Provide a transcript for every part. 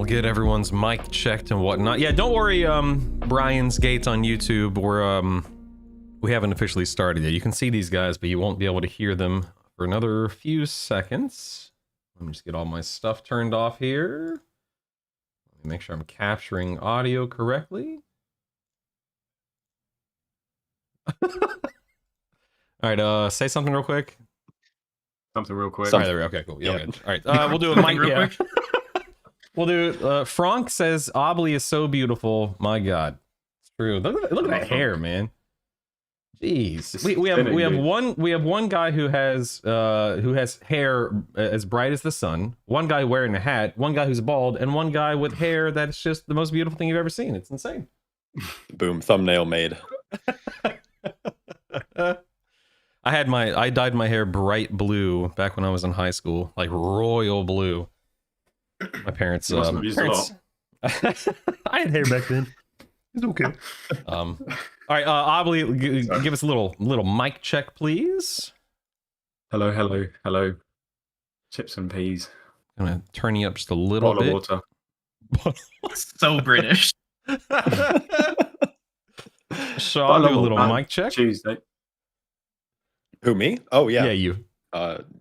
get everyone's mic checked and whatnot. Yeah, don't worry, Brian's Gates on YouTube. We haven't officially started yet. You can see these guys, but you won't be able to hear them for another few seconds. Let me just get all my stuff turned off here. Let me make sure I'm capturing audio correctly. All right, say something real quick. Something real quick. All right, there we go. Okay, cool. Yeah, good. All right, we'll do a mic real quick. We'll do. Frank says Obley is so beautiful. My God, it's true. Look at that hair, man. Jeez, we have one guy who has hair as bright as the sun. One guy wearing a hat. One guy who's bald, and one guy with hair that's just the most beautiful thing you've ever seen. It's insane. Boom! Thumbnail made. I dyed my hair bright blue back when I was in high school, like royal blue. My parents, I had hair back then. It's okay. All right, Obley, give us a little mic check, please. Hello, hello, hello. Chips and peas. I'm gonna turn you up just a little bit. Bottle of water. So British. Shaw, do a little mic check. Tuesday. Who, me? Oh yeah. Yeah, you.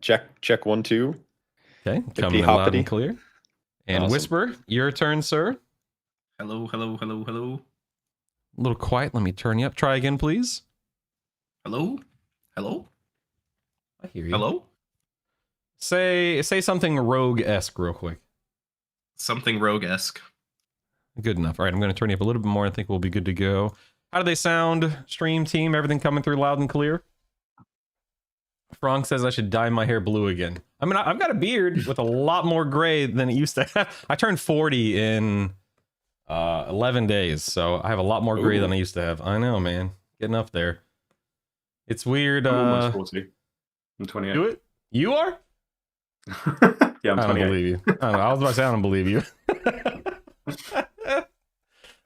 Check 1 2. Okay, coming in loud and clear. And Awesome. Whisper, your turn, sir. Hello, hello, hello, hello. A little quiet. Let me turn you up. Try again, please. Hello? Hello? I hear you. Hello? Say something rogue-esque real quick. Something rogue-esque. Good enough. All right, I'm going to turn you up a little bit more. I think we'll be good to go. How do they sound, stream team? Everything coming through loud and clear? Frank says I should dye my hair blue again. I mean, I've got a beard with a lot more gray than it used to have. I turned 40 in 11 days, so I have a lot more gray than I used to have. I know, man. Getting up there. It's weird. I'm almost 40. I'm 28. Do it? You are? Yeah, I'm 28. I don't believe you. I don't know. I was about to say I don't believe you.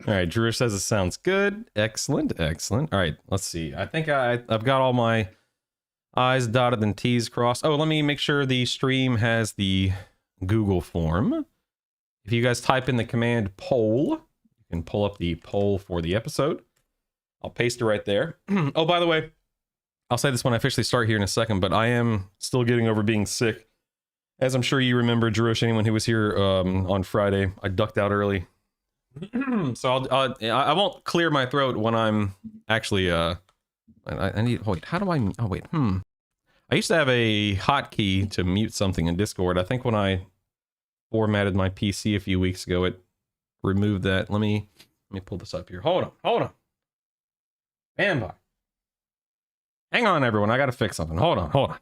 All right, Drew says it sounds good. Excellent, excellent. All right, let's see. I think I've got all my I's dotted and T's crossed. Oh, let me make sure the stream has the Google form. If you guys type in the command poll, you can pull up the poll for the episode. I'll paste it right there. Oh, by the way, I'll say this when I officially start here in a second, but I am still getting over being sick. As I'm sure you remember, Jerush, anyone who was here on Friday, I ducked out early. So I won't clear my throat when I'm actually I need. Wait, how do I? Oh wait. I used to have a hotkey to mute something in Discord. I think when I formatted my PC a few weeks ago, it removed that. Let me pull this up here. Hold on. Stand by. Hang on, everyone. I gotta fix something. Hold on.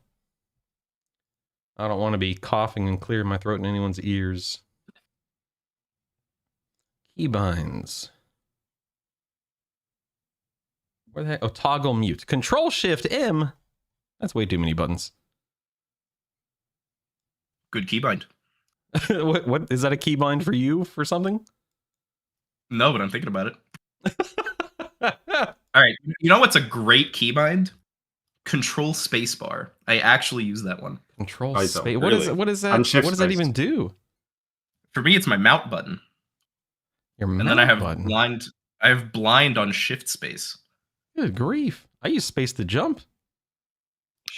I don't want to be coughing and clearing my throat in anyone's ears. Keybinds. Where the heck? Oh, toggle mute. Control Shift M. That's way too many buttons. Good keybind. What is that a keybind for you for something? No, but I'm thinking about it. All right. You know what's a great keybind? Control spacebar. I actually use that one. Control I space. don't, What really. is that? What And shift does that space. even do? For me, it's my mount button. Your And then I have button. blind. I have blind on shift space. Good grief! I use space to jump.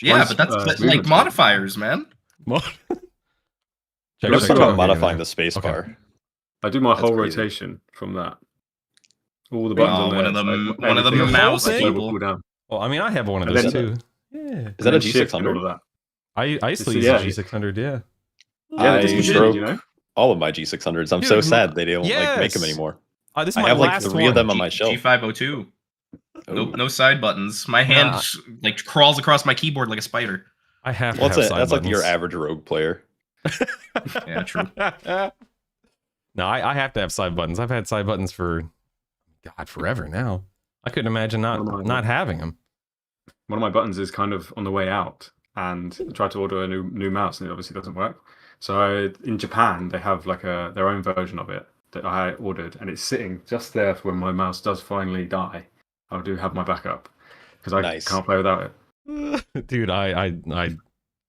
Yeah, Mine's, but that's like movement modifiers, man. Check, Let's check, talk about check. modifying Okay. the spacebar. I do my That's whole crazy. rotation from that. All the buttons Oh, on there. one of them- like, one of them everything mouse else, people. cool down. Well, I mean, I have one of And those then- too. Yeah. Is that a And then shift and all G600? of that. I used to It's- use yeah. a G600. Yeah. Yeah, I it's good, broke you know? all of my G600s. I'm Dude, so sad they don't yes. like make them anymore. This is I my have like last 3 one. of them on my shelf. G502. Ooh. Nope, no side buttons. My hand like crawls across my keyboard like a spider. I have to Well, have that's side like buttons. your average rogue player. Yeah, true. No, I have to have side buttons. I've had side buttons for God forever now. I couldn't imagine What am I- not having them. One of my buttons is kind of on the way out, and I tried to order a new mouse, and it obviously doesn't work. So in Japan, they have like their own version of it that I ordered, and it's sitting just there for when my mouse does finally die. I do have my backup because I Nice. can't play without it. Dude, I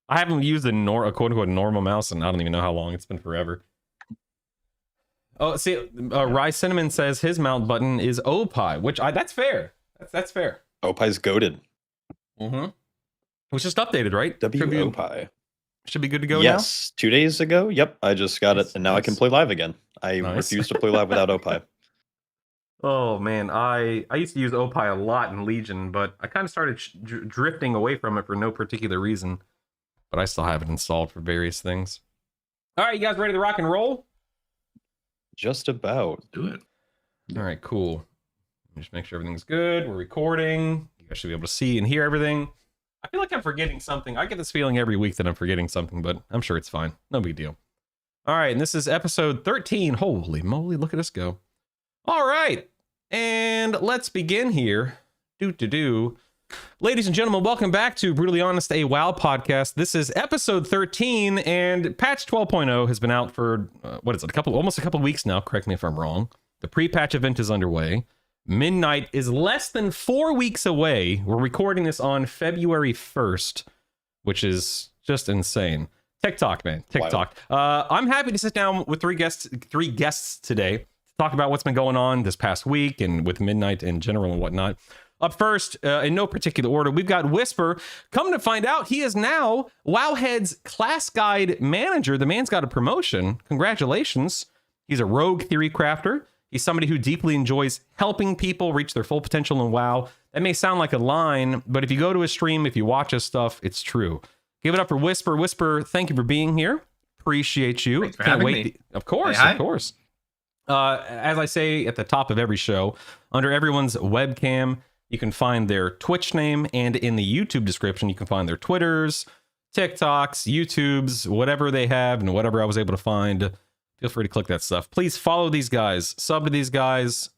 haven't used a quote unquote normal mouse, and I don't even know how long. It's been forever. Oh, see, Rye Cinnamon says his mount button is Opie, which that's fair. That's fair. Opie's goaded. Mm-hmm. It was just updated, right? Opie. Should be good to go Yes, 2 days ago. Yep, I just got it, and now I can play live again. I refuse to play live without Opie. Oh man, I used to use Opie a lot in Legion, but I kind of started drifting away from it for no particular reason. But I still have it installed for various things. All right, you guys ready to rock and roll? Just about. Do it. All right, cool. Just make sure everything's good. We're recording. You guys should be able to see and hear everything. I feel like I'm forgetting something. I get this feeling every week that I'm forgetting something, but I'm sure it's fine. No big deal. All right, and this is episode 13. Holy moly, look at us go. All right, and let's begin here. Ladies and gentlemen, welcome back to Brutally Honest, a WoW podcast. This is episode 13, and patch 12.0 has been out for, almost a couple weeks now. Correct me if I'm wrong. The pre-patch event is underway. Midnight is less than 4 weeks away. We're recording this on February 1st, which is just insane. TikTok, man. TikTok. I'm happy to sit down with three guests today to talk about what's been going on this past week and with Midnight in general and whatnot. Up first, in no particular order, we've got Whisper. Come to find out, he is now Wowhead's class guide manager. The man's got a promotion. Congratulations. He's a rogue theory crafter. He's somebody who deeply enjoys helping people reach their full potential in WoW. That may sound like a line, but if you go to his stream, if you watch his stuff, it's true. Give it up for Whisper. Whisper, thank you for being here. Appreciate you. Thanks for having me. Of course, Hey, of course. As I say at the top of every show, under everyone's webcam, you can find their Twitch name, and in the YouTube description, you can find their Twitters, TikToks, YouTubes, whatever they have, and whatever I was able to find. Feel free to click that stuff. Please follow these guys, sub to these guys,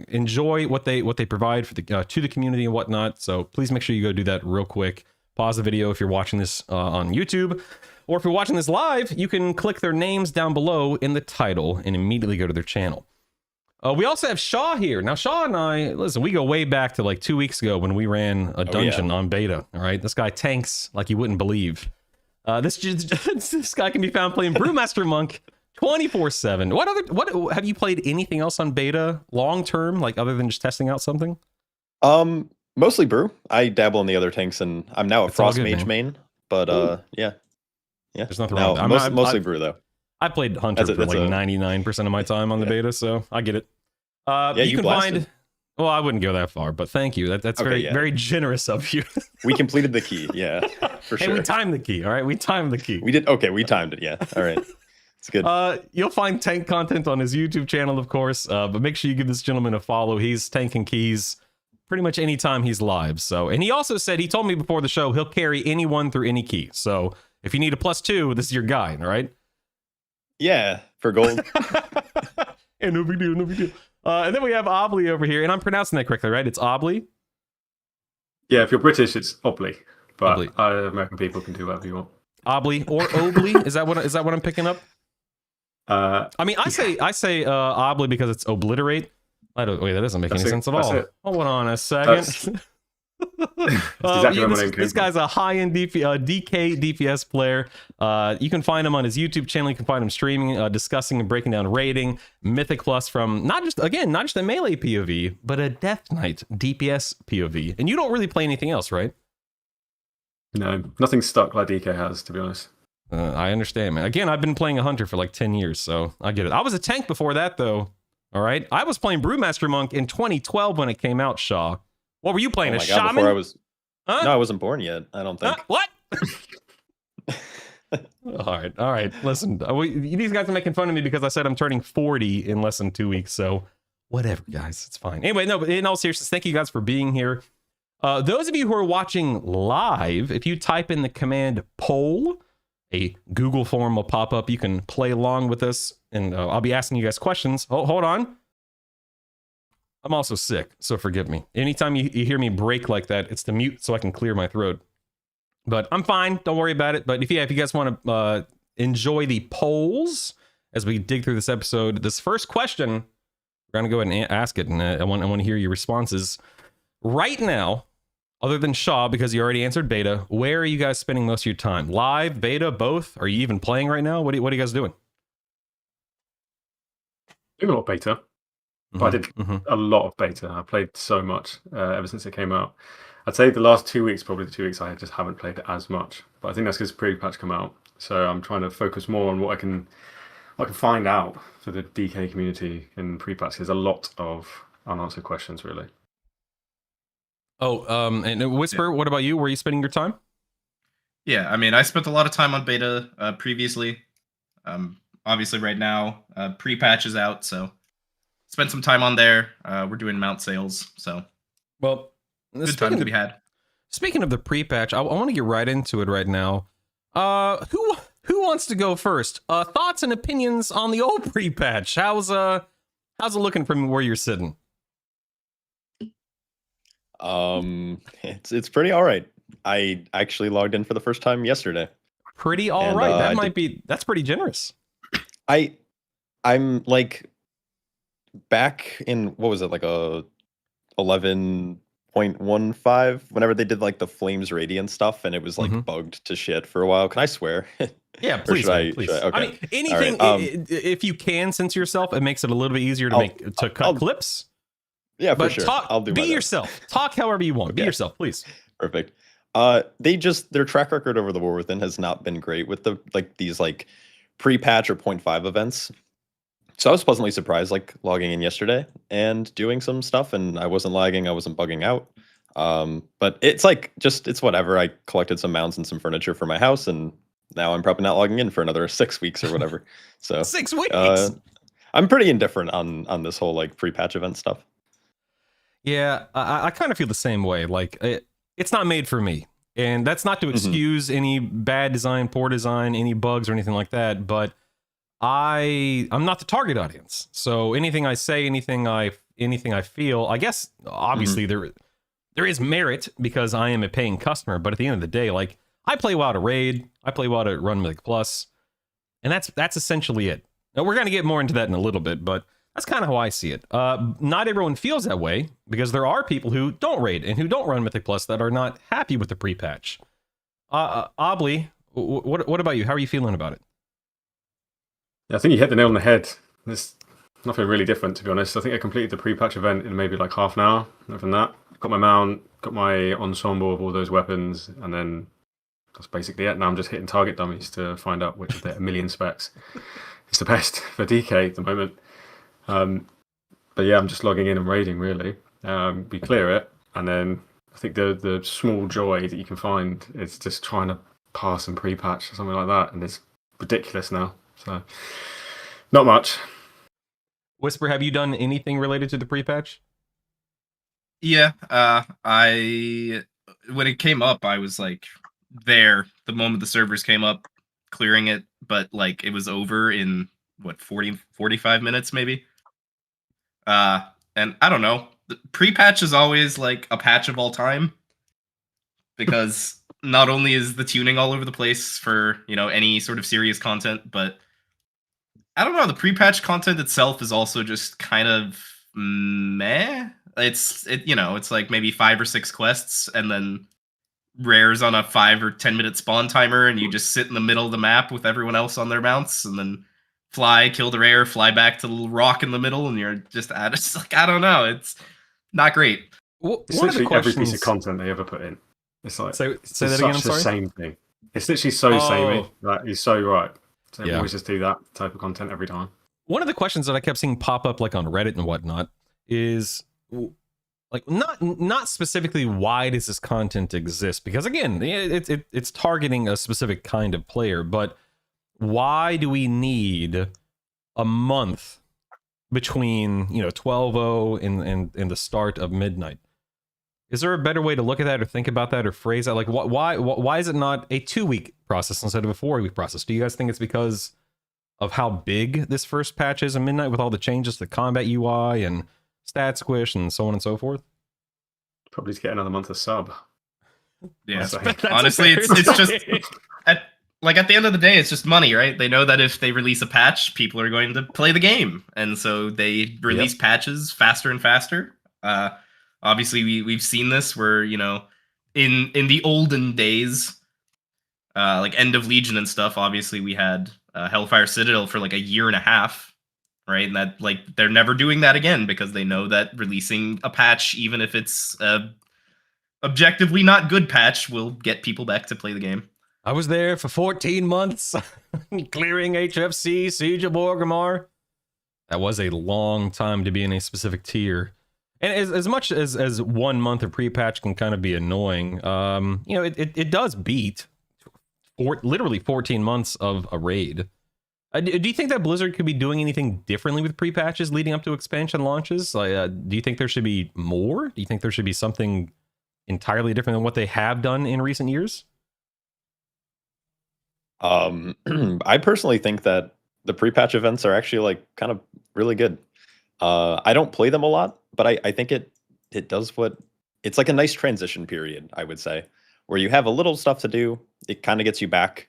enjoy what they provide for the to the community and whatnot. So please make sure you go do that real quick. Pause the video if you're watching this on YouTube, or if you're watching this live, you can click their names down below in the title and immediately go to their channel. We also have Shaw here. Now, Shaw and I, listen, we go way back to like 2 weeks ago when we ran a dungeon on beta. All right, this guy tanks like you wouldn't believe. This guy can be found playing Brewmaster Monk 24/7. What have you played anything else on beta long term, like other than just testing out something? Mostly brew. I dabble in the other tanks, and I'm now a It's all Frost good, Mage man. main. But yeah. There's nothing wrong No, with that. mostly brew though. I played Hunter for like 99% of my time on the beta, so I get it. You can blasted. find. Well, I wouldn't go that far, but thank you. That's Okay, very generous of you. We completed the key. Yeah, for Hey, sure. we timed the key. All right, we timed the key. We did. Okay, we timed it. Yeah. All right. It's good. You'll find tank content on his YouTube channel, of course, but make sure you give this gentleman a follow. He's tanking keys pretty much anytime he's live. So, and he also said, he told me before the show, he'll carry anyone through any key. So if you need a +2, this is your guy, all right? Yeah, for gold. And no big deal, no big deal. And then we have Obley over here, and I'm pronouncing that correctly, right? It's Obley? Yeah, if you're British, it's Obley. But Obley. American people can do whatever you want. Obley or Obley? Is that what I'm picking up? I mean, I say Obley because it's obliterate. Wait, that doesn't make any sense at all. Hold on a second. Exactly what my name came This guy's a high-end DK DPS player. You can find him on his YouTube channel. You can find him streaming, discussing and breaking down raiding, Mythic Plus from not just a melee POV, but a Death Knight DPS POV. And you don't really play anything else, right? No, nothing stuck like DK has, to be honest. I understand, man. Again, I've been playing a Hunter for like 10 years, so I get it. I was a tank before that, though. All right? I was playing Brewmaster Monk in 2012 when it came out, Shaw. What were you playing? Oh A my God, shaman? before I was. Huh? No, I wasn't born yet. I don't think. What? All right. Listen, these guys are making fun of me because I said I'm turning 40 in less than 2 weeks. So whatever, guys, it's fine. Anyway, no, but in all seriousness, thank you guys for being here. Those of you who are watching live, if you type in the command poll, a Google form will pop up. You can play along with us, and I'll be asking you guys questions. Hold on. I'm also sick, so forgive me. Anytime you hear me break like that, it's to mute so I can clear my throat. But I'm fine. Don't worry about it. But if you guys want to enjoy the polls as we dig through this episode, this first question, we're going to go ahead and ask it, and I want to hear your responses. Right now, other than Shaw, because you already answered beta, where are you guys spending most of your time? Live, beta, both? Are you even playing right now? What are you guys doing? doing a lot of beta. But I did a lot of beta. I played so much ever since it came out. I'd say the last 2 weeks, probably the 2 weeks, I just haven't played it as much. But I think that's because pre-patch come out. So I'm trying to focus more on what I can find out for the DK community in pre-patch. There's a lot of unanswered questions, really. Oh, and Whisper, what about you? Where are you spending your time? Yeah, I mean, I spent a lot of time on beta previously. Obviously, right now, pre-patch is out, so spent some time on there. We're doing mount sales, so well, good time to be had. Speaking of the pre-patch, I want to get right into it right now. Who wants to go first? Thoughts and opinions on the old pre-patch. How's it looking from where you're sitting? It's pretty all right. I actually logged in for the first time yesterday. Pretty all right. That's pretty generous. I'm like back in, what was it, like a 11.15 whenever they did like the Flames Radiant stuff, and it was like bugged to shit for a while. Can I swear? Yeah, please. Please. Okay. I mean, anything right. If you can censor yourself, it makes it a little bit easier to cut clips. Yeah, but for sure. I'll do. Be yourself. Talk however you want. Okay. Be yourself, please. Perfect. Their track record over the War Within has not been great with these pre-patch or 0.5 events. So I was pleasantly surprised, like logging in yesterday and doing some stuff, and I wasn't lagging, I wasn't bugging out. But it's it's whatever. I collected some mounts and some furniture for my house, and now I'm probably not logging in for another 6 weeks or whatever. So 6 weeks. I'm pretty indifferent on this whole pre-patch event stuff. Yeah, I kind of feel the same way. Like it's not made for me, and that's not to excuse any bad design, poor design, any bugs or anything like that. But I'm not the target audience. So anything I say, anything I feel, I guess obviously there is merit because I am a paying customer. But at the end of the day, like I play WoW to raid, I play WoW to run Mythic Plus, and that's essentially it. Now we're gonna get more into that in a little bit, but that's kind of how I see it. Not everyone feels that way because there are people who don't raid and who don't run Mythic Plus that are not happy with the pre-patch. Obly, what about you? How are you feeling about it? I think you hit the nail on the head. There's nothing really different, to be honest. I think I completed the pre-patch event in maybe like half an hour. Other than that, got my mount, got my ensemble of all those weapons, and then that's basically it. Now I'm just hitting target dummies to find out which of the 1 million specs is the best for DK at the moment. But yeah, I'm just logging in and raiding, really. We clear it, and then I think the small joy that you can find is just trying to pass and pre-patch or something like that, and it's ridiculous now. So, not much. Whisper, have you done anything related to the pre-patch? Yeah, when it came up, I was like there the moment the servers came up, clearing it, but like it was over in what 45 minutes maybe. And I don't know. The pre-patch is always like a patch of all time because not only is the tuning all over the place for, any sort of serious content, but I don't know, the pre-patch content itself is also just kind of meh. It's like maybe 5 or 6 quests and then rares on a 5 or 10 minute spawn timer, and you just sit in the middle of the map with everyone else on their mounts and then fly, kill the rare, fly back to the little rock in the middle, and you're just at it. It's like, I don't know. It's not great. Well, it's literally every piece of content they ever put in. It's like say that again. I'm sorry. The same thing. It's literally so samey. Like, you're so right. So we always just do that type of content every time. One of the questions that I kept seeing pop up like on Reddit and whatnot is like not specifically why does this content exist? Because again, it's targeting a specific kind of player, but why do we need a month between 12:00 and the start of midnight? Is there a better way to look at that or think about that or phrase that? Like, why is it not a 2-week process instead of a 4-week process? Do you guys think it's because of how big this first patch is at midnight with all the changes to combat UI and stat squish and so on and so forth? Probably to get another month of sub. Yeah, honestly, it's just at the end of the day, it's just money, right? They know that if they release a patch, people are going to play the game, and so they release patches faster and faster. Obviously, we've seen this where in the olden days, like End of Legion and stuff. Obviously, we had Hellfire Citadel for like a year and a half, right? And that like they're never doing that again because they know that releasing a patch, even if it's a objectively not good patch, will get people back to play the game. I was there for 14 months, clearing HFC, Siege of Orgrimmar. That was a long time to be in a specific tier. And as much as 1 month of pre-patch can kind of be annoying, you know, it does beat literally 14 months of a raid. Do you think that Blizzard could be doing anything differently with pre-patches leading up to expansion launches? Like, do you think there should be more? Do you think there should be something entirely different than what they have done in recent years? I personally think that the pre-patch events are actually like kind of really good. I don't play them a lot, but I think it does what it's like a nice transition period, I would say, where you have a little stuff to do. It kind of gets you back.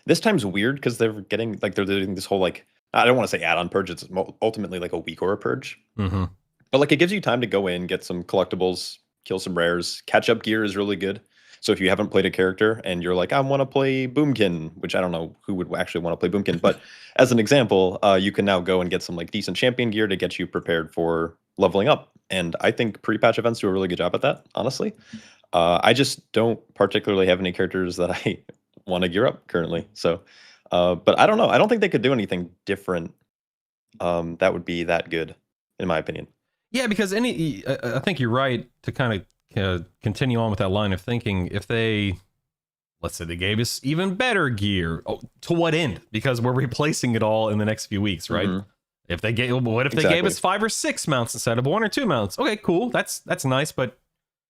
This time's weird because they're doing this whole like, I don't want to say add-on purge. It's ultimately like a week or a purge. Mm-hmm. But like it gives you time to go in, get some collectibles, kill some rares. Catch up gear is really good. So if you haven't played a character and you're like, I want to play Boomkin, which I don't know who would actually want to play Boomkin, but as an example, you can now go and get some like decent champion gear to get you prepared for leveling up. And I think pre-patch events do a really good job at that, honestly. I just don't particularly have any characters that I want to gear up currently. So, but I don't know. I don't think they could do anything different that would be that good, in my opinion. Yeah, because I think you're right to kind of continue on with that line of thinking. If they, let's say they gave us even better gear, to what end? Because we're replacing it all in the next few weeks, right? Mm-hmm. If they gave, what if they gave us 5 or 6 mounts instead of 1 or 2 mounts? Okay, cool. That's nice, but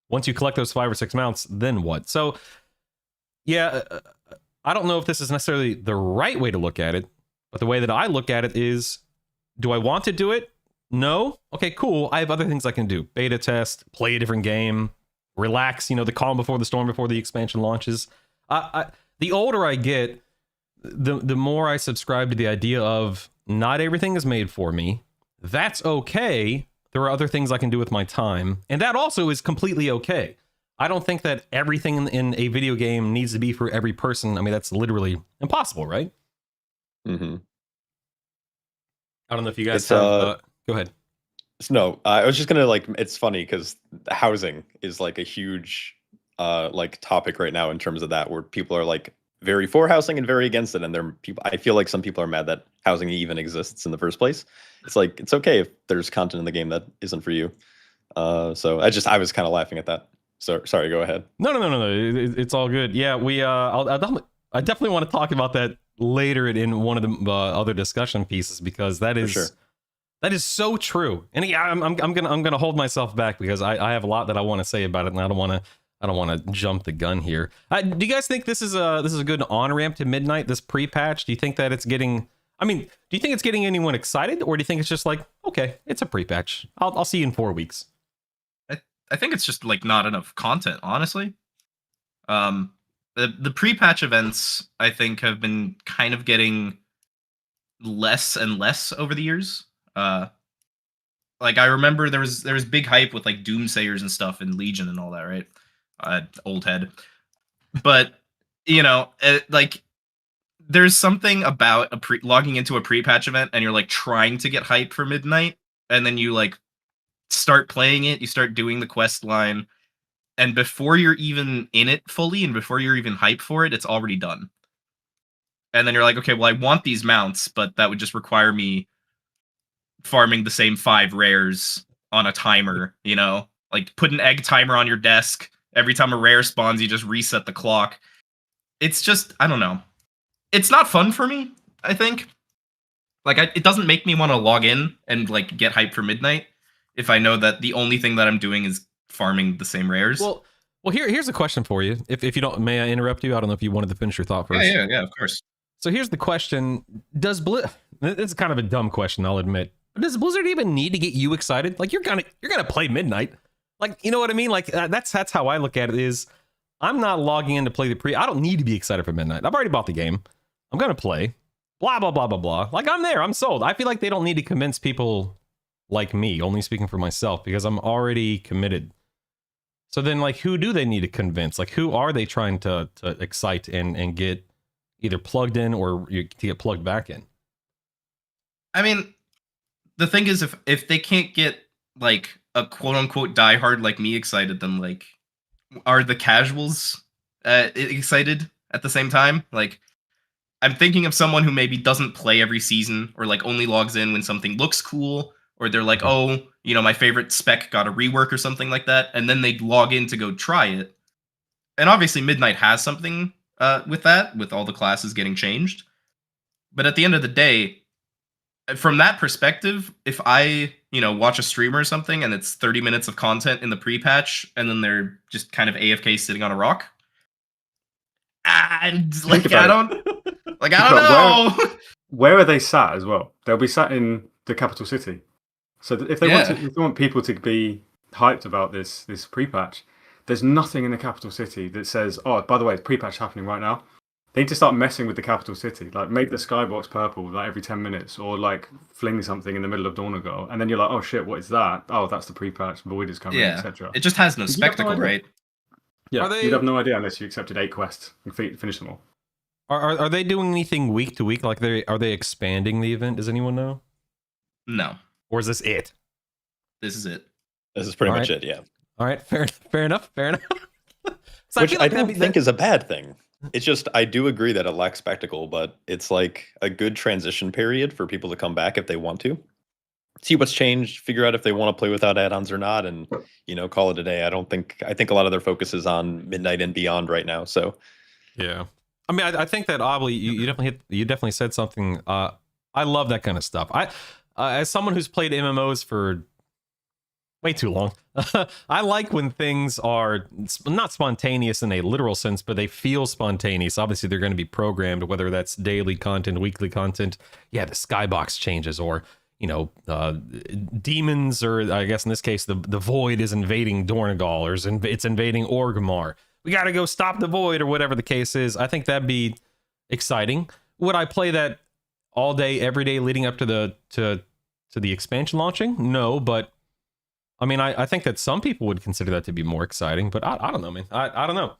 once you collect those 5 or 6 mounts, then what? So, yeah, I don't know if this is necessarily the right way to look at it, but the way that I look at it is, do I want to do it? No? Okay, cool. I have other things I can do. Beta test, play a different game, relax, the calm before the storm before the expansion launches. The older I get, the more I subscribe to the idea of not everything is made for me. That's okay. There are other things I can do with my time. And that also is completely okay. I don't think that everything in a video game needs to be for every person. I mean, that's literally impossible, right? Mm-hmm. I don't know if you guys have... go ahead. No, I was just gonna it's funny because housing is like a huge like topic right now in terms of that, where people are like very for housing and very against it, and I feel like some people are mad that housing even exists in the first place. It's like, it's okay if there's content in the game that isn't for you. So I was kind of laughing at that. So sorry, go ahead. No. It's all good. Yeah, I definitely want to talk about that later in one of the other discussion pieces, because that is. For sure. That is so true, and yeah, I'm gonna hold myself back because I have a lot that I want to say about it, and I don't want to jump the gun here. Do you guys think this is a good on ramp to Midnight? This pre-patch? Do you think that it's getting? I mean, do you think it's getting anyone excited, or do you think it's just like, okay, it's a pre-patch. I'll see you in 4 weeks. I think it's just like not enough content, honestly. The pre-patch events, I think, have been kind of getting less and less over the years. Like I remember there was big hype with like Doomsayers and stuff in Legion and all that, right? Old head. But like there's something about logging into a pre-patch event and you're like trying to get hype for Midnight, and then you like start playing it, you start doing the quest line, and before you're even in it fully and before you're even hyped for it, it's already done. And then you're like, okay, well, I want these mounts, but that would just require me farming the same 5 rares on a timer, like put an egg timer on your desk. Every time a rare spawns, you just reset the clock. It's just, I don't know. It's not fun for me, I think. Like, it doesn't make me want to log in and like get hyped for Midnight if I know that the only thing that I'm doing is farming the same rares. Well, here's a question for you. If you don't, may I interrupt you? I don't know if you wanted to finish your thought first. Yeah, of course. So here's the question. It's kind of a dumb question, I'll admit. Does Blizzard even need to get you excited? Like, you're gonna play Midnight. Like, you know what I mean? Like, that's how I look at it. Is I'm not logging in to play the pre. I don't need to be excited for Midnight. I've already bought the game. I'm gonna play. Blah blah blah blah blah. Like, I'm there. I'm sold. I feel like they don't need to convince people like me. Only speaking for myself, because I'm already committed. So then, like, who do they need to convince? Like, who are they trying to excite and get either plugged in or to get plugged back in? I mean, the thing is, if they can't get like a quote unquote diehard like me excited, then like are the casuals excited at the same time? Like, I'm thinking of someone who maybe doesn't play every season or like only logs in when something looks cool, or they're like, oh, you know, my favorite spec got a rework or something like that, and then they log in to go try it. And obviously Midnight has something with that, with all the classes getting changed. But at the end of the day, from that perspective, if I, you know, watch a streamer or something and it's 30 minutes of content in the pre-patch and then they're just kind of AFK sitting on a rock, I don't know. Where are they sat as well? They'll be sat in the capital city. So if they want people to be hyped about this pre-patch, there's nothing in the capital city that says, oh, by the way, it's pre-patch happening right now. They need to start messing with the capital city, like make the skybox purple like every 10 minutes, or like fling something in the middle of Donegal, and then you're like, oh shit, what is that? Oh, that's the pre-patch, Void is coming, etc. It just has no spectacle, right? Yeah, you'd have no idea unless you accepted 8 quests and finish them all. Are they doing anything week to week? Like, are they expanding the event? Does anyone know? No. Or is this it? This is it. This is pretty much it, yeah. All right, fair enough. So Which I don't think is a bad thing. It's just, I do agree that it lacks spectacle, but it's like a good transition period for people to come back if they want to. See what's changed, figure out if they want to play without add-ons or not, and, you know, call it a day. I think a lot of their focus is on Midnight and beyond right now, so. Yeah. I mean, I think that, Obli, you definitely said something. I love that kind of stuff. As someone who's played MMOs for way too long, I like when things are not spontaneous in a literal sense, but they feel spontaneous. Obviously, they're going to be programmed, whether that's daily content, weekly content. Yeah, the skybox changes, or, you know, demons, or I guess in this case, the Void is invading Donegal, or it's invading Orgrimmar. We got to go stop the Void, or whatever the case is. I think that'd be exciting. Would I play that all day, every day, leading up to the expansion launching? No, but I mean, I think that some people would consider that to be more exciting, but I don't know, man. I don't know.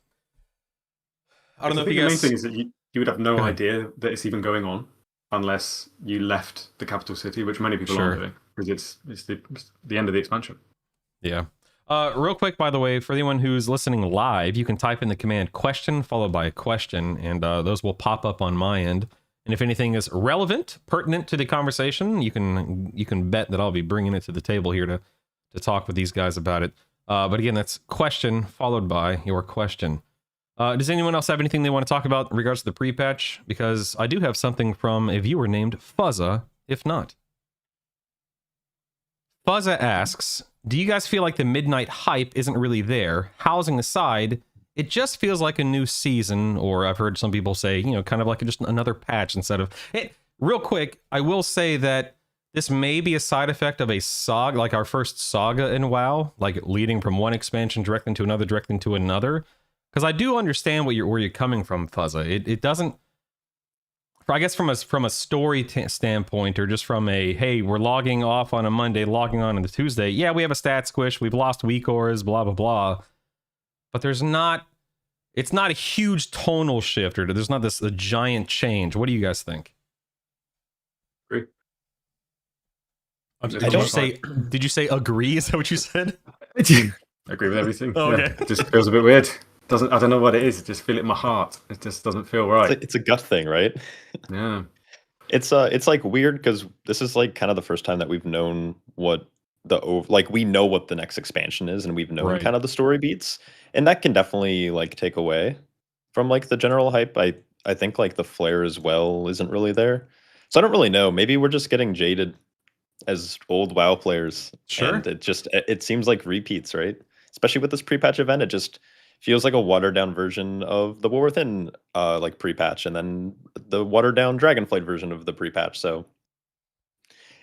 I don't know if you guys... The main thing is that you would have no idea that it's even going on unless you left the capital city, which many people aren't doing, because it's the end of the expansion. Yeah. Real quick, by the way, for anyone who's listening live, you can type in the command question followed by a question, and those will pop up on my end. And if anything is relevant, pertinent to the conversation, you can bet that I'll be bringing it to the table here to talk with these guys about it. But again, that's question followed by your question. Does anyone else have anything they want to talk about in regards to the pre-patch? Because I do have something from a viewer named Fuzza, if not. Fuzza asks, do you guys feel like the Midnight hype isn't really there? Housing aside, it just feels like a new season, or I've heard some people say, you know, kind of like just another patch instead of it. Real quick, I will say that this may be a side effect of a saga, like our first saga in WoW, like leading from one expansion directly into another. Because I do understand where you're coming from, Fuzza. It doesn't, I guess from a story standpoint, or just from a, hey, we're logging off on a Monday, logging on a Tuesday. Yeah, we have a stat squish, we've lost weak auras, blah blah blah. But it's not a huge tonal shift, or there's not a giant change. What do you guys think? Did you say agree? Is that what you said? I agree with everything. Oh, okay. Yeah, it just feels a bit weird. I don't know what it is. I just feel it in my heart. It just doesn't feel right. It's a gut thing, right? Yeah. It's like weird because this is like kind of the first time that we've known what we know what the next expansion is, and we've known kind of the story beats, and that can definitely like take away from like the general hype. I think like the flair as well isn't really there, so I don't really know. Maybe we're just getting jaded as old WoW players. Sure. And it seems like repeats, right? Especially with this pre-patch event, it just feels like a watered down version of the War Within like pre-patch, and then the watered down Dragonflight version of the pre-patch. So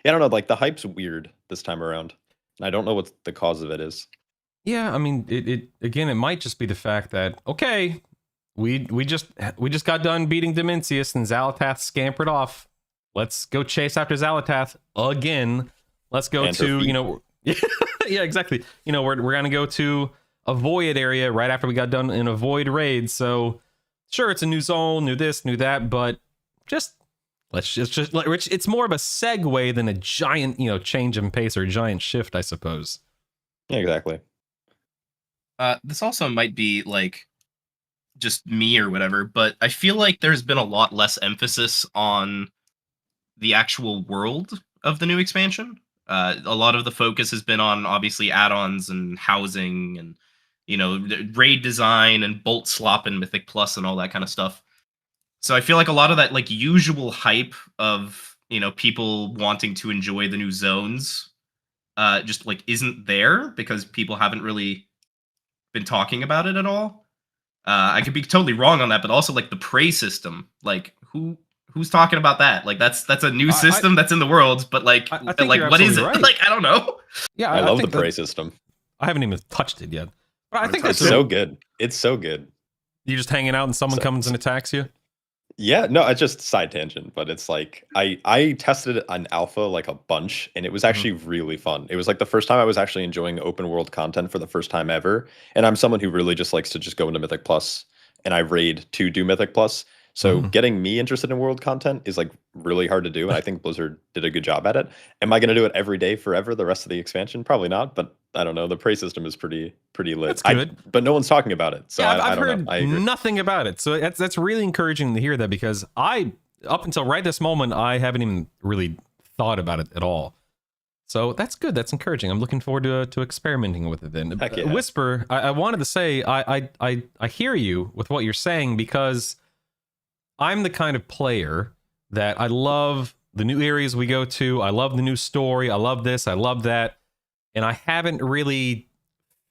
yeah, I don't know, like the hype's weird this time around. I don't know what the cause of it is. Yeah, I mean, it might just be the fact that, okay, we just got done beating Dimensius and Xal'atath scampered off. Let's go chase after Xal'atath again. Let's go to, you know, yeah, exactly. You know, we're gonna go to a Void area right after we got done in a Void raid. So sure, it's a new zone, new this, new that, but just It's more of a segue than a giant, change in pace or a giant shift, I suppose. Yeah, exactly. This also might be like just me or whatever, but I feel like there's been a lot less emphasis on the actual world of the new expansion. A lot of the focus has been on obviously add-ons and housing and raid design and bolt slop and Mythic Plus and all that kind of stuff. So I feel like a lot of that like usual hype of people wanting to enjoy the new zones just like isn't there because people haven't really been talking about it at all. I could be totally wrong on that, but also like the prey system, like who's talking about that? Like that's a new system that's in the world, but like what is it? Right. Like I don't know. Yeah, I love the prey system. I haven't even touched it yet, but I think It's so good. It's so good. You're just hanging out and someone comes and attacks you. Yeah, no, it's just side tangent, but it's like I tested it on alpha like a bunch, and it was actually really fun. It was like the first time I was actually enjoying open world content for the first time ever. And I'm someone who really just likes to just go into Mythic Plus, and I raid to do Mythic Plus. So getting me interested in world content is like really hard to do, and I think Blizzard did a good job at it. Am I going to do it every day forever the rest of the expansion? Probably not, but I don't know. The prey system is pretty lit. That's good. But no one's talking about it, so yeah, I don't heard know. I agree. nothing about it, so that's really encouraging to hear that because up until right this moment I haven't even really thought about it at all. So that's good. That's encouraging. I'm looking forward to experimenting with it. Then, Yeah. Whisper, I wanted to say I hear you with what you're saying because I'm the kind of player that I love the new areas we go to. I love the new story. I love this. I love that. And I haven't really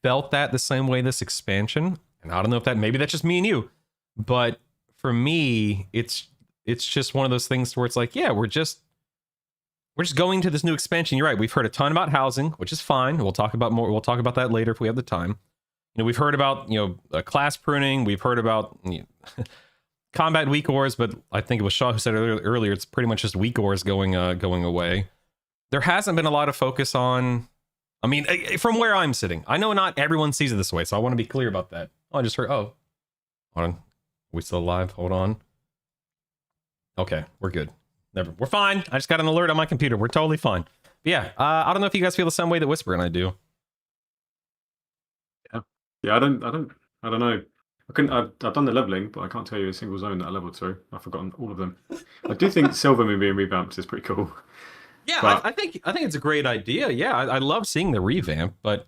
felt that the same way this expansion. And I don't know if maybe that's just me and you. But for me, it's just one of those things where it's like, yeah, we're just going to this new expansion. You're right. We've heard a ton about housing, which is fine. We'll talk about that later if we have the time. We've heard about, class pruning. We've heard about combat weak ores, but I think it was Shaw who said earlier it's pretty much just weak ores going away. There hasn't been a lot of focus on, from where I'm sitting. I know not everyone sees it this way, so I want to be clear about that. Oh, I just heard, hold on. Are we still live? Hold on. Okay, we're good. We're fine. I just got an alert on my computer. We're totally fine. But yeah, I don't know if you guys feel the same way that Whisper and I do. Yeah, I don't know. I've done the leveling, but I can't tell you a single zone that I leveled through. I've forgotten all of them. I do think Silvermoon being revamped is pretty cool. Yeah, but I think it's a great idea. Yeah, I love seeing the revamp, but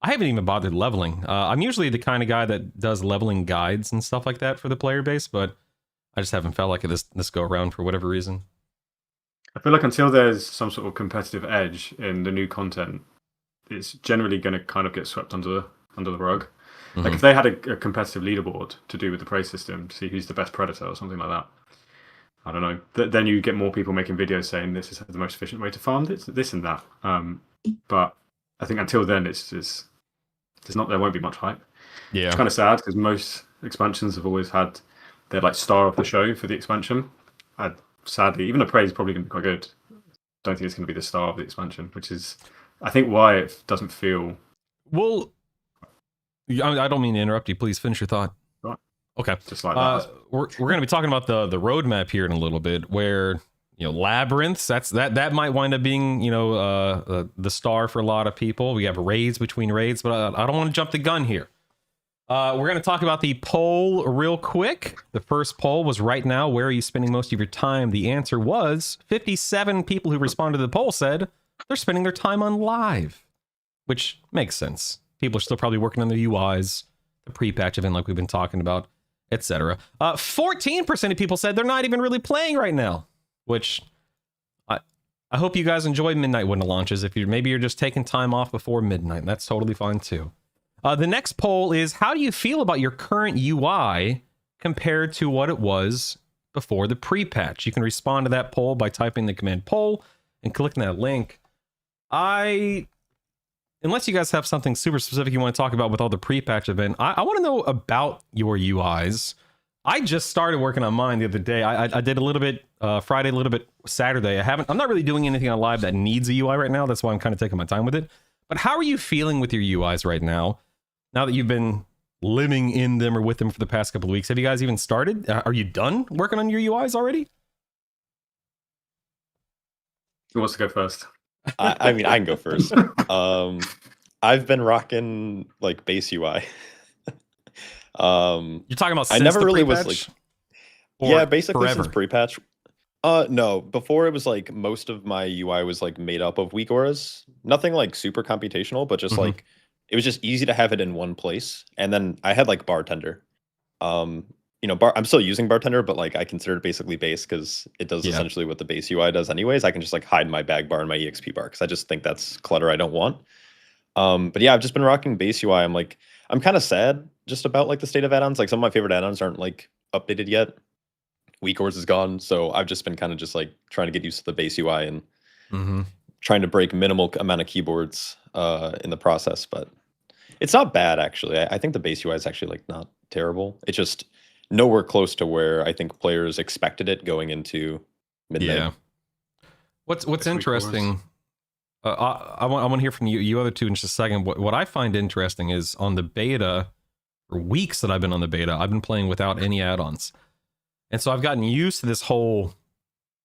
I haven't even bothered leveling. I'm usually the kind of guy that does leveling guides and stuff like that for the player base, but I just haven't felt like it this go around for whatever reason. I feel like until there's some sort of competitive edge in the new content, it's generally going to kind of get swept under the rug. Like if they had a competitive leaderboard to do with the prey system to see who's the best predator or something like that, I don't know. Then you get more people making videos saying this is the most efficient way to farm this and that. But I think until then, there won't be much hype. Yeah, it's kind of sad because most expansions have always had their like star of the show for the expansion. Sadly, even the prey is probably going to be quite good. Don't think it's going to be the star of the expansion, which is I think why it doesn't feel well. I don't mean to interrupt you. Please finish your thought. Right. Okay. Just like that. We're going to be talking about the roadmap here in a little bit, where labyrinths. That might wind up being the star for a lot of people. We have raids between raids, but I don't want to jump the gun here. We're going to talk about the poll real quick. The first poll was right now, where are you spending most of your time? The answer was 57 people who responded to the poll said they're spending their time on live, which makes sense. People are still probably working on their UIs, the pre-patch event like we've been talking about, etc. 14% of people said they're not even really playing right now, which I hope you guys enjoy midnight when it launches. If maybe you're just taking time off before midnight, that's totally fine too. The next poll is, how do you feel about your current UI compared to what it was before the pre-patch? You can respond to that poll by typing the command poll and clicking that link. Unless you guys have something super specific you want to talk about with all the pre-patch event, I want to know about your UIs. I just started working on mine the other day. I did a little bit Friday, a little bit Saturday. I'm not really doing anything on live that needs a UI right now. That's why I'm kind of taking my time with it. But how are you feeling with your UIs right now? Now that you've been living in them or with them for the past couple of weeks, have you guys even started? Are you done working on your UIs already? Who wants to go first? I mean, I can go first. I've been rocking like base UI. You're talking about I since never the really was pre-patch? like, Or yeah, basically forever? since pre-patch. No, before it was like most of my UI was like made up of weak auras. Nothing like super computational, but just Mhm. like it was just easy to have it in one place. And then I had like bartender. I'm still using bartender, but like I consider it basically base because it does Yeah. essentially what the base UI does anyways. I can just like hide my bag bar and my EXP bar because I just think that's clutter I don't want. But yeah, I've just been rocking base UI. I'm kind of sad just about like the state of add-ons. Like some of my favorite add-ons aren't like updated yet. Weak Ores is gone, so I've just been kind of just like trying to get used to the base UI and Mhm. trying to break minimal amount of keyboards in the process. But it's not bad actually. I think the base UI is actually like not terrible. It's just nowhere close to where I think players expected it going into midnight. Yeah. What's Weak Auras. interesting? I want to hear from you other two in just a second. What I find interesting is on the beta, for weeks that I've been on the beta, I've been playing without any add-ons, and so I've gotten used to this whole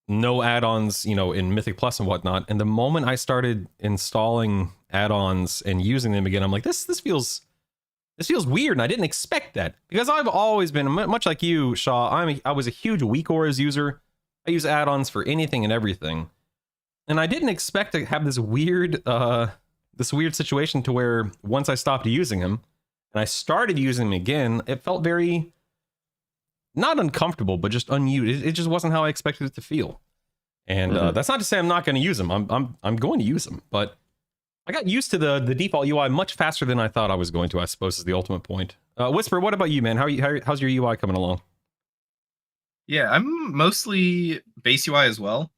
no add-ons, in Mythic Plus and whatnot. And the moment I started installing add-ons and using them again, I'm like, this feels weird, and I didn't expect that because I've always been much like you, Shaw. I was a huge weak auras user. I use add-ons for anything and everything, and I didn't expect to have this weird situation to where once I stopped using them and I started using them again, it felt very not uncomfortable, but just unused. It just wasn't how I expected it to feel. And that's not to say I'm not going to use them. I'm going to use them, but I got used to the default UI much faster than I thought I was going to, I suppose, is the ultimate point. Whisper, what about you, man? How's your UI coming along? Yeah, I'm mostly base UI as well.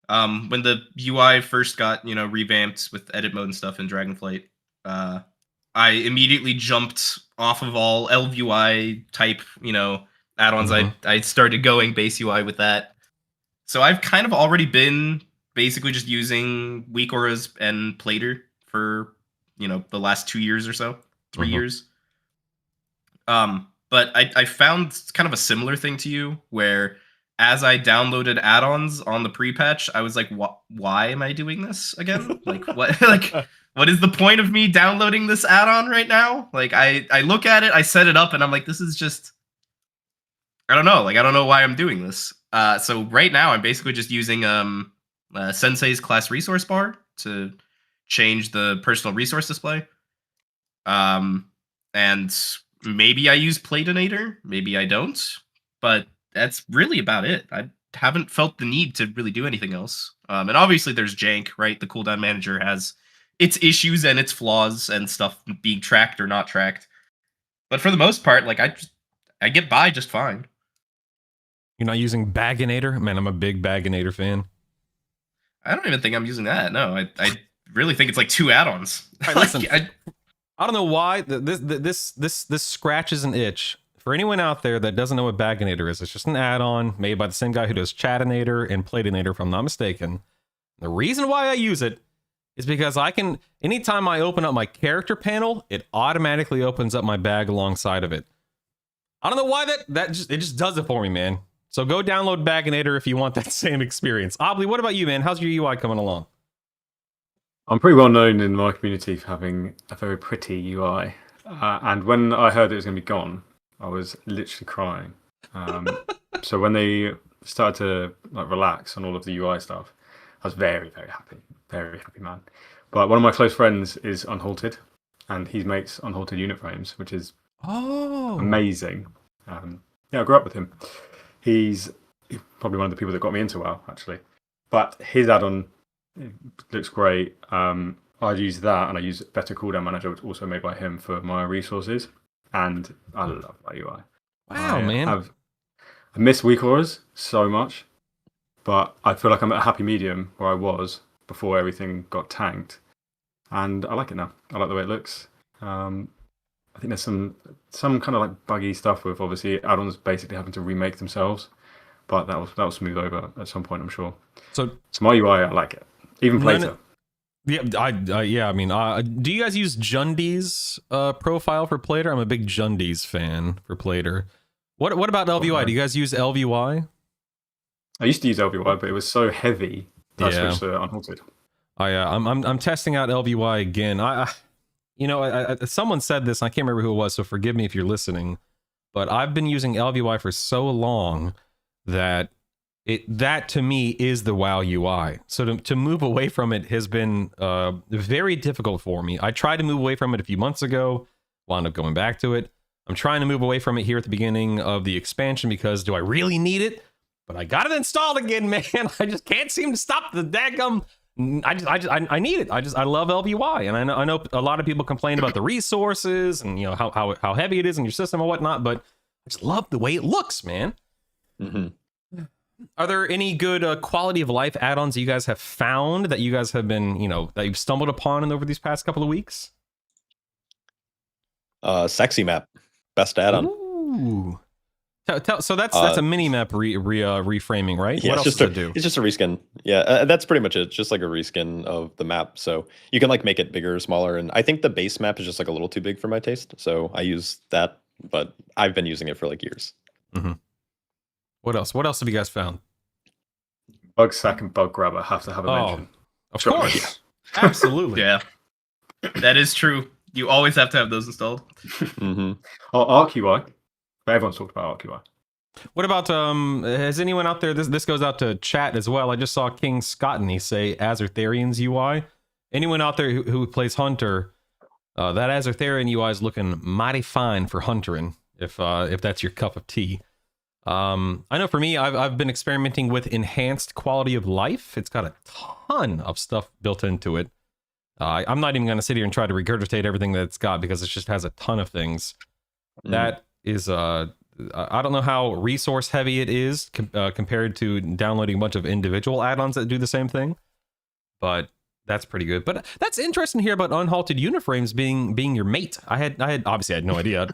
When the UI first got, revamped with edit mode and stuff in Dragonflight, I immediately jumped off of all LVUI type, add-ons. I started going base UI with that. So I've kind of already been basically just using weak auras and Plater for, the last 2 years or so, 3 years. But I found kind of a similar thing to you where as I downloaded add-ons on the pre-patch, I was like, why am I doing this again? Like, what? Like, what is the point of me downloading this add-on right now? Like, I look at it, I set it up, and I'm like, this is just, I don't know. Like, I don't know why I'm doing this. So right now, I'm basically just using Sensei's class resource bar to change the personal resource display. And maybe I use Platinator, maybe I don't, but that's really about it. I haven't felt the need to really do anything else. And obviously there's jank, right? The cooldown manager has its issues and its flaws and stuff being tracked or not tracked. But for the most part, like I get by just fine. You're not using Baginator? Man, I'm a big Baginator fan. I don't even think I'm using that. No, I really think it's like 2 add-ons. All right, listen, I don't know why this scratches an itch. For anyone out there that doesn't know what Baginator is, it's just an add-on made by the same guy who does Chatinator and Platinator, if I'm not mistaken. The reason why I use it is because anytime I open up my character panel, it automatically opens up my bag alongside of it. I don't know why it just does it for me, man. So go download Baginator if you want that same experience. Obli, what about you, man? How's your UI coming along? I'm pretty well known in my community for having a very pretty UI. And when I heard it was going to be gone, I was literally crying. So when they started to relax on all of the UI stuff, I was very, very happy. Very happy man. But one of my close friends is Unhalted, and he makes Unhalted unit frames, which is amazing. I grew up with him. He's probably one of the people that got me into WoW, actually. But his add-on looks great. I use that, and I use Better Cooldown Manager, which is also made by him for my resources. And I love my UI. Wow, man. I miss weak auras so much, but I feel like I'm at a happy medium where I was before everything got tanked. And I like it now. I like the way it looks. I think there's some kind of like buggy stuff with obviously add-ons basically having to remake themselves, but that'll smooth over at some point, I'm sure. So my UI, I like it. Even Plater. Yeah, I mean, do you guys use Jundi's profile for Plater? I'm a big Jundi's fan for Plater. What about LVUI? Do you guys use LVUI? I used to use LVUI, but it was so heavy I Yeah. switched to Unhalted. I'm testing out LVY again. Someone said this, and I can't remember who it was, so forgive me if you're listening. But I've been using LVY for so long that that to me is the WoW UI. So to move away from it has been very difficult for me. I tried to move away from it a few months ago, wound up going back to it. I'm trying to move away from it here at the beginning of the expansion because do I really need it? But I got it installed again, man. I just can't seem to stop the daggum. I need it. I love LVY, and I know a lot of people complain about the resources and how heavy it is in your system and whatnot. But I just love the way it looks, man. Mm-hmm. Are there any good quality of life add-ons you guys have found that you guys have been that you've stumbled upon over these past couple of weeks? Sexy map, best add-on. Ooh. So that's a mini map reframing, right? Yeah, what else does it do? It's just a reskin. Yeah, that's pretty much it. It's just like a reskin of the map. So you can like make it bigger or smaller. And I think the base map is just like a little too big for my taste. So I use that, but I've been using it for like years. Mm-hmm. What else? What else have you guys found? Bug sack and bug grabber have to have a mention. Of Sure. course. Absolutely. Yeah, that is true. You always have to have those installed. Mm-hmm. Oh, ArcUI. Everyone's talked about ArcUI. What about has anyone out there, this goes out to chat as well. I just saw King Scottney say Azertharian's UI. Anyone out there who plays Hunter, that Azertharian UI is looking mighty fine for Huntering, if that's your cup of tea. I know for me, I've been experimenting with enhanced quality of life. It's got a ton of stuff built into it. I'm not even going to sit here and try to regurgitate everything that it's got because it just has a ton of things. That is I don't know how resource heavy it is compared to downloading a bunch of individual add-ons that do the same thing, but that's pretty good. But that's interesting here about Unhalted Uniframes being your mate. I had obviously I had no idea.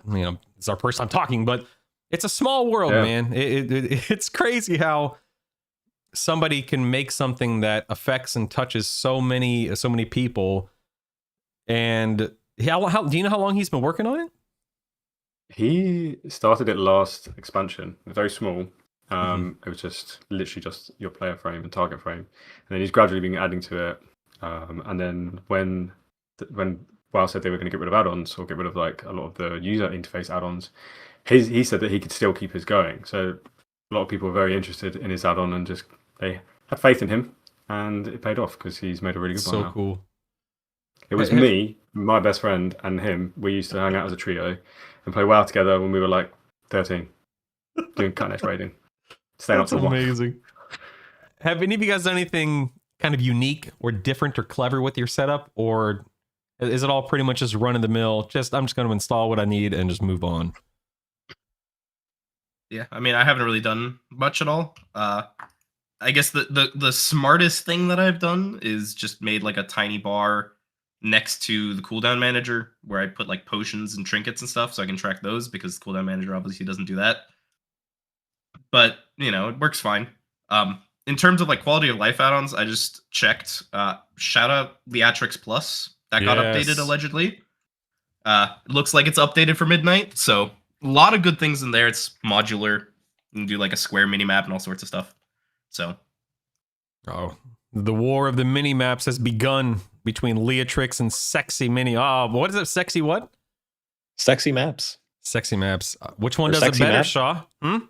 It's our first time talking, but it's a small world, man. It's crazy how somebody can make something that affects and touches so many people. And how do you know how long he's been working on it? He started it last expansion, very small. It was just literally just your player frame and target frame, and then he's gradually been adding to it. And then when WoW said they were going to get rid of add-ons or get rid of like a lot of the user interface add-ons, he said that he could still keep his going. So a lot of people were very interested in his add-on and just they had faith in him, and it paid off because he's made a really good one. So cool. It was me, my best friend, and him. We used to hang out as a trio and play WoW together when we were like 13, doing cutting-edge raiding. Staying up That's till 1. amazing. Have any of you guys done anything kind of unique or different or clever with your setup, or is it all pretty much just run of the mill? I'm just going to install what I need and just move on. Yeah, I mean, I haven't really done much at all. I guess the smartest thing that I've done is just made like a tiny bar next to the cooldown manager where I put like potions and trinkets and stuff so I can track those because the cooldown manager obviously doesn't do that. But, it works fine. In terms of like quality of life add-ons, I just checked shout out Leatrix Plus. That got updated allegedly. It looks like it's updated for midnight, so a lot of good things in there. It's modular. You can do like a square mini map and all sorts of stuff. So, the war of the mini maps has begun between Leatrix and Sexy Mini. What is it? Sexy what? Sexy maps. Sexy maps. Which one Or does it sexy better, map? Shaw? I'm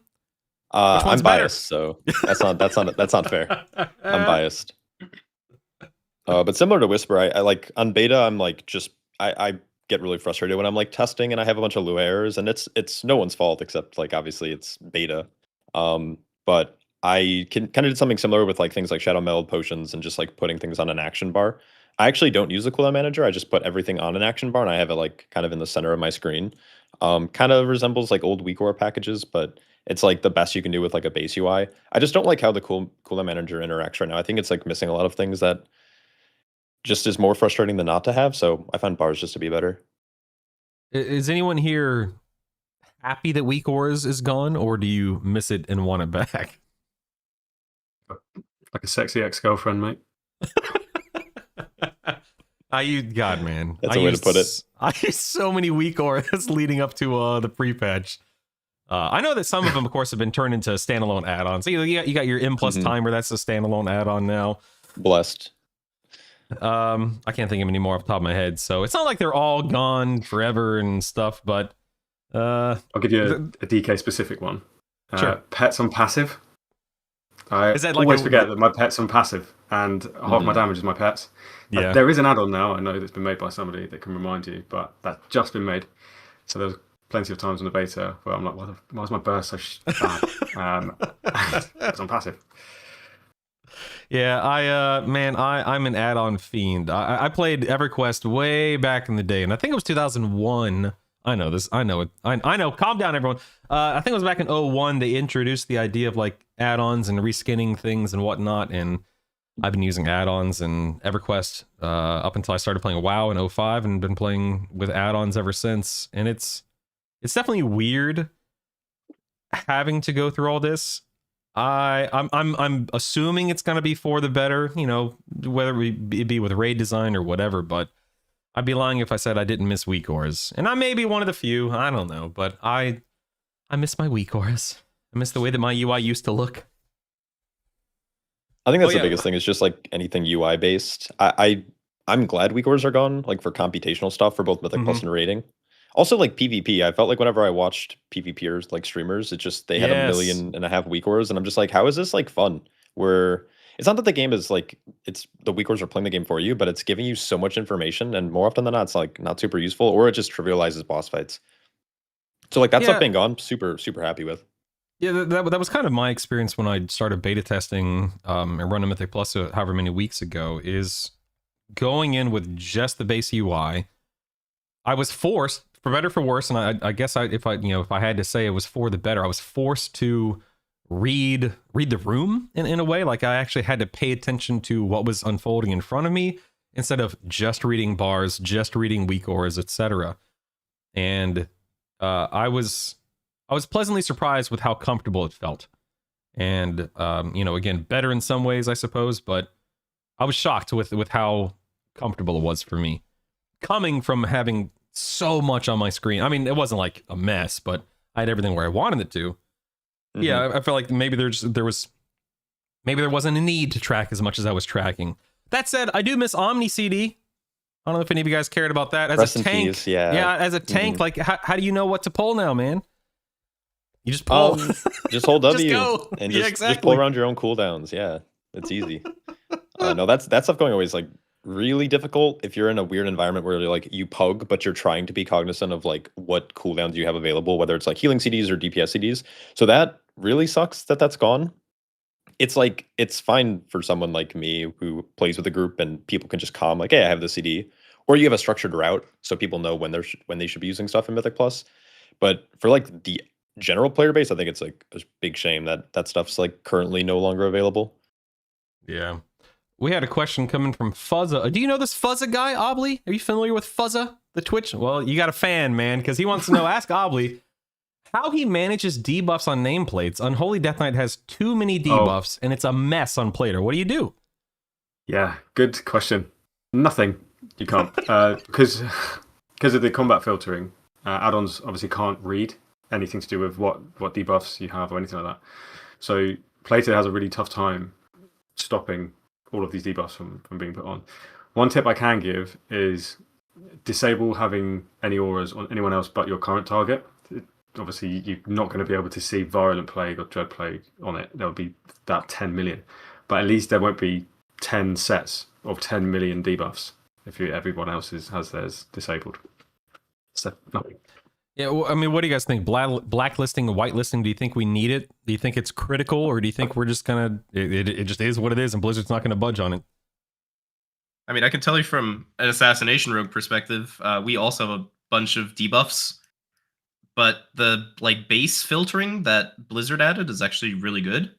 better? biased, so that's not fair. I'm biased. But similar to Whisper, I like on beta. I'm like I get really frustrated when I'm like testing and I have a bunch of low errors, and it's no one's fault except like obviously it's beta. But I kind of did something similar with like things like Shadow Meld potions and just like putting things on an action bar. I actually don't use the cooldown manager. I just put everything on an action bar and I have it like kind of in the center of my screen. Kind of resembles like old WeakAura packages, but it's like the best you can do with like a base UI. I just don't like how the cooldown manager interacts right now. I think it's like missing a lot of things that just is more frustrating than not to have. So I find bars just to be better. Is anyone here happy that WeakAura is gone, or do you miss it and want it back? Like a sexy ex-girlfriend, mate. God, man. That's a way to put it. I used so many WeakAuras leading up to the pre-patch. I know that some of them, of course, have been turned into standalone add-ons. So you got your M+ Timer, that's a standalone add-on now. Blessed. I can't think of any more off the top of my head. So it's not like they're all gone forever and stuff, but I'll give you a DK specific one. Sure. Pets on passive. I Is that like always a- forget that my pet's on passive, and half my damage is my pets. Yeah. There is an add-on now. I know that's been made by somebody that can remind you, but that's just been made. So there's plenty of times in the beta where I'm like, why is my burst so bad? It's on passive. Yeah, I'm an add-on fiend. I played EverQuest way back in the day, and I think it was 2001. I know this. I know it. I know. Calm down, everyone. I think it was back in 01. They introduced the idea of like add-ons and reskinning things and whatnot, and I've been using add-ons and EverQuest up until I started playing WoW in 05, and been playing with add-ons ever since. And it's definitely weird having to go through all this. I'm assuming it's gonna be for the better, you know, whether it be with raid design or whatever, but I'd be lying if I said I didn't miss weak auras. And I may be one of the few, I don't know, but I miss my weak auras. I miss the way that my UI used to look. I think that's Oh, the biggest thing. Is just like anything UI based. I'm glad weak auras are gone, like for computational stuff for both Mythic Plus and rating. Also, like PvP, I felt like whenever I watched PvPers, like streamers, it just they had Yes. 1.5 million weak auras, and I'm just like, how is this like fun? Where it's not that the game is like it's the weak auras are playing the game for you, but it's giving you so much information, and more often than not, it's like not super useful, or it just trivializes boss fights. So like that Yeah. stuff being gone, super happy with. Yeah, that was kind of my experience when I started beta testing and running Mythic Plus however many weeks ago, is going in with just the base UI. I was forced, for better for worse, and I guess if I had to say it was for the better, I was forced to read the room in a way. Like I actually had to pay attention to what was unfolding in front of me instead of just reading bars, just reading weak auras, etc. And I was pleasantly surprised with how comfortable it felt. And again, better in some ways, I suppose, but I was shocked with how comfortable it was for me, coming from having so much on my screen. I mean, it wasn't like a mess, but I had everything where I wanted it to. Yeah, I felt like maybe there wasn't a need to track as much as I was tracking. That said, I do miss Omni CD. I don't know if any of you guys cared about that. As Rest a in tank, peace, yeah. as a tank, like how do you know what to pull now, man? You just pull. Just hold Just W go. and Yeah, just pull exactly. around your own cooldowns. Yeah, it's easy. No, that stuff going always like really difficult if you're in a weird environment where you're like you pug, but you're trying to be cognizant of like what cooldowns you have available, whether it's like healing CDs or DPS CDs. So that really sucks that that's gone. It's like it's fine for someone like me who plays with a group and people can just calm like, hey, I have the CD, or you have a structured route so people know when they should be using stuff in Mythic Plus. But for like the general player base, I think it's like a big shame that that stuff's like currently no longer available. Yeah. We had a question coming from Fuzza. Do you know this Fuzza guy, Obly? Are you familiar with Fuzza, the Twitch? Well, you got a fan, man, because he wants to know, ask Obly, how he manages debuffs on nameplates. Unholy Death Knight has too many debuffs, and it's a mess on Plater. What do you do? Yeah, good question. Nothing. You can't. Because of the combat filtering, add-ons obviously can't read anything to do with what debuffs you have or anything like that. So Plato has a really tough time stopping all of these debuffs from being put on. One tip I can give is disable having any auras on anyone else but your current target. Obviously, you're not going to be able to see Virulent Plague or Dread Plague on it. There'll be that 10 million. But at least there won't be 10 sets of 10 million debuffs if everyone else has theirs disabled. So, nothing. Yeah, well, I mean, what do you guys think? Blacklisting and whitelisting, do you think we need it? Do you think it's critical, or do you think we're just gonna, it just is what it is and Blizzard's not gonna budge on it? I mean, I can tell you from an Assassination Rogue perspective, we also have a bunch of debuffs, but the like base filtering that Blizzard added is actually really good.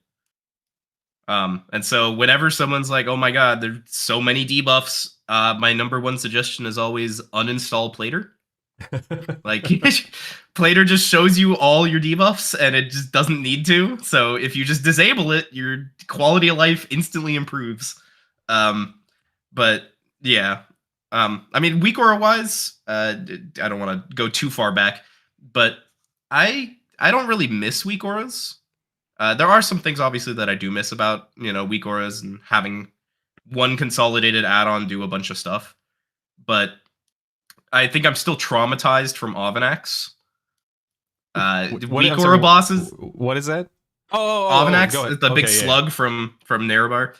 And so whenever someone's like, oh my god, there's so many debuffs, my number one suggestion is always uninstall Plater. Like Plater just shows you all your debuffs and it just doesn't need to. So if you just disable it, your quality of life instantly improves. But yeah, I mean, weak aura wise, I don't want to go too far back, but I don't really miss weak auras. There are some things obviously that I do miss about weak auras and having one consolidated add-on do a bunch of stuff. But I think I'm still traumatized from Ovanax. Weak aura bosses. What is that? Oh, Ovanax, the big slug from Nerebar.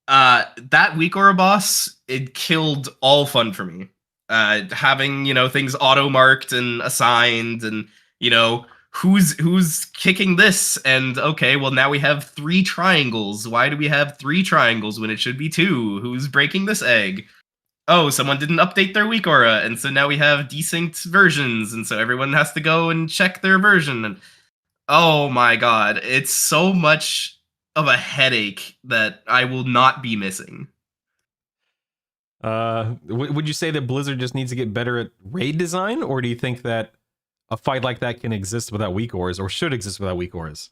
That weak aura boss, it killed all fun for me. Having, things auto-marked and assigned, and, who's kicking this? And okay, well, now we have 3 triangles. Why do we have 3 triangles when it should be 2? Who's breaking this egg? Oh, someone didn't update their weak aura, and so now we have desynced versions, and so everyone has to go and check their version. And oh my god, it's so much of a headache that I will not be missing. Would you say that Blizzard just needs to get better at raid design, or do you think that a fight like that can exist without weak auras, or should exist without weak auras?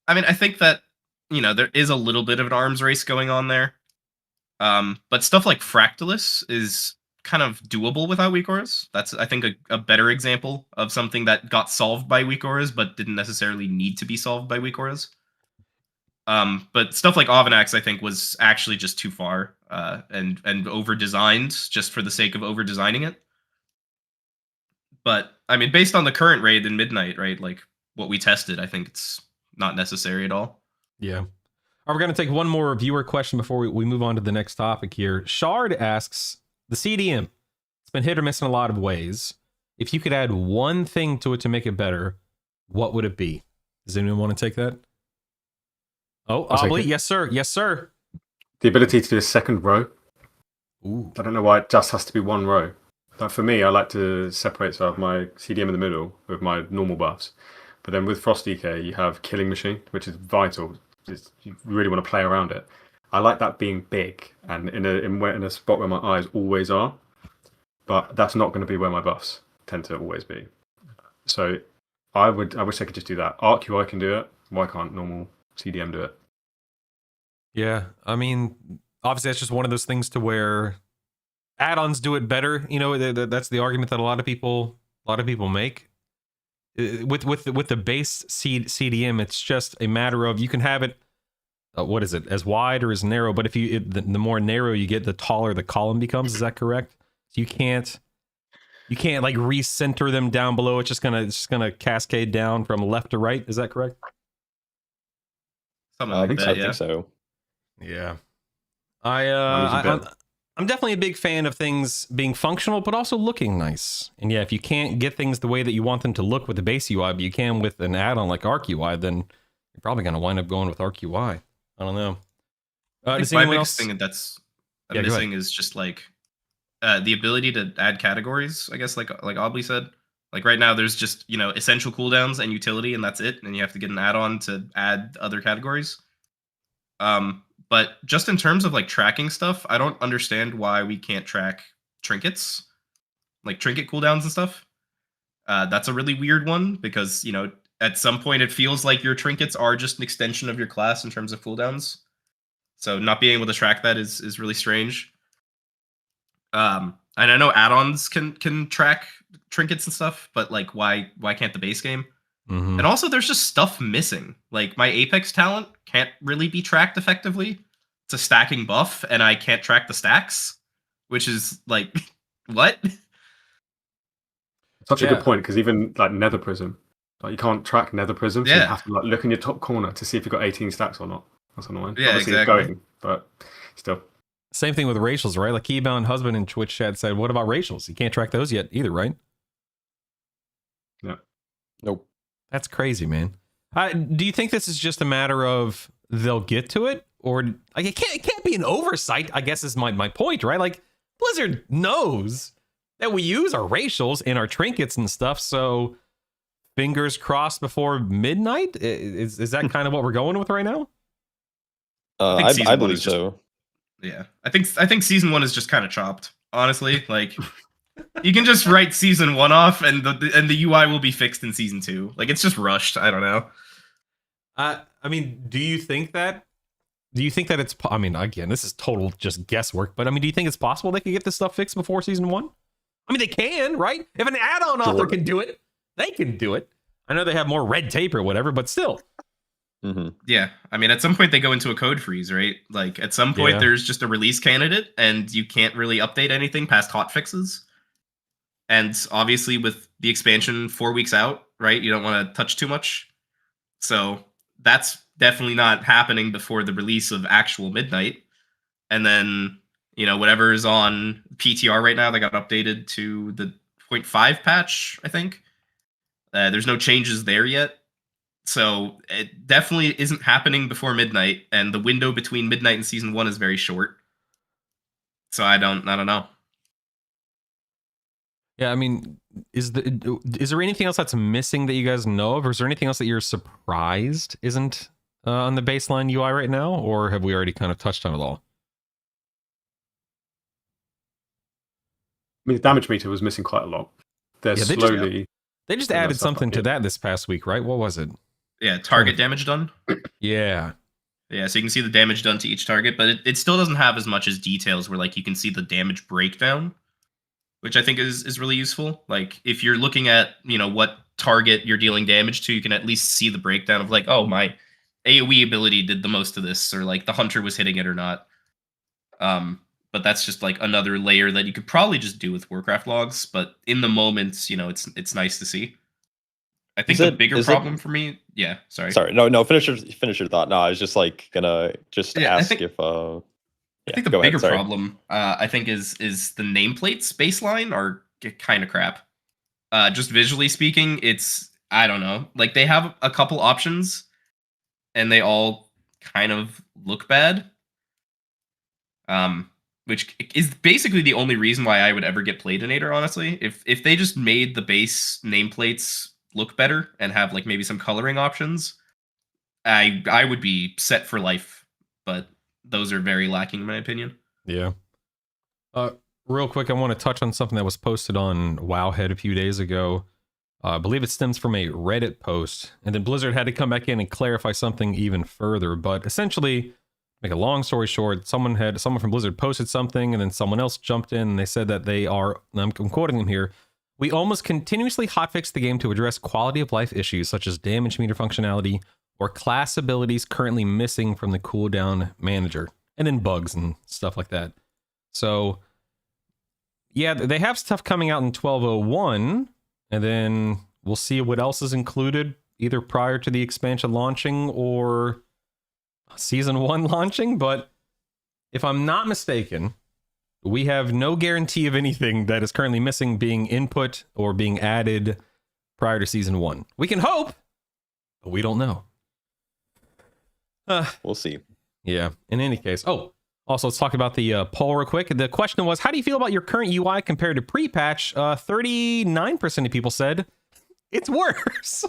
I mean, I think that, there is a little bit of an arms race going on there. But stuff like Fractalus is kind of doable without weak auras. That's, I think, a better example of something that got solved by weak auras, but didn't necessarily need to be solved by weak auras. But stuff like Ovanax, I think, was actually just too far, and over-designed just for the sake of over-designing it. But, I mean, based on the current raid in Midnight, right, like, what we tested, I think it's not necessary at all. Yeah. All right, we're going to take one more viewer question before we move on to the next topic here. Shard asks, the CDM, it's been hit or miss in a lot of ways. If you could add one thing to it to make it better, what would it be? Does anyone want to take that? Oh, Obli, yes, sir. Yes, sir. The ability to do a second row. Ooh. I don't know why it just has to be one row. Like for me, I like to separate, so I have my CDM in the middle with my normal buffs. But then with Frost DK, you have Killing Machine, which is vital. You really want to play around it. I like that being big and in a spot where my eyes always are. But that's not going to be where my buffs tend to always be. So I wish I could just do that. Arc UI can do it. Why can't normal CDM do it? Yeah, I mean, obviously that's just one of those things to where add-ons do it better. That's the argument that a lot of people make. With the base CDM, it's just a matter of you can have it. What is it? As wide or as narrow? But if the more narrow you get, the taller the column becomes. Is that correct? So you can't like recenter them down below. It's just gonna cascade down from left to right. Is that correct? Something like that, I think so. Yeah. I'm definitely a big fan of things being functional, but also looking nice. And yeah, if you can't get things the way that you want them to look with the base UI, but you can with an add-on like Arc UI, then you're probably going to wind up going with Arc UI. I don't know. My biggest thing that's missing is just like the ability to add categories, I guess, like Obli said. Like right now, there's just, essential cooldowns and utility, and that's it. And you have to get an add-on to add other categories. But just in terms of like tracking stuff, I don't understand why we can't track trinkets, like trinket cooldowns and stuff. That's a really weird one because, at some point it feels like your trinkets are just an extension of your class in terms of cooldowns. So not being able to track that is really strange. And I know add-ons can track trinkets and stuff, but like why can't the base game? Mm-hmm. And also there's just stuff missing. Like my Apex talent can't really be tracked effectively. It's a stacking buff and I can't track the stacks, which is like what? Such a good point, because even like Nether Prism, like you can't track Nether Prism, so you have to like look in your top corner to see if you've got 18 stacks or not. That's annoying. Yeah, obviously exactly. It's going, but still. Same thing with racials, right? Like Keybound Husband in Twitch chat said, what about racials? You can't track those yet either, right? No. Nope. That's crazy, man. Do you think this is just a matter of they'll get to it? Or like it can't be an oversight, I guess is my point, right? Like Blizzard knows that we use our racials in our trinkets and stuff, so fingers crossed before midnight? Is that kind of what we're going with right now? I believe so. Yeah. I think season 1 is just kind of chopped, honestly. Like you can just write season 1 off and the UI will be fixed in season 2. Like it's just rushed. I don't know. I mean, do you think that it's, I mean, again, this is total just guesswork, but I mean, do you think it's possible they could get this stuff fixed before season 1? I mean, they can, right? If an add-on author can do it, they can do it. I know they have more red tape or whatever, but still. Yeah, I mean, at some point they go into a code freeze, right? Like, at some point Yeah. there's just a release candidate, and you can't really update anything past hotfixes. And obviously, with the expansion 4 weeks out, right? You don't want to touch too much. So that's definitely not happening before the release of actual Midnight. And then, whatever is on PTR right now, they got updated to the 0.5 patch, I think. There's no changes there yet. So it definitely isn't happening before Midnight, and the window between Midnight and Season 1 is very short. So I don't know. Yeah, I mean, is there anything else that's missing that you guys know of, or is there anything else that you're surprised isn't on the baseline UI right now, or have we already kind of touched on it all? I mean, the damage meter was missing quite a lot. They're Yeah, slowly. They just Yeah, added that's not something to bad. that this past week, right? What was it? Yeah, target damage done. Yeah. Yeah, so you can see the damage done to each target, but it still doesn't have as much as details where, like, you can see the damage breakdown, which I think is really useful. Like, if you're looking at, what target you're dealing damage to, you can at least see the breakdown of, like, oh, my AoE ability did the most of this, or, like, the hunter was hitting it or not. But that's just, like, another layer that you could probably just do with Warcraft logs, but in the moment, it's nice to see. I think the bigger problem for me, yeah, sorry. Sorry, no, finish your thought. No, I was just like gonna ask if. I think the bigger problem, I think, is the nameplates baseline are kind of crap. Just visually speaking, it's, I don't know. Like, they have a couple options, and they all kind of look bad. Which is basically the only reason why I would ever get Playdonator, honestly. If they just made the base nameplates look better and have, like, maybe some coloring options, I would be set for life. But those are very lacking, in my opinion. Yeah. Real quick, I want to touch on something that was posted on Wowhead a few days ago. I believe it stems from a Reddit post, and then Blizzard had to come back in and clarify something even further. But essentially, make a long story short, someone from Blizzard posted something, and then someone else jumped in, and they said that they are, I'm quoting them here, "We almost continuously hotfix the game to address quality of life issues such as damage meter functionality or class abilities currently missing from the cooldown manager," and then bugs and stuff like that. So, yeah, they have stuff coming out in 1201, and then we'll see what else is included, either prior to the expansion launching or Season 1 launching. But if I'm not mistaken, we have no guarantee of anything that is currently missing being input or being added prior to Season 1. We can hope, but we don't know. We'll see. Yeah, in any case. Oh, also, let's talk about the poll real quick. The question was, how do you feel about your current UI compared to pre-patch? 39% of people said it's worse.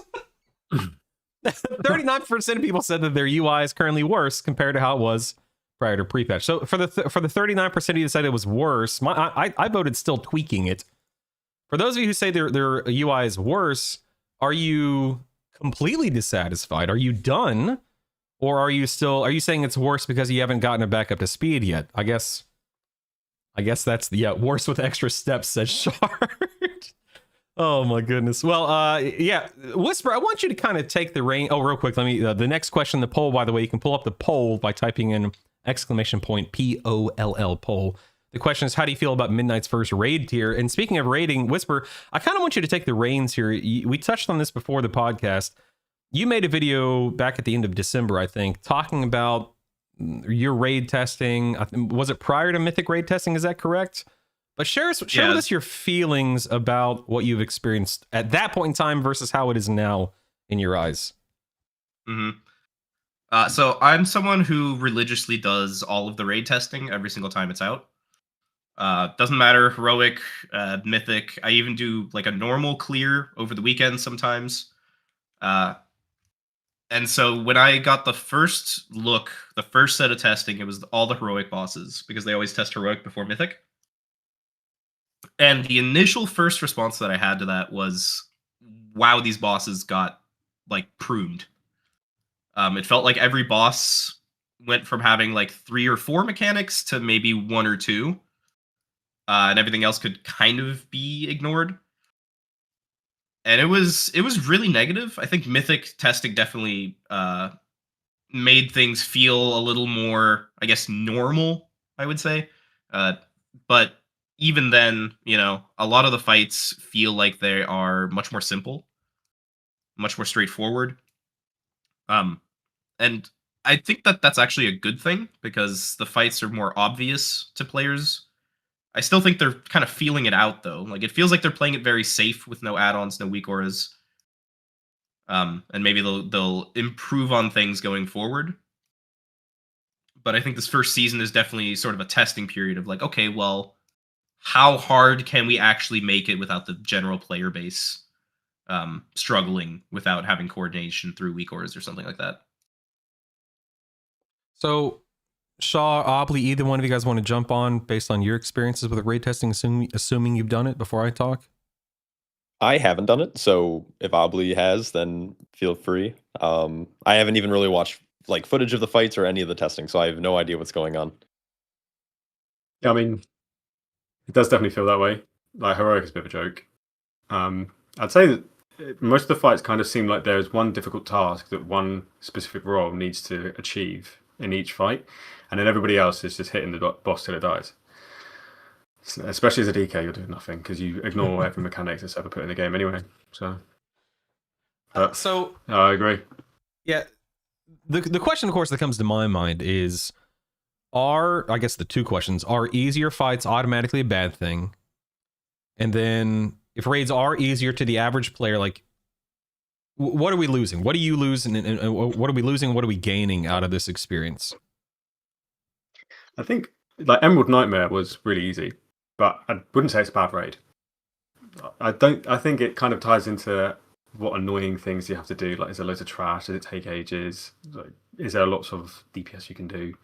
39% of people said that their UI is currently worse compared to how it was prior to pre-patch. So for the 39% of you that said it was worse, I voted still tweaking it. For those of you who say their UI is worse, are you completely dissatisfied? Are you done? Or are you saying it's worse because you haven't gotten it back up to speed yet? I guess that's the worse with extra steps, says Shard. Oh my goodness. Well, yeah, Whisper, I want you to kind of take the reign. Oh, real quick, let me. The next question, the poll, by the way, you can pull up the poll by typing in !POLL poll. The question is, how do you feel about Midnight's first raid tier? And speaking of raiding, Whisper, I kind of want you to take the reins here. We touched on this before the podcast. You made a video back at the end of December, I think, talking about your raid testing. Was it prior to Mythic raid testing? Is that correct? But share with us your feelings about what you've experienced at that point in time versus how it is now in your eyes. Mm-hmm. So I'm someone who religiously does all of the raid testing every single time it's out. Doesn't matter, heroic, mythic. I even do like a normal clear over the weekend sometimes. And so when I got the first set of testing, it was all the heroic bosses, because they always test heroic before mythic. And the initial first response that I had to that was, wow, these bosses got, like, pruned. It felt like every boss went from having, like, 3 or 4 mechanics to maybe 1 or 2. And everything else could kind of be ignored. And it was really negative. I think Mythic testing definitely made things feel a little more, I guess, normal, I would say. But even then, a lot of the fights feel like they are much more simple, much more straightforward. And I think that that's actually a good thing because the fights are more obvious to players. I still think they're kind of feeling it out though. Like it feels like they're playing it very safe with no add-ons, no weak auras. And maybe they'll improve on things going forward. But I think this first season is definitely sort of a testing period of like, okay, well, how hard can we actually make it without the general player base struggling without having coordination through weak auras or something like that? So, Shaw, Obley, either one of you guys want to jump on based on your experiences with raid testing, assuming you've done it before I talk? I haven't done it, so if Obley has, then feel free. I haven't even really watched like footage of the fights or any of the testing, so I have no idea what's going on. Yeah, I mean, it does definitely feel that way. Like Heroic is a bit of a joke. I'd say that most of the fights kind of seem like there's one difficult task that one specific role needs to achieve in each fight, and then everybody else is just hitting the boss till it dies. Especially as a DK, you're doing nothing because you ignore every mechanics that's ever put in the game anyway. So I agree. Yeah, the question, of course, that comes to my mind is, I guess the two questions are: easier fights automatically a bad thing? And then if raids are easier to the average player, like, what are we losing? What do you lose, and what are we losing? What are we gaining out of this experience? I think like Emerald Nightmare was really easy, but I wouldn't say it's a bad raid. I think it kind of ties into what annoying things you have to do. Like, is there loads of trash? Does it take ages? Like, is there lots of DPS you can do?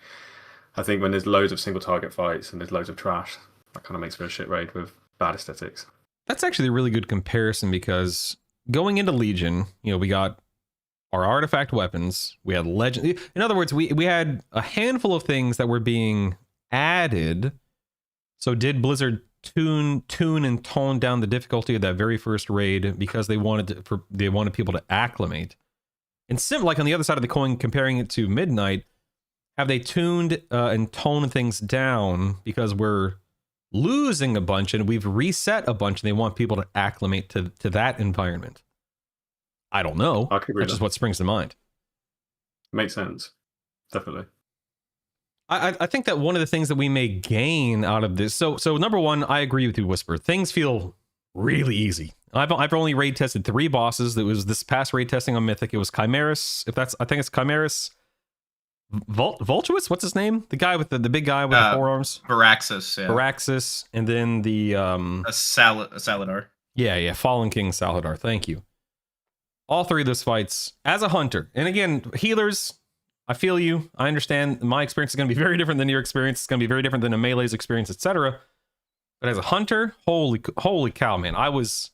I think when there's loads of single target fights and there's loads of trash, that kind of makes for a shit raid with bad aesthetics. That's actually a really good comparison because going into Legion, we got our artifact weapons, we had legend. In other words, we had a handful of things that were being added. So did Blizzard tune and tone down the difficulty of that very first raid because they wanted people to acclimate? And like on the other side of the coin, comparing it to Midnight, have they tuned and toned things down because we're losing a bunch and we've reset a bunch and they want people to acclimate to that environment? I don't know. That's just what springs to mind. Makes sense. Definitely. I think that one of the things that we may gain out of this, so number one, I agree with you, Whisper. Things feel really easy. I've only raid tested 3 bosses. That was this past raid testing on Mythic. It was Chimeras. I think it's Chimeras. Voltuous? What's his name? The guy with the big guy with the forearms. Varaxis. Yeah. Varaxis, and then the Saladar. Yeah, Fallen King Saladar. Thank you. All 3 of those fights as a hunter, and again, healers. I feel you. I understand. My experience is going to be very different than your experience. It's going to be very different than a melee's experience, etc. But as a hunter, holy cow, man! I wasn't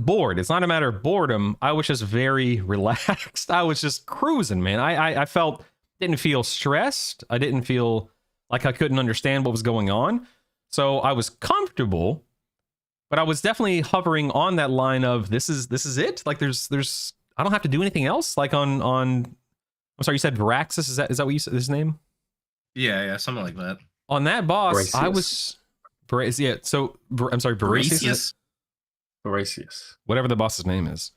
bored. It's not a matter of boredom. I was just very relaxed. I was just cruising, man. I didn't feel stressed. I didn't feel like I couldn't understand what was going on. So I was comfortable, but I was definitely hovering on that line of this is it. Like there's I don't have to do anything else. Like on I'm sorry, you said Varaxis. Is that what you said his name? Yeah, something like that. On that boss, Voracious. I was yeah. So I'm sorry, Voracious. Voracious. Whatever the boss's name is.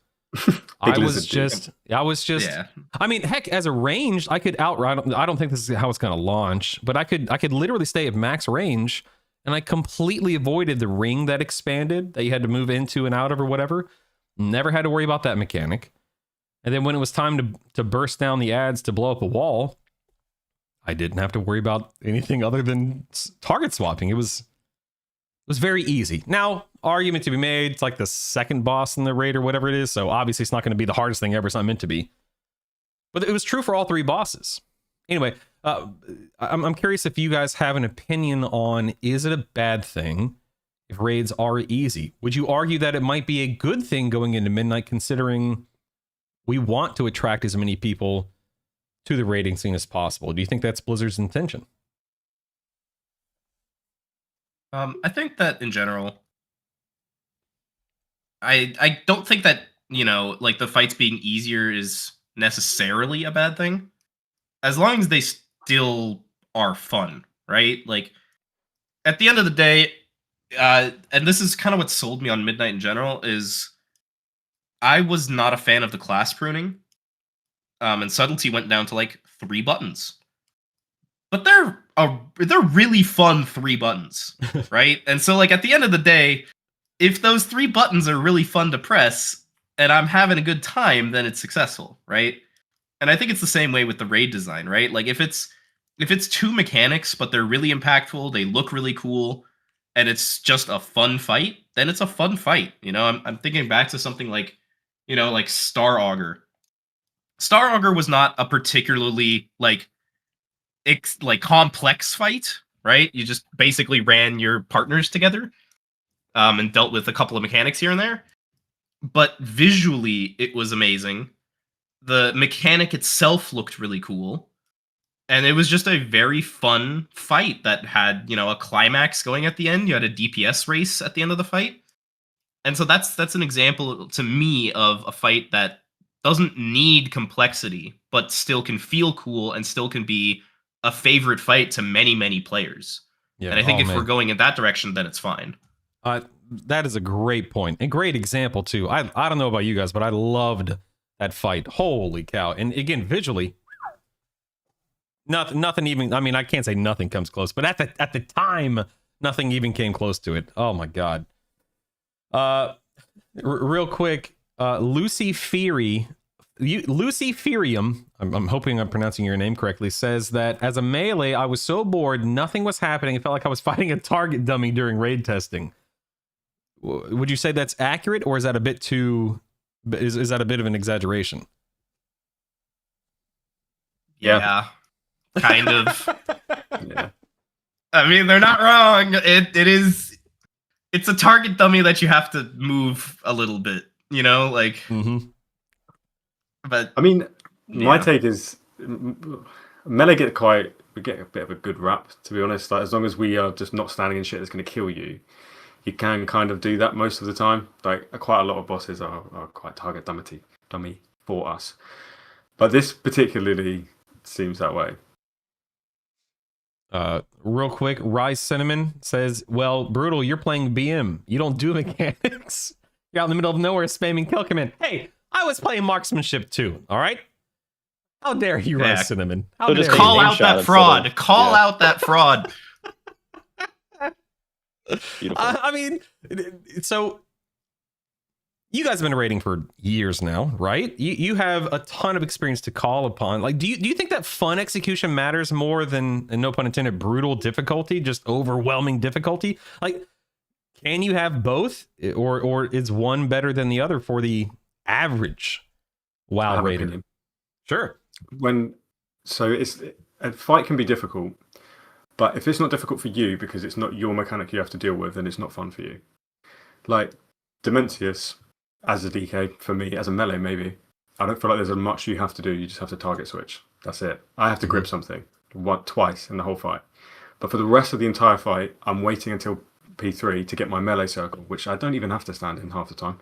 I was just. Yeah. I mean, heck, as a ranged, I could outrun. I don't think this is how it's going to launch, but I could literally stay at max range, and I completely avoided the ring that expanded that you had to move into and out of or whatever. Never had to worry about that mechanic. And then when it was time to burst down the ads to blow up a wall, I didn't have to worry about anything other than target swapping. It was very easy. Now, argument to be made, it's like the second boss in the raid or whatever it is, so obviously it's not going to be the hardest thing ever. It's not meant to be. But it was true for all 3 bosses. Anyway, I'm curious if you guys have an opinion on, is it a bad thing if raids are easy? Would you argue that it might be a good thing going into Midnight, considering we want to attract as many people to the raiding scene as possible? Do you think that's Blizzard's intention? I think that in general, I don't think that, like the fights being easier is necessarily a bad thing, as long as they still are fun, right? Like at the end of the day, and this is kind of what sold me on Midnight in general, is I was not a fan of the class pruning, and subtlety went down to like 3 buttons. But they're really fun 3 buttons, right? And so like at the end of the day, if those 3 buttons are really fun to press and I'm having a good time, then it's successful, right? And I think it's the same way with the raid design, right? Like if it's 2 mechanics but they're really impactful, they look really cool, and it's just a fun fight, then it's a fun fight. You know, I'm thinking back to something like, you know, like Star Augur. Star Augur was not a particularly like complex fight, right? You just basically ran your partners together, and dealt with a couple of mechanics here and there. But visually, it was amazing. The mechanic itself looked really cool. And it was just a very fun fight that had, you know, a climax going at the end. You had a DPS race at the end of the fight. And so that's an example to me of a fight that doesn't need complexity, but still can feel cool and still can be a favorite fight to many, many players. Yeah. And I think if we're going in that direction, then it's fine. That is a great point. A great example, too. I don't know about you guys, but I loved that fight. Holy cow. And again, visually, nothing even, I mean, I can't say nothing comes close, but at the time, nothing even came close to it. Oh my God. Real quick, Lucy Furium, I'm hoping I'm pronouncing your name correctly, says that as a melee, I was so bored, nothing was happening. It felt like I was fighting a target dummy during raid testing. Would you say that's accurate, or is that a bit too, is that a bit of an exaggeration? Yeah. Kind of. Yeah. I mean, they're not wrong. It's a target dummy that you have to move a little bit, you know, like. Mm-hmm. But I mean, my yeah. take is melee we get a bit of a good rap, to be honest. Like as long as we are just not standing in shit that's going to kill you, you can kind of do that most of the time. Like quite a lot of bosses are quite target dummy for us, but this particularly seems that way. Real quick, Rise Cinnamon says, well, Brutal, you're playing BM. You don't do mechanics. You're out in the middle of nowhere spamming kill command. Hey, I was playing marksmanship too, all right? How dare you, Yeah. Rise Cinnamon? How So dare just you? call name out shot that instead fraud. of- Call yeah. out that fraud. Beautiful. I mean, so you guys have been raiding for years now, right? You have a ton of experience to call upon. Like, do you think that fun execution matters more than, and no pun intended, brutal difficulty, just overwhelming difficulty? Like, can you have both, or is one better than the other for the average I WoW have an raider? opinion. Sure. A fight can be difficult, but if it's not difficult for you because it's not your mechanic you have to deal with, then it's not fun for you. Like Dementius as a DK, for me as a melee, maybe I don't feel like there's much you have to do. You just have to target switch. That's it. I have to grip something twice in the whole fight, but for the rest of the entire fight, I'm waiting until P3 to get my melee circle, which I don't even have to stand in half the time,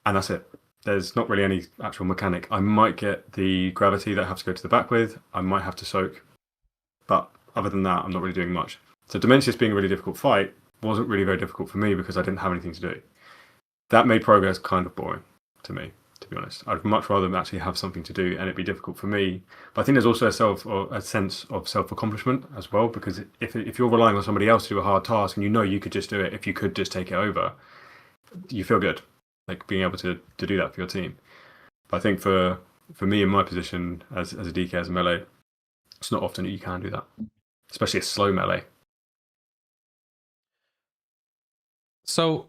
and that's it. There's not really any actual mechanic. I might get the gravity that I have to go to the back with. I might have to soak. But other than that, I'm not really doing much. So Dementius being a really difficult fight wasn't really very difficult for me because I didn't have anything to do. That made progress kind of boring to me, to be honest. I'd much rather actually have something to do and it'd be difficult for me. But I think there's also a sense of self-accomplishment as well, because if you're relying on somebody else to do a hard task and you know you could just do it, if you could just take it over, you feel good. Like being able to do that for your team. But I think for me in my position as a DK, as a melee, it's not often that you can do that, especially a slow melee. So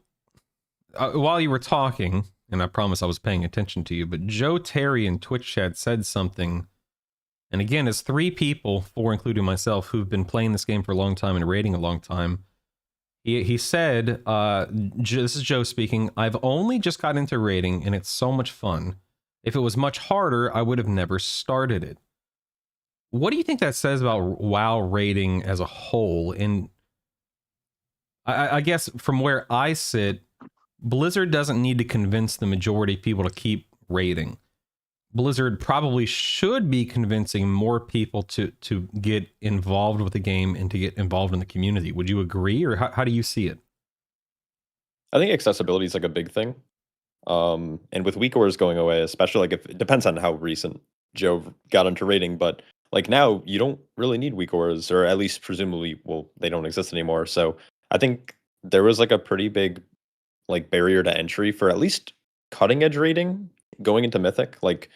while you were talking, and I promise I was paying attention to you, but Joe Terry in Twitch chat said something, and again, as 3 people, 4 including myself, who've been playing this game for a long time and raiding a long time, he said, this is Joe speaking, I've only just got into raiding and it's so much fun. If it was much harder, I would have never started it. What do you think that says about WoW raiding as a whole? And I guess from where I sit, Blizzard doesn't need to convince the majority of people to keep raiding. Blizzard probably should be convincing more people to get involved with the game and to get involved in the community. Would you agree, or how do you see it? I think accessibility is like a big thing. And with weak ores going away, especially like if it depends on how recent Joe got into raiding, but like now you don't really need weak ores, or at least presumably, well, they don't exist anymore. So I think there was like a pretty big like barrier to entry for at least cutting edge raiding going into Mythic, like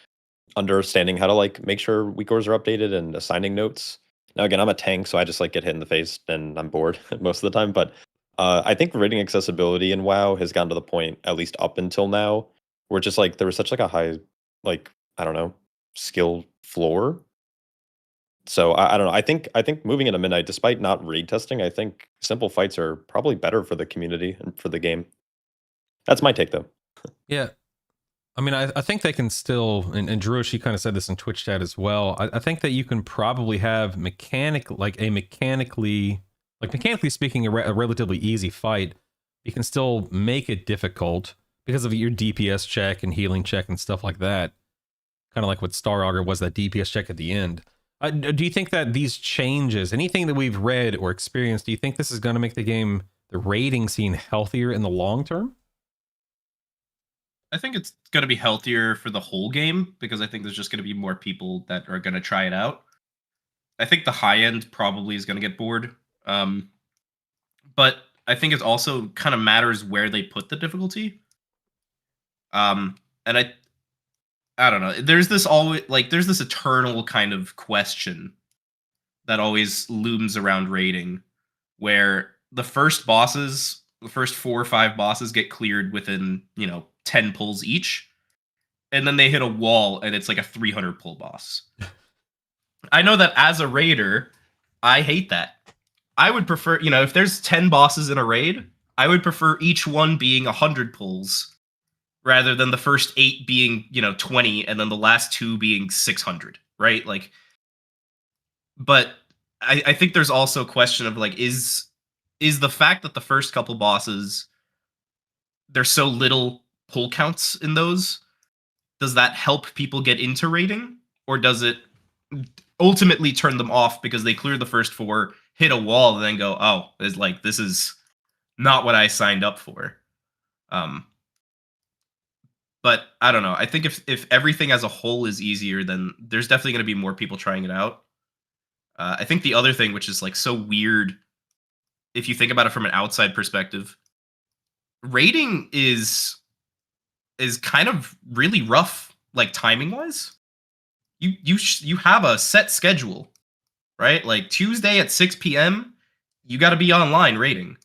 understanding how to like make sure weak ores are updated and assigning notes. Now again, I'm a tank, so I just like get hit in the face and I'm bored most of the time. But I think raiding accessibility in WoW has gotten to the point, at least up until now, where just like there was such like a high, like I don't know, skill floor. So I don't know. I think moving into Midnight, despite not raid testing, I think simple fights are probably better for the community and for the game. That's my take, though. Yeah. I mean, I think they can still, and Drew, she kind of said this in Twitch chat as well. I think that you can probably have mechanically speaking, a relatively easy fight. You can still make it difficult because of your DPS check and healing check and stuff like that. Kind of like what Star Augur was, that DPS check at the end. Do you think that these changes, anything that we've read or experienced, do you think this is going to make the raiding scene healthier in the long term? I think it's going to be healthier for the whole game because I think there's just going to be more people that are going to try it out. I think the high end probably is going to get bored. But I think it also kind of matters where they put the difficulty. And I don't know. There's this eternal kind of question that always looms around raiding, where the first 4 or 5 bosses get cleared within, 10 pulls each, and then they hit a wall and it's like a 300 pull boss. I know that as a raider, I hate that. I would prefer, if there's 10 bosses in a raid, I would prefer each one being 100 pulls rather than the first 8 being, 20 and then the last 2 being 600, right? Like, but I think there's also a question of like, is the fact that the first couple bosses, there's so little pull counts in those, does that help people get into raiding, or does it ultimately turn them off because they clear the first 4, hit a wall, and then go, oh, it's like, this is not what I signed up for. But I don't know. I think if everything as a whole is easier, then there's definitely going to be more people trying it out. I think the other thing, which is like so weird, if you think about it from an outside perspective, raiding is kind of really rough, like timing wise. You have a set schedule, right? Like Tuesday at 6 p.m., you got to be online raiding.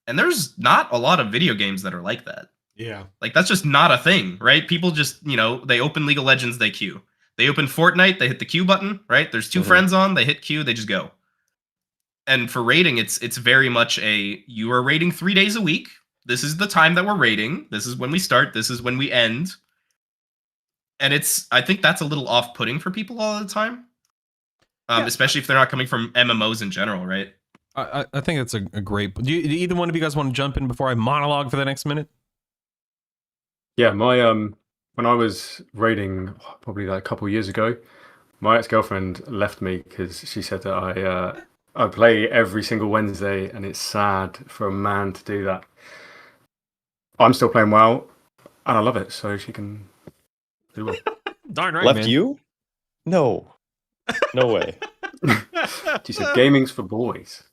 And there's not a lot of video games that are like that. Yeah. Like that's just not a thing, right? People just, they open League of Legends, they queue. They open Fortnite, they hit the queue button, right? There's 2 friends on, they hit queue, they just go. And for raiding, it's very much you are raiding 3 days a week. This is the time that we're raiding. This is when we start. This is when we end. And I think that's a little off-putting for people all the time. Especially if they're not coming from MMOs in general, right? I think that's a great... Do either one of you guys want to jump in before I monologue for the next minute? Yeah, my when I was raiding probably like a couple of years ago, my ex-girlfriend left me because she said that I play every single Wednesday and it's sad for a man to do that. I'm still playing WoW and I love it, so she can do well. Darn right, Left man. you? No. No way. She said gaming's for boys.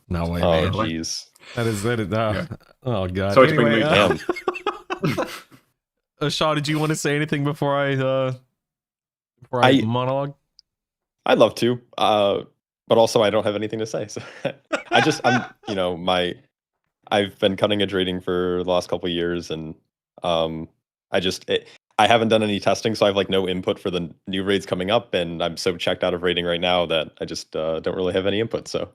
No way, Oh, man. jeez. That is Yeah. Oh god. Sorry to bring Anyway, mood down. Shaw, did you want to say anything before I monologue? I'd love to, but also I don't have anything to say. So I've been cutting edge raiding for the last couple of years, and I haven't done any testing, so I have like no input for the new raids coming up, and I'm so checked out of raiding right now that I just don't really have any input. So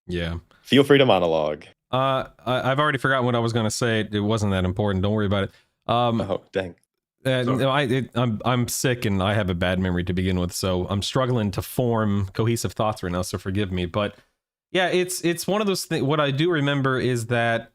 Yeah. feel free to monologue. I've already forgotten what I was going to say. It wasn't that important. Don't worry about it. Oh dang. No, I'm sick and I have a bad memory to begin with, so I'm struggling to form cohesive thoughts right now. So forgive me, but yeah, it's one of those things. What I do remember is that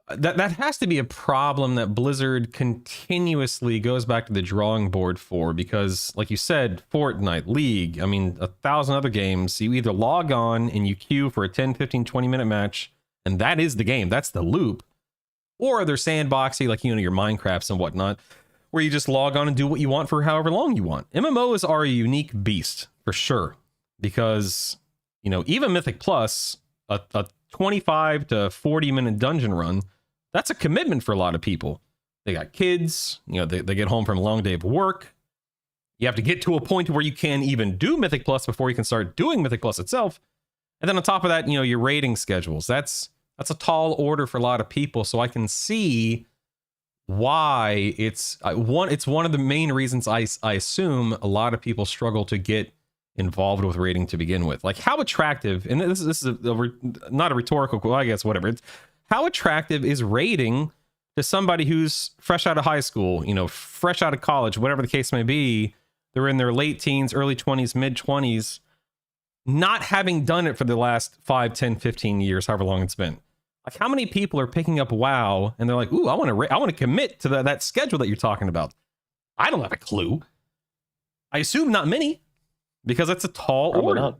that has to be a problem that Blizzard continuously goes back to the drawing board for, because like you said, Fortnite, League, I mean 1,000 other games, you either log on and you queue for a 10, 15, 20-minute match, and that is the game, that's the loop, or they're sandboxy like, your Minecrafts and whatnot, where you just log on and do what you want for however long you want. MMOs are a unique beast for sure, because even Mythic Plus, a 25 to 40-minute dungeon run, that's a commitment for a lot of people. They got kids, they get home from a long day of work. You have to get to a point where you can even do Mythic Plus before you can start doing Mythic Plus itself. And then on top of that, your rating schedules. That's a tall order for a lot of people. So I can see why it's one of the main reasons I assume a lot of people struggle to get involved with rating to begin with. Like, how attractive, and this is not a rhetorical, well, I guess, whatever. It's how attractive is rating to somebody who's fresh out of high school, fresh out of college, whatever the case may be. They're in their late teens, early 20s, mid 20s, not having done it for the last 5, 10, 15 years, however long it's been. Like, how many people are picking up WoW and they're like, ooh, I want to commit to that schedule that you're talking about. I don't have a clue. I assume not many, because it's a tall Probably order. not.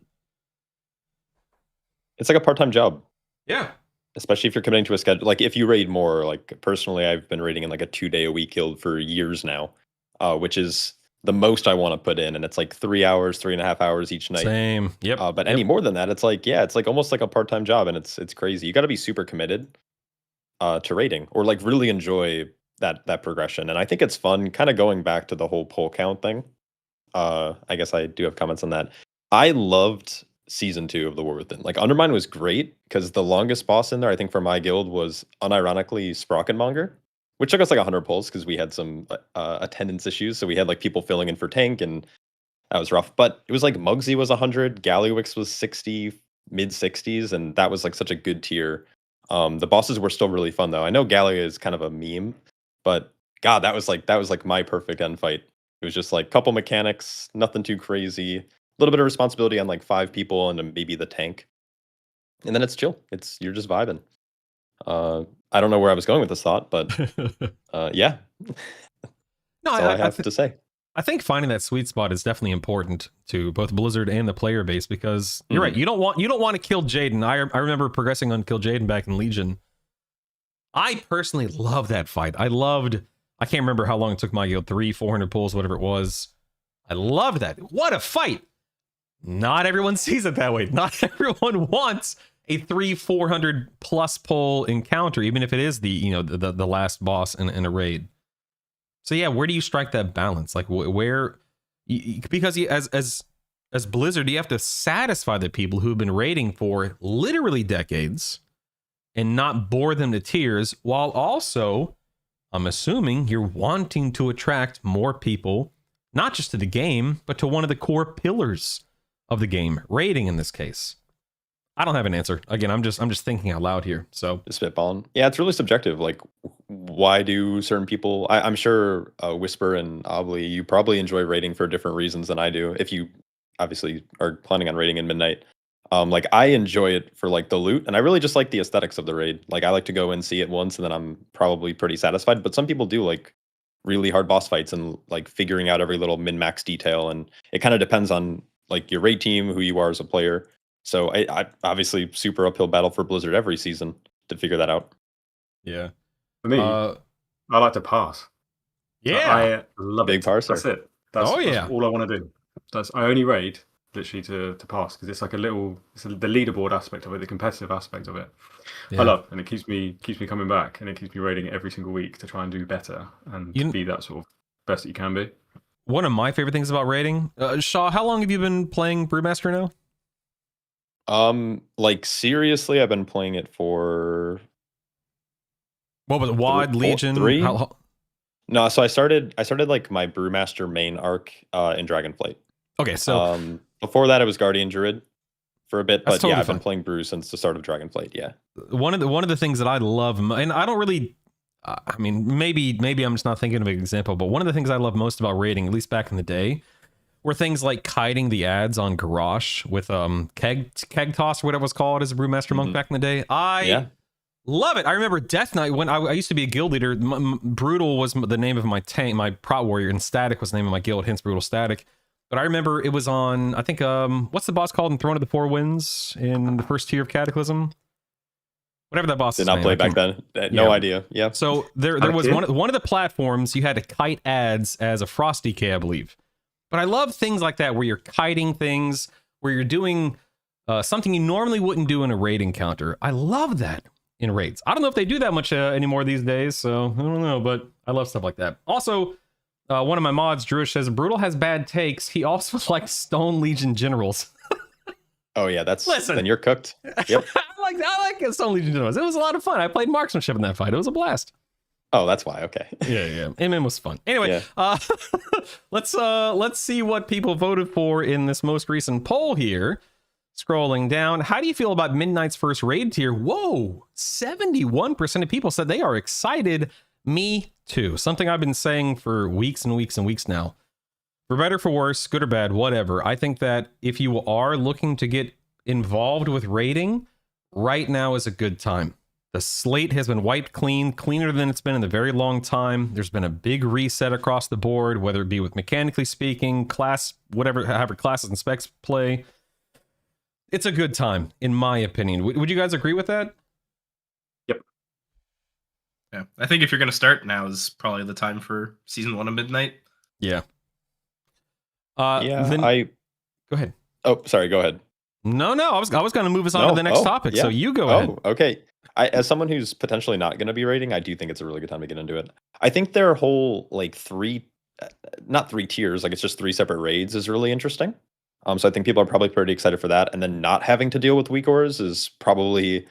It's like a part-time job. Yeah. Especially if you're committing to a schedule. Like, if you raid more, like, personally, I've been raiding in like a 2-day-a-week guild for years now, which is the most I want to put in. And it's like 3 hours, 3.5 hours each night. Same. Yep. But any more than that, it's like, it's like almost like a part-time job, and it's crazy. You got to be super committed to raiding, or like really enjoy that progression. And I think it's fun, kind of going back to the whole pull count thing. I guess I do have comments on that. I loved season 2 of The War Within. Like, Undermine was great because the longest boss in there, I think, for my guild was unironically Sprockenmonger, which took us like 100 pulls because we had some attendance issues. So we had like people filling in for tank, and that was rough. But it was like Muggsy was 100, Gallywix was 60, mid 60s, and that was like such a good tier. The bosses were still really fun though. I know Gallia is kind of a meme, but God, that was like my perfect end fight. It was just like couple mechanics, nothing too crazy. A little bit of responsibility on like 5 people and then maybe the tank. And then it's chill. You're just vibing. I don't know where I was going with this thought, but yeah. No, That's all I have to say. I think finding that sweet spot is definitely important to both Blizzard and the player base, because you're right. You don't want to kill Jaden. I remember progressing on Kill Jaden back in Legion. I personally love that fight. I can't remember how long it took my guild, 300-400 pulls, whatever it was. I loved that. What a fight. Not everyone sees it that way. Not everyone wants a 300-400 plus pull encounter, even if it is the last boss in a raid. So yeah, where do you strike that balance? Like where, because as Blizzard, you have to satisfy the people who've been raiding for literally decades and not bore them to tears, while also, I'm assuming, you're wanting to attract more people, not just to the game, but to one of the core pillars of the game, raiding in this case. I don't have an answer. Again, I'm just thinking out loud here. So Just spitballing. Yeah, it's really subjective. Like, why do certain people? I'm sure Whisper and Obly, you probably enjoy raiding for different reasons than I do. If you obviously are planning on raiding in Midnight, like I enjoy it for like the loot, and I really just like the aesthetics of the raid. Like, I like to go and see it once, and then I'm probably pretty satisfied. But some people do like really hard boss fights and like figuring out every little min-max detail, and it kind of depends on like your raid team, who you are as a player. So I obviously super uphill battle for Blizzard every season to figure that out. yeah, For me, I like to pass. yeah, I love Big it. parser. That's it. That's yeah. all I want to do. I only raid literally to pass, because it's like the leaderboard aspect of it, the competitive aspect of it. Yeah. I love, and it keeps me coming back, and it keeps me raiding every single week to try and do better and be that sort of best that you can be. One of my favorite things about raiding, Shaw, how long have you been playing Brewmaster now? Like seriously, I've been playing it for What was it, WoD, Legion? 3? How- No, so I started like my Brewmaster main arc in Dragonflight. okay, so Before that, it was Guardian Druid for a bit, That's but totally yeah, I've fine. been playing Brew since the start of Dragonflight. Yeah, one of the things that I love, and I don't really, I mean, maybe I'm just not thinking of an example, but one of the things I love most about raiding, at least back in the day, were things like kiting the ads on Garrosh with keg toss, or whatever it was called as a Brewmaster monk back in the day. I Love it. I remember Death Knight when I used to be a guild leader. Brutal was the name of my tank, my prot warrior, and Static was the name of my guild, hence Brutal Static. But I remember it was on, I think, what's the boss called in Throne of the Four Winds in the first tier of Cataclysm? Whatever that boss Did is. not play back then. No Yeah. idea. Yeah. So there was one of the platforms you had to kite ads as a Frost DK, I believe. But I love things like that where you're kiting things, where you're doing something you normally wouldn't do in a raid encounter. I love that in raids. I don't know if they do that much anymore these days, so I don't know, but I love stuff like that. Also, one of my mods, Drewish, says Brutal has bad takes. He also likes Stone Legion generals. Oh yeah, that's Listen. then you're cooked. Yep. I like Stone Legion generals. It was a lot of fun. I played marksmanship in that fight. It was a blast. Oh, that's why. Okay. Yeah. MM was fun. Anyway, Yeah. let's see what people voted for in this most recent poll here. Scrolling down, how do you feel about Midnight's first raid tier? Whoa, 71% of people said they are excited. Me too. Something I've been saying for weeks and weeks and weeks now. For better, for worse, good or bad, whatever. I think that if you are looking to get involved with raiding, right now is a good time. The slate has been wiped clean, cleaner than it's been in a very long time. There's been a big reset across the board, whether it be with mechanically speaking, class, whatever, however classes and specs play. It's a good time, in my opinion. Would you guys agree with that? Yeah, I think if you're going to start, now is probably the time for Season 1 of Midnight. Yeah. Yeah. Go ahead. Oh, sorry. Go ahead. No. I was going to move us on to the next topic. Yeah. So you go ahead. Okay. As someone who's potentially not going to be raiding, I do think it's a really good time to get into it. I think their whole like not three tiers, like it's just 3 separate raids is really interesting. So I think people are probably pretty excited for that. And then not having to deal with weak ores is probably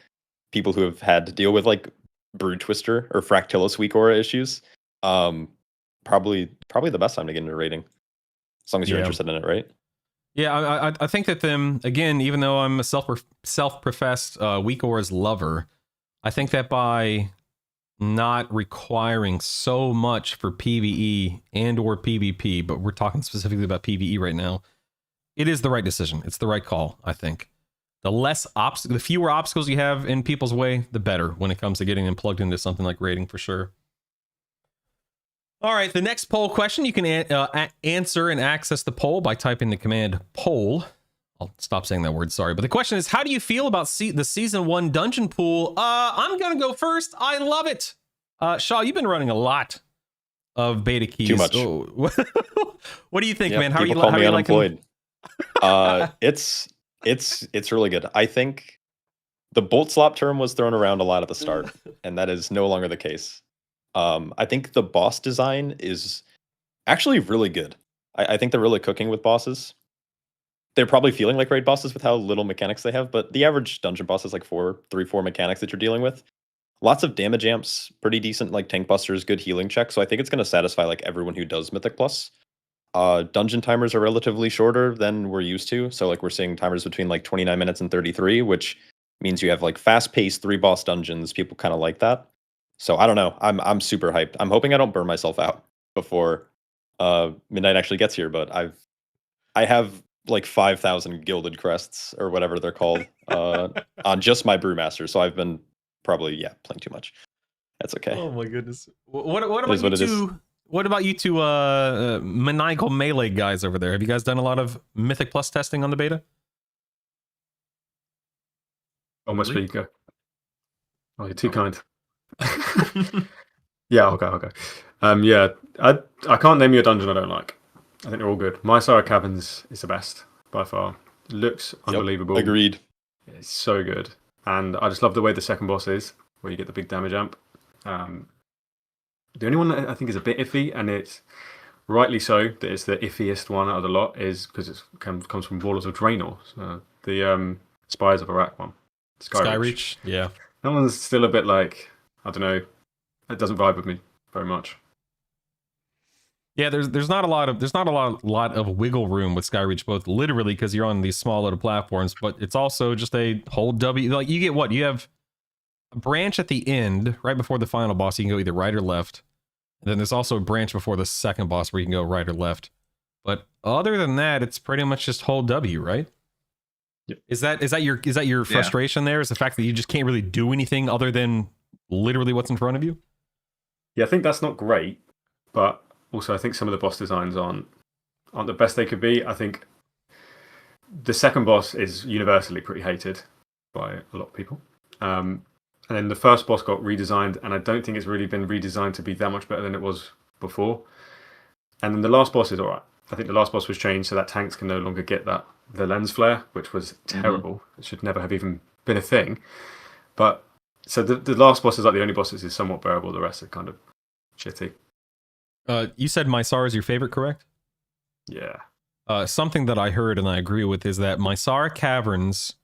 people who have had to deal with like Brood Twister or Fractilis weak aura issues. Probably the best time to get into raiding, as long as you're interested in it, right? Yeah, I think that them, again, even though I'm a self-professed weak ores lover, I think that by not requiring so much for PvE and or PvP, but we're talking specifically about PvE right now, it is the right decision. It's the right call, I think. The fewer obstacles you have in people's way, the better when it comes to getting them plugged into something like raiding for sure. All right, the next poll question, you can answer and access the poll by typing the command poll. I'll stop saying that word, sorry. But the question is, how do you feel about the Season 1 dungeon pool? I'm going to go first. I love it. Shaw, you've been running a lot of beta keys. Too much. Oh. What do you think, Yep, man? How are you unemployed? liking? It's really good. I think the bolt slop term was thrown around a lot at the start, and that is no longer the case. I think the boss design is actually really good. I think they're really cooking with bosses. They're probably feeling like raid bosses with how little mechanics they have, but the average dungeon boss is like 4 mechanics that you're dealing with. Lots of damage amps, pretty decent like tank busters, good healing checks. So I think it's going to satisfy like everyone who does Mythic Plus. Dungeon timers are relatively shorter than we're used to. So like we're seeing timers between like 29 minutes and 33, which means you have like fast-paced 3 boss dungeons. People kind of like that. So I don't know. I'm super hyped. I'm hoping I don't burn myself out before Midnight actually gets here, but I have like 5,000 gilded crests or whatever they're called on just my brewmaster. So I've been probably playing too much. That's okay. Oh my goodness. What about you two? What about you two maniacal melee guys over there? Have you guys done a lot of Mythic Plus testing on the beta? Almost speaker. Oh, you're too kind. Yeah, I'll go. Yeah, I can't name you a dungeon I don't like. I think they're all good. Mysara Caverns is the best by far. It looks unbelievable. Agreed. It's so good, and I just love the way the second boss is, where you get the big damage amp. The only one that I think is a bit iffy, and it's rightly so that it's the iffiest one out of the lot, is because it comes from Warlords of Draenor, so the Spires of Iraq one. Skyreach, yeah. That one's still a bit like, I don't know, it doesn't vibe with me very much. Yeah, there's not a lot of wiggle room with Skyreach, both literally because you're on these small little platforms, but it's also just a hold W. Like you get what? You have a branch at the end, right before the final boss, you can go either right or left. And then there's also a branch before the second boss where you can go right or left. But other than that, it's pretty much just hold W, right? Is that your frustration there? Is the fact that you just can't really do anything other than literally what's in front of you? Yeah, I think that's not great, but also I think some of the boss designs aren't the best they could be. I think the second boss is universally pretty hated by a lot of people. And then the first boss got redesigned, and I don't think it's really been redesigned to be that much better than it was before. And then the last boss is all right. I think the last boss was changed so that tanks can no longer get the lens flare, which was terrible. It should never have even been a thing. But so the last boss is like the only boss that is somewhat bearable. The rest are kind of shitty. You said Mysara is your favorite, correct? Yeah. Something that I heard and I agree with is that Mysara Caverns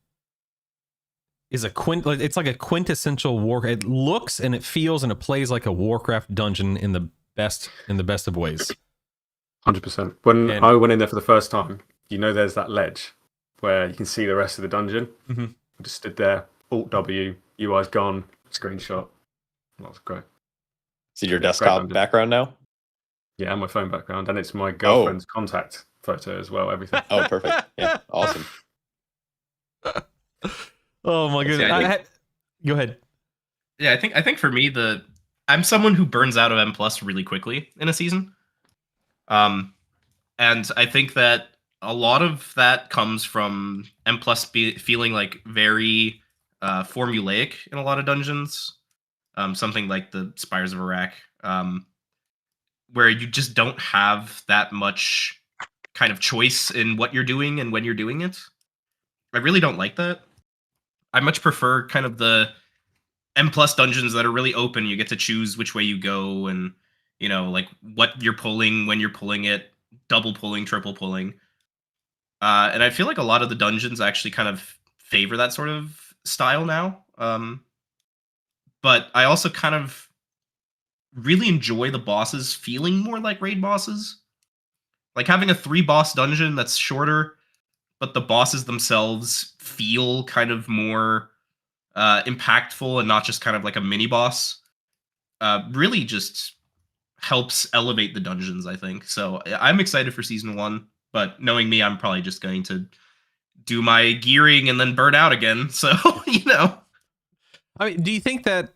is it's like a quintessential war. It looks and it feels and it plays like a Warcraft dungeon in the best of ways. 100%. When I went in there for the first time, there's that ledge where you can see the rest of the dungeon. Mm-hmm. I just stood there, Alt W, UI's gone, screenshot. That was great. Is it your desktop background now? Yeah, my phone background, and it's my girlfriend's contact photo as well. Everything. Oh, perfect. Yeah, awesome. Oh my goodness. Go ahead. Yeah, I think for me I'm someone who burns out of M+ really quickly in a season. And I think that a lot of that comes from M+ feeling like very formulaic in a lot of dungeons. Something like the Spires of Iraq, where you just don't have that much kind of choice in what you're doing and when you're doing it. I really don't like that. I much prefer kind of the M+ dungeons that are really open. You get to choose which way you go and, like what you're pulling, when you're pulling it, double pulling, triple pulling. And I feel like a lot of the dungeons actually kind of favor that sort of style now. But I also kind of really enjoy the bosses feeling more like raid bosses. Like having a 3-boss dungeon that's shorter, but the bosses themselves feel kind of more impactful and not just kind of like a mini boss. Really just helps elevate the dungeons, I think. So I'm excited for Season 1, but knowing me, I'm probably just going to do my gearing and then burn out again. So, I mean, do you think that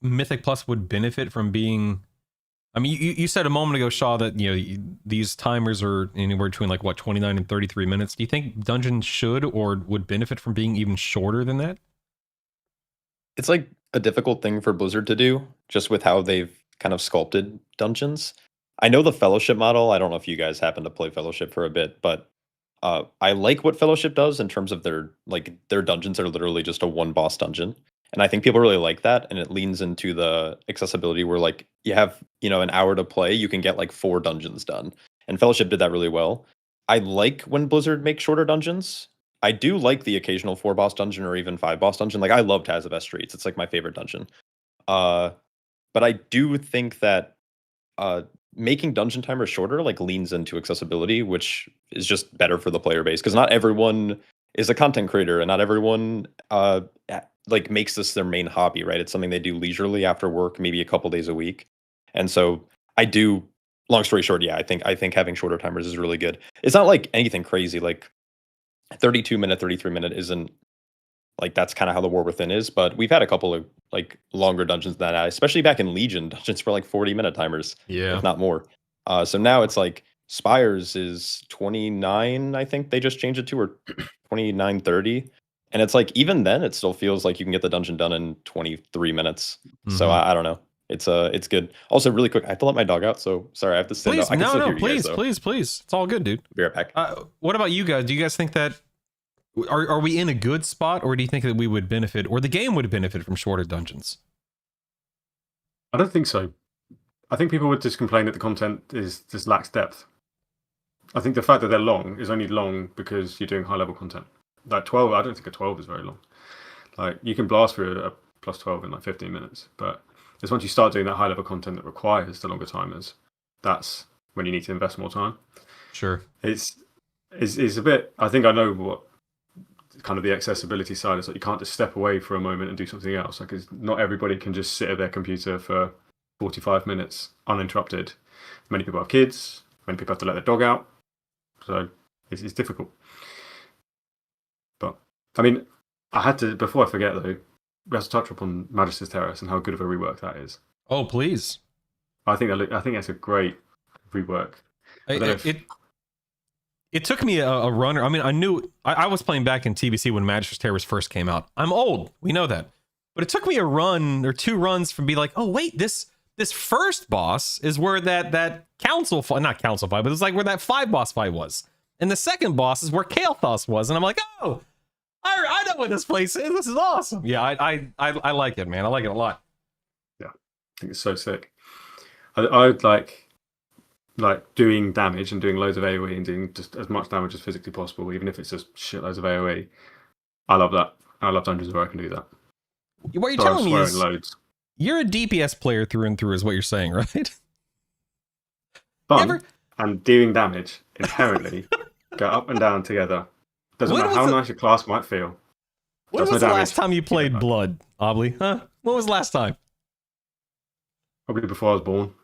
Mythic Plus would benefit from being... I mean, you said a moment ago, Shaw, that these timers are anywhere between like 29 and 33 minutes. Do you think dungeons should or would benefit from being even shorter than that? It's like a difficult thing for Blizzard to do, just with how they've kind of sculpted dungeons. I know the Fellowship model. I don't know if you guys happen to play Fellowship for a bit, but I like what Fellowship does in terms of their dungeons are literally just a 1-boss dungeon. And I think people really like that, and it leans into the accessibility where like you have, an hour to play, you can get like 4 dungeons done. And Fellowship did that really well. I like when Blizzard makes shorter dungeons. I do like the occasional 4-boss dungeon or even 5-boss dungeon. Like I love Tazavest Streets. It's like my favorite dungeon. But I do think that making dungeon timers shorter like leans into accessibility, which is just better for the player base because not everyone is a content creator and not everyone like makes this their main hobby, right? It's something they do leisurely after work, maybe a couple days a week. And so I do, long story short, yeah, I think having shorter timers is really good. It's not like anything crazy, like 32-minute, 33-minute isn't like that's kind of how the War Within is, but we've had a couple of like longer dungeons than that, especially back in Legion, dungeons for like 40-minute timers, if not more. So now it's like Spires is 29, I think they just changed it to, or 29, 30. And it's like, even then, it still feels like you can get the dungeon done in 23 minutes. Mm-hmm. So I don't know. It's good. Also, really quick, I have to let my dog out. So sorry, I have to stand up. Please. It's all good, dude. Be right back. What about you guys? Do you guys think that are we in a good spot, or do you think that we would benefit, or the game would benefit from shorter dungeons? I don't think so. I think people would just complain that the content just lacks depth. I think the fact that they're long is only long because you're doing high-level content. Like 12, I don't think a 12 is very long. Like you can blast through a plus 12 in like 15 minutes, but it's once you start doing that high-level content that requires the longer timers, that's when you need to invest more time. Sure. It's a bit. I think I know what kind of the accessibility side is. Like you can't just step away for a moment and do something else. Like not everybody can just sit at their computer for 45 minutes uninterrupted. Many people have kids. Many people have to let their dog out. So it's difficult. I mean, I had to, before I forget though, we have to touch upon Majesty's Terrace and how good of a rework that is. Oh, please. I think that's a great rework. I don't know if- It took me a runner. I mean, I was playing back in TBC when Majesty's Terrace first came out. I'm old. We know that. But it took me a run or 2 runs from be like, oh, wait, this first boss is where that council fight, not council fight, but it's like where that 5 boss fight was. And the second boss is where Kael'thas was. And I'm like, oh, I know what this place is. This is awesome. Yeah, I like it, man. I like it a lot. Yeah, I think it's so sick. I would like doing damage and doing loads of AoE and doing just as much damage as physically possible, even if it's just shitloads of AoE. I love that. I love dungeons where I can do that. What you're Sorry, telling me I'm is swearing loads. you're a DPS player through and through is what you're saying, right? Fun Never- and doing damage inherently go up and down together. Doesn't When matter was how the- nice your class might feel. When Does was no the damage. last time you played Yeah. Blood, Obly? Huh? When was the last time? Probably before I was born.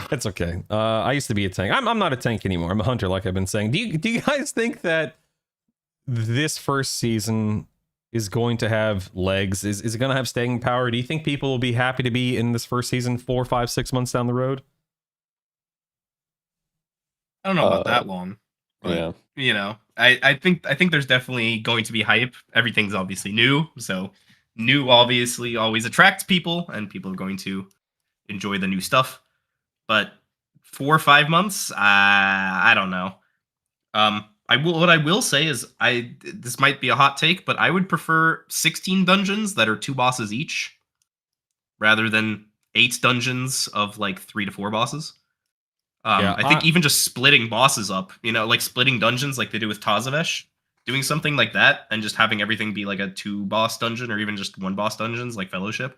That's okay. I used to be a tank. I'm not a tank anymore. I'm a hunter, like I've been saying. Do you guys think that this first season is going to have legs? Is it going to have staying power? Do you think people will be happy to be in this first season 4, 5, 6 months down the road? I don't know about that long. But, Yeah. you know, I think there's definitely going to be hype. Everything's obviously new, so new obviously always attracts people, and people are going to enjoy the new stuff. But 4 or 5 months, I don't know. What I will say is this might be a hot take, but I would prefer 16 dungeons that are 2 bosses each, rather than 8 dungeons of like 3 to 4 bosses. I think even just splitting bosses up, like splitting dungeons like they do with Tazavesh, doing something like that and just having everything be like a 2 boss dungeon or even just 1 boss dungeons like Fellowship,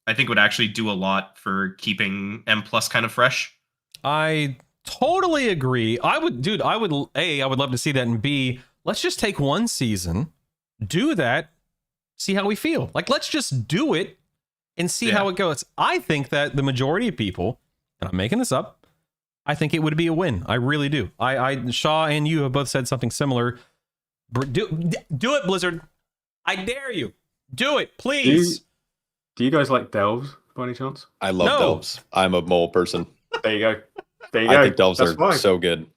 I think would actually do a lot for keeping M+ kind of fresh. I totally agree. I would love to see that, and B, let's just take 1 season, do that, see how we feel. Like, let's just do it and see how it goes. I think that the majority of people, and I'm making this up, I think it would be a win. I really do. Shaw and you have both said something similar. Do it, Blizzard. I dare you. Do it, please. Do you guys like delves by any chance? I love No. delves. I'm a mole person. There you go. There you I go. think delves That's are fine. so good.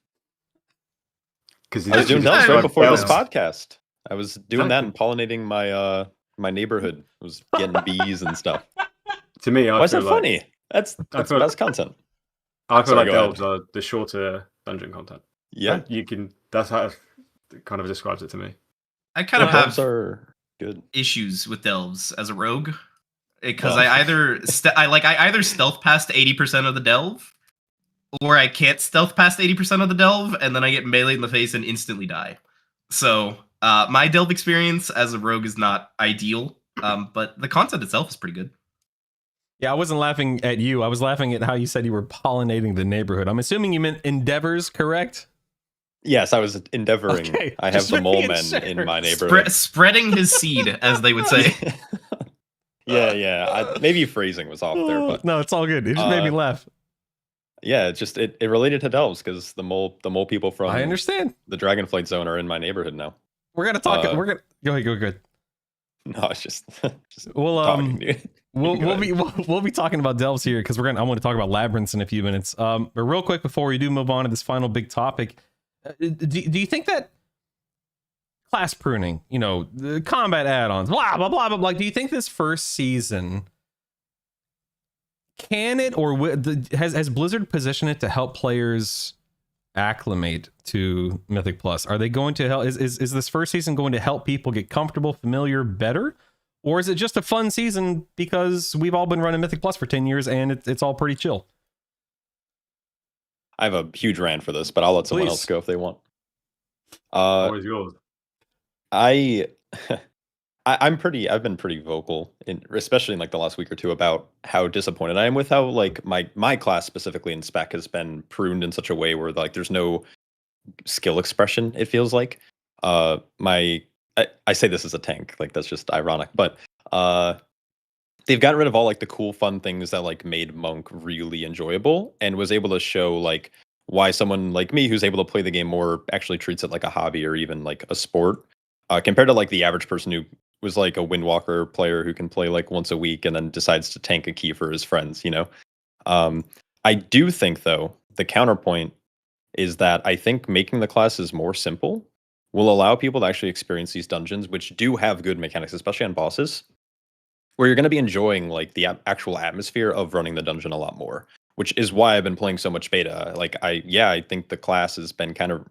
Because I was doing delves right before this podcast. I was doing that Exactly. and pollinating my neighborhood. I was getting bees and stuff. To me, I Why is feel that like, funny? That's feel- best content. I feel Sorry, like go ahead. delves are the shorter dungeon content. Yeah, You can. That's how it kind of describes it to me. I kind of delves have are good. issues with delves as a rogue because Oh. I either stealth past 80% of the delve, or I can't stealth past 80% of the delve, and then I get meleeed in the face and instantly die. So my delve experience as a rogue is not ideal, but the content itself is pretty good. Yeah, I wasn't laughing at you. I was laughing at how you said you were pollinating the neighborhood. I'm assuming you meant endeavors, correct? Yes, I was endeavoring. Okay, I have just the mole making men sure. in my neighborhood. Spreading his seed, as they would say. yeah. Maybe phrasing was off there, but No, it's all good. It just made me laugh. yeah, it related to delves because the mole people from I understand. the Dragonflight Zone are in my neighborhood now. We're gonna talk. We're gonna go ahead. Go good. No, it's just We'll talking, dude. We'll Go we'll be talking about delves here because I want to talk about labyrinths in a few minutes. But real quick before we do move on to this final big topic, do you think that class pruning, the combat add-ons, blah blah blah blah blah, do you think this first season can it or has Blizzard positioned it to help players acclimate to Mythic Plus? Are they going to help? Is this first season going to help people get comfortable, familiar, better? Or is it just a fun season because we've all been running Mythic Plus for 10 years and it's all pretty chill? I have a huge rant for this, but I'll let someone Please. else go if they want. Always yours. I've been pretty vocal especially in like the last week or two about how disappointed I am with how like my class specifically in spec has been pruned in such a way where like there's no skill expression, it feels like. I say this as a tank, like that's just ironic, but they've gotten rid of all like the cool fun things that like made Monk really enjoyable and was able to show like why someone like me who's able to play the game more actually treats it like a hobby or even like a sport, compared to like the average person who was like a Windwalker player who can play like once a week and then decides to tank a key for his friends, you know. I do think though the counterpoint is that I think making the classes more simple will allow people to actually experience these dungeons, which do have good mechanics, especially on bosses, where you're going to be enjoying like the actual atmosphere of running the dungeon a lot more, which is why I've been playing so much beta. Like I think the class has been kind of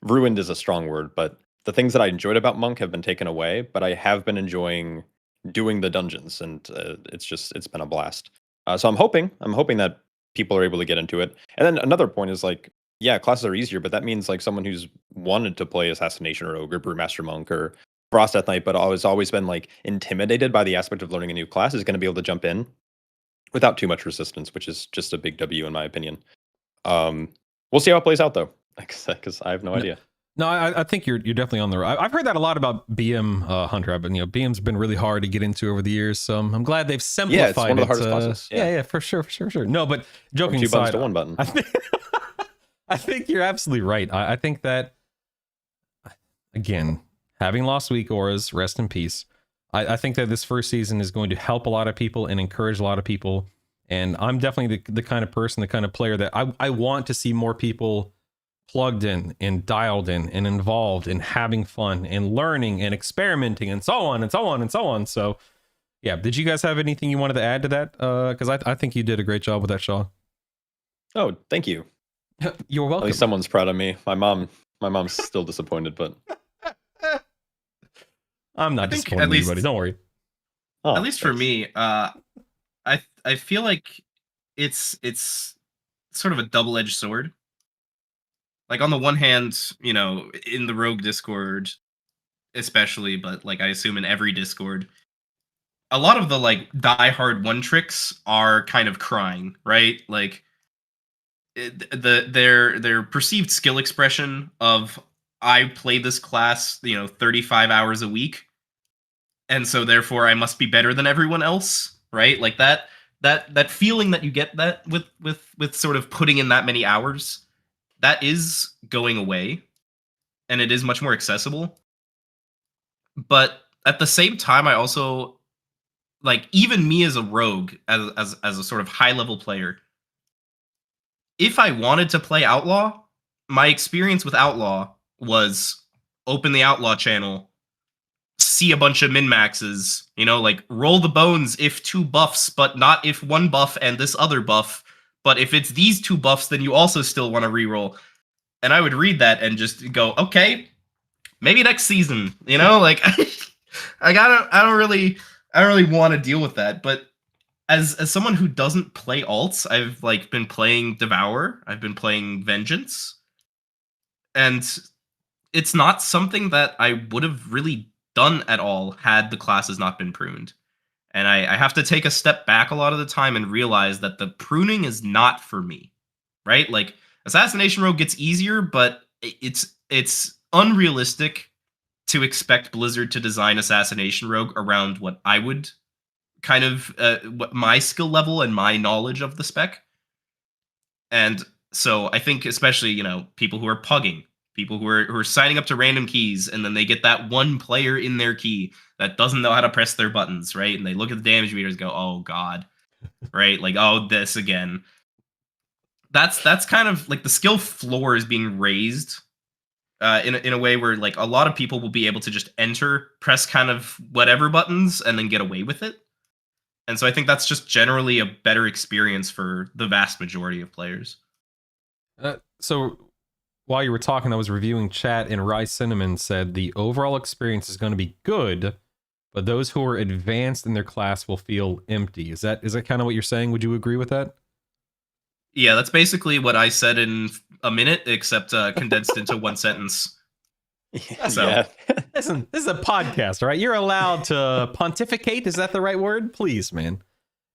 ruined is a strong word, but the things that I enjoyed about Monk have been taken away, but I have been enjoying doing the dungeons, and it's been a blast. So I'm hoping that people are able to get into it. And then another point is like, yeah, classes are easier, but that means like someone who's wanted to play Assassination Rogue or Brewmaster Monk or Frost Death Knight, but always been like intimidated by the aspect of learning a new class is going to be able to jump in without too much resistance, which is just a big W in my opinion. We'll see how it plays out though, because I have no idea. No, I think you're definitely on the right. I've heard that a lot about BM Hunter, but BM's been really hard to get into over the years, so I'm glad they've simplified it. Yeah, it's one of the hardest classes. Yeah, for sure. No, but joking From 2 buttons aside, to 1 button. I think you're absolutely right. I think that, again, having lost weak auras, rest in peace. I think that this first season is going to help a lot of people and encourage a lot of people. And I'm definitely the kind of person, the kind of player that I want to see more people plugged in and dialed in and involved and having fun and learning and experimenting and so on and so on and so on. So, yeah, did you guys have anything you wanted to add to that? Because I think you did a great job with that, Shaw. Oh, thank you. You're welcome. At least someone's proud of me. My mom's still disappointed, but I'm not disappointed in anybody. Don't worry. Oh, at least for me, I feel like it's sort of a double-edged sword. Like on the one hand, in the Rogue Discord, especially, but like I assume in every Discord, a lot of the like die-hard one tricks are kind of crying, right? Like their perceived skill expression of I play this class, 35 hours a week, and so therefore I must be better than everyone else, right? Like that feeling that you get that with sort of putting in that many hours, that is going away, and it is much more accessible. But at the same time, I also like, even me as a rogue, as a sort of high level player, if I wanted to play Outlaw, my experience with Outlaw was open the Outlaw channel, see a bunch of min-maxes, like roll the bones if 2 buffs, but not if 1 buff and this other buff. But if it's these 2 buffs, then you also still want to reroll. And I would read that and just go, okay, maybe next season, like I don't really want to deal with that. But as someone who doesn't play alts, I've like been playing Devour, I've been playing Vengeance, and it's not something that I would have really done at all had the classes not been pruned. And I have to take a step back a lot of the time and realize that the pruning is not for me, right? Like, Assassination Rogue gets easier, but it's unrealistic to expect Blizzard to design Assassination Rogue around what I would kind of, what my skill level and my knowledge of the spec. And so I think especially, people who are pugging, people who are signing up to random keys, and then they get that one player in their key that doesn't know how to press their buttons, right? And they look at the damage meters and go, oh god, right? Like, oh, this again. That's kind of like the skill floor is being raised in a way where like a lot of people will be able to just enter, press kind of whatever buttons, and then get away with it. And so I think that's just generally a better experience for the vast majority of players. So while you were talking, I was reviewing chat, and Rye Cinnamon said the overall experience is going to be good, but those who are advanced in their class will feel empty. Is that kind of what you're saying? Would you agree with that? Yeah, that's basically what I said in a minute, except condensed into one sentence. So, yeah. Listen, this is a podcast, all right? You're allowed to pontificate. Is that the right word? Please, man.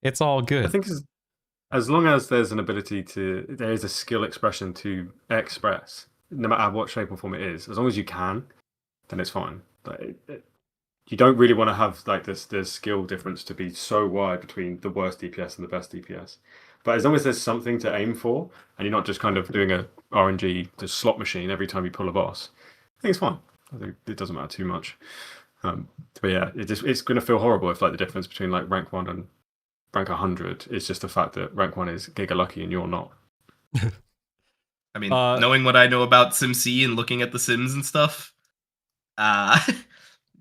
It's all good. I think as long as there's an ability there is a skill expression to express, no matter what shape or form it is, as long as you can, then it's fine. Like, you don't really want to have like this skill difference to be so wide between the worst DPS and the best DPS. But as long as there's something to aim for, and you're not just kind of doing a RNG to slot machine every time you pull a boss, I think it's fine. I think it doesn't matter too much. But yeah, it's going to feel horrible if like the difference between like rank 1 and rank 100 is just the fact that rank 1 is giga lucky and you're not. I mean, knowing what I know about SimC and looking at the Sims and stuff,